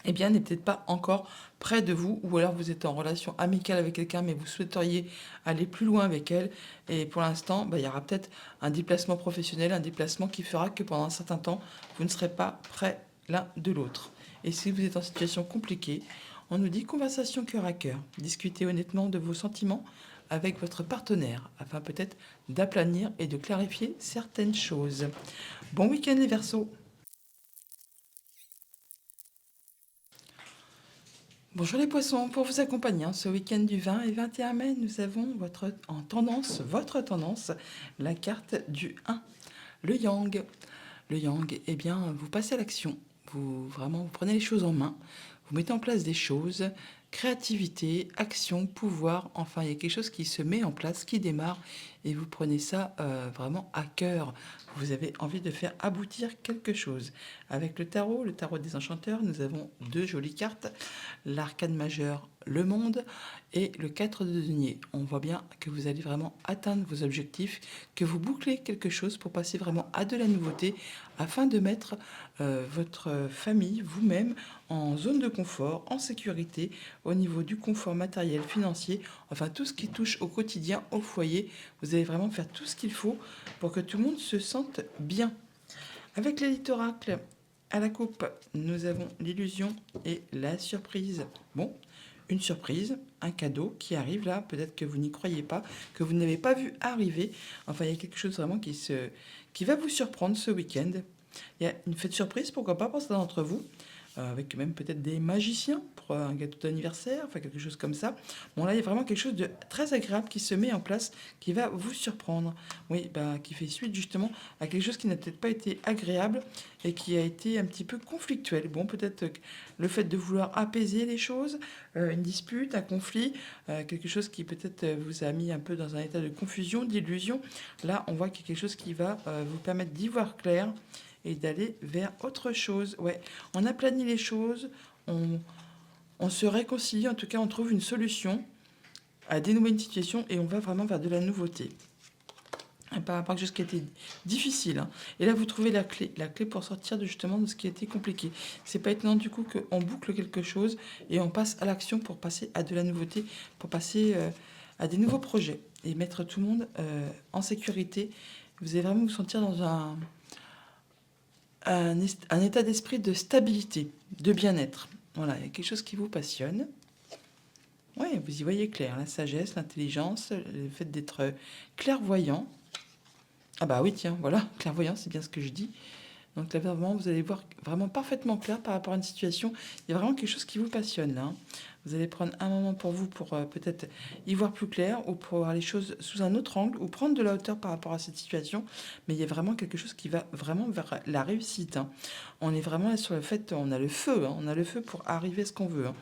eh bien, n'est peut-être pas encore près de vous, ou alors vous êtes en relation amicale avec quelqu'un, mais vous souhaiteriez aller plus loin avec elle, et pour l'instant, il y aura peut-être un déplacement professionnel, un déplacement qui fera que pendant un certain temps, vous ne serez pas près l'un de l'autre. Et si vous êtes en situation compliquée, on nous dit conversation cœur à cœur. Discutez honnêtement de vos sentiments avec votre partenaire, afin peut-être d'aplanir et de clarifier certaines choses. Bon week-end les Verseaux. Bonjour les poissons, pour vous accompagner ce week-end du 20 et 21 mai, nous avons votre tendance, la carte du 1, le yang. Le yang, eh bien, vous passez à l'action, vous prenez les choses en main, vous mettez en place des choses, créativité, action, pouvoir, enfin il y a quelque chose qui se met en place, qui démarre et vous prenez ça vraiment à cœur. Vous avez envie de faire aboutir quelque chose. Avec le tarot des enchanteurs, nous avons deux jolies cartes, l'arcane majeur, le monde et le 4 de denier. On voit bien que vous allez vraiment atteindre vos objectifs, que vous bouclez quelque chose pour passer vraiment à de la nouveauté afin de mettre votre famille, vous-même, en zone de confort, en sécurité, au niveau du confort matériel, financier, enfin tout ce qui touche au quotidien, au foyer. Vous allez vraiment faire tout ce qu'il faut pour que tout le monde se sente bien. Avec l'élite oracle, à la coupe, nous avons l'illusion et la surprise. Bon, une surprise, un cadeau qui arrive là, peut-être que vous n'y croyez pas, que vous n'avez pas vu arriver. Enfin, il y a quelque chose vraiment qui va vous surprendre ce week-end. Il y a une fête surprise, pourquoi pas pour certains d'entre vous, avec même peut-être des magiciens pour un gâteau d'anniversaire, enfin quelque chose comme ça. Bon, là, il y a vraiment quelque chose de très agréable qui se met en place, qui va vous surprendre. Oui, bah, qui fait suite justement à quelque chose qui n'a peut-être pas été agréable et qui a été un petit peu conflictuel. Bon, peut-être le fait de vouloir apaiser les choses, une dispute, un conflit, quelque chose qui peut-être vous a mis un peu dans un état de confusion, d'illusion. Là, on voit qu'il y a quelque chose qui va vous permettre d'y voir clair et d'aller vers autre chose. Ouais, on aplanit les choses, on se réconcilie, en tout cas on trouve une solution à dénouer une situation et on va vraiment vers de la nouveauté. Par rapport à quelque chose qui a été difficile, hein. Et là, vous trouvez la clé pour sortir justement de ce qui a été compliqué. C'est pas étonnant du coup qu'on boucle quelque chose et on passe à l'action pour passer à de la nouveauté, pour passer à des nouveaux projets et mettre tout le monde en sécurité. Vous allez vraiment vous sentir dans un état d'esprit de stabilité, de bien-être. Voilà, il y a quelque chose qui vous passionne. Oui, vous y voyez clair, la sagesse, l'intelligence, le fait d'être clairvoyant. Ah bah oui, tiens, voilà, clairvoyant, c'est bien ce que je dis. Donc là, vraiment, vous allez voir vraiment parfaitement clair par rapport à une situation. Il y a vraiment quelque chose qui vous passionne là, hein. Vous allez prendre un moment pour vous pour peut-être y voir plus clair ou pour voir les choses sous un autre angle ou prendre de la hauteur par rapport à cette situation. Mais il y a vraiment quelque chose qui va vraiment vers la réussite, hein. On est vraiment là sur le fait, on a le feu, hein, on a le feu pour arriver à ce qu'on veut, hein.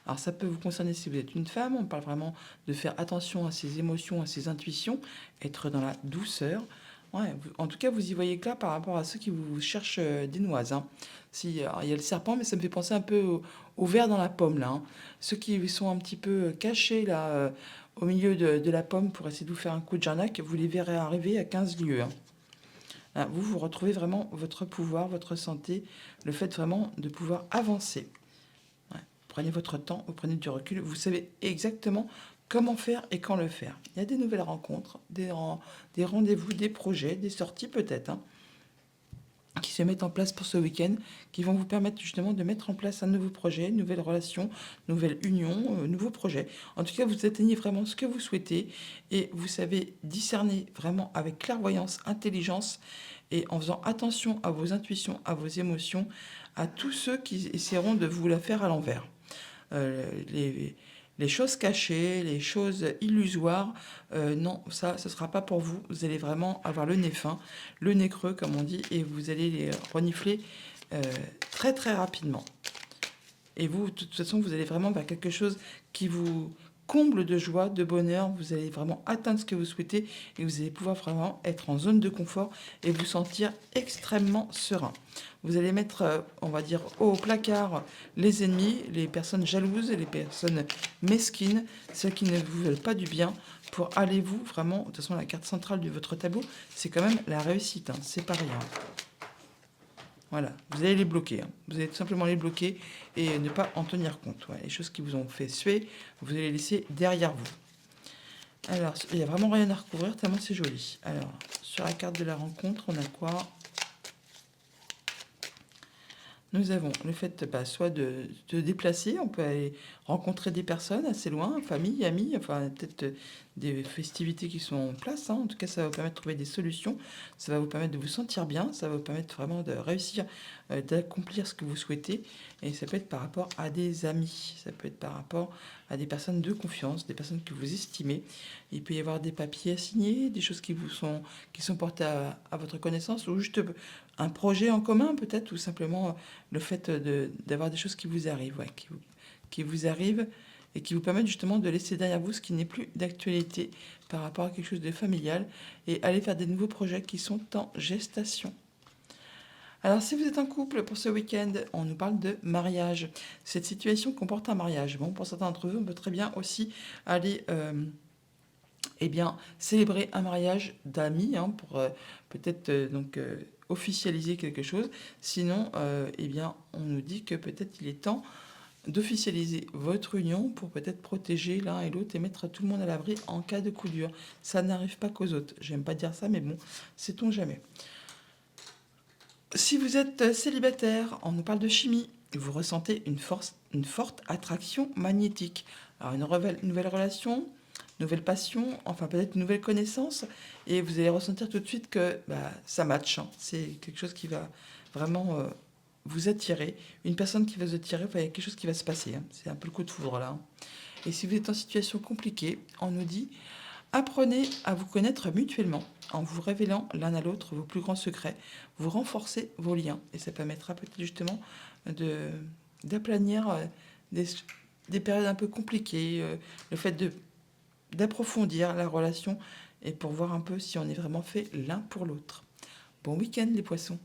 Alors ça peut vous concerner si vous êtes une femme, on parle vraiment de faire attention à ses émotions, à ses intuitions, être dans la douceur. Ouais, en tout cas, vous y voyez clair par rapport à ceux qui vous cherchent des noises, hein. Si, alors, il y a le serpent, mais ça me fait penser un peu au ver dans la pomme, là, hein. Ceux qui sont un petit peu cachés, là, au milieu de la pomme pour essayer de vous faire un coup de jarnac, vous les verrez arriver à 15 lieues, hein. Là, vous retrouvez vraiment votre pouvoir, votre santé, le fait vraiment de pouvoir avancer. Ouais. Prenez votre temps, vous prenez du recul, vous savez exactement comment faire et quand le faire. Il y a des nouvelles rencontres, des rendez-vous, des projets, des sorties peut-être, hein, qui se mettent en place pour ce week-end, qui vont vous permettre justement de mettre en place un nouveau projet, une nouvelle relation, nouvelle union, nouveau projet. En tout cas, vous atteignez vraiment ce que vous souhaitez et vous savez discerner vraiment avec clairvoyance, intelligence et en faisant attention à vos intuitions, à vos émotions, à tous ceux qui essaieront de vous la faire à l'envers. Les choses cachées, les choses illusoires, non, ça, ce ne sera pas pour vous. Vous allez vraiment avoir le nez fin, le nez creux, comme on dit, et vous allez les renifler très très rapidement. Et vous, de toute façon, vous allez vraiment vers quelque chose qui vous comble de joie, de bonheur. Vous allez vraiment atteindre ce que vous souhaitez et vous allez pouvoir vraiment être en zone de confort et vous sentir extrêmement serein. Vous allez mettre, on va dire, au placard les ennemis, les personnes jalouses, les personnes mesquines, ceux qui ne vous veulent pas du bien, pour aller vous vraiment, de toute façon, la carte centrale de votre tableau, c'est quand même la réussite, hein, c'est pas rien. Voilà, vous allez les bloquer, hein. Vous allez tout simplement les bloquer et ne pas en tenir compte. Ouais, les choses qui vous ont fait suer, vous allez les laisser derrière vous. Alors, il n'y a vraiment rien à recouvrir, tellement c'est joli. Alors, sur la carte de la rencontre, on a quoi? Nous avons le fait soit de se déplacer, on peut aller rencontrer des personnes assez loin, famille, amis, enfin peut-être des festivités qui sont en place, hein. En tout cas, ça va vous permettre de trouver des solutions, ça va vous permettre de vous sentir bien, ça va vous permettre vraiment de réussir, d'accomplir ce que vous souhaitez. Et ça peut être par rapport à des amis, ça peut être par rapport à des personnes de confiance, des personnes que vous estimez. Il peut y avoir des papiers à signer, des choses qui sont portées à votre connaissance, ou juste un projet en commun peut-être, ou simplement le fait d'avoir des choses qui vous arrivent, ouais, qui vous arrivent et qui vous permettent justement de laisser derrière vous ce qui n'est plus d'actualité par rapport à quelque chose de familial et aller vers des nouveaux projets qui sont en gestation. Alors, si vous êtes en couple pour ce week-end, on nous parle de mariage. Cette situation comporte un mariage. Bon, pour certains d'entre vous, on peut très bien aussi aller eh bien, célébrer un mariage d'amis pour peut-être officialiser quelque chose. Sinon, eh bien, on nous dit que peut-être il est temps d'officialiser votre union pour peut-être protéger l'un et l'autre et mettre tout le monde à l'abri en cas de coup dur. Ça n'arrive pas qu'aux autres. J'aime pas dire ça, mais bon, sait-on jamais. Si vous êtes célibataire, on nous parle de chimie. Vous ressentez une forte attraction magnétique. Alors une nouvelle relation, nouvelle passion, enfin peut-être une nouvelle connaissance, et vous allez ressentir tout de suite que ça match. C'est quelque chose qui va vraiment vous attirer. Une personne qui va vous attirer, enfin, il y a quelque chose qui va se passer. C'est un peu le coup de foudre là. Et si vous êtes en situation compliquée, on nous dit apprenez à vous connaître mutuellement en vous révélant l'un à l'autre vos plus grands secrets. Vous renforcez vos liens et ça permettra peut-être justement d'aplanir des périodes un peu compliquées, le fait d'approfondir la relation et pour voir un peu si on est vraiment fait l'un pour l'autre. Bon week-end les poissons.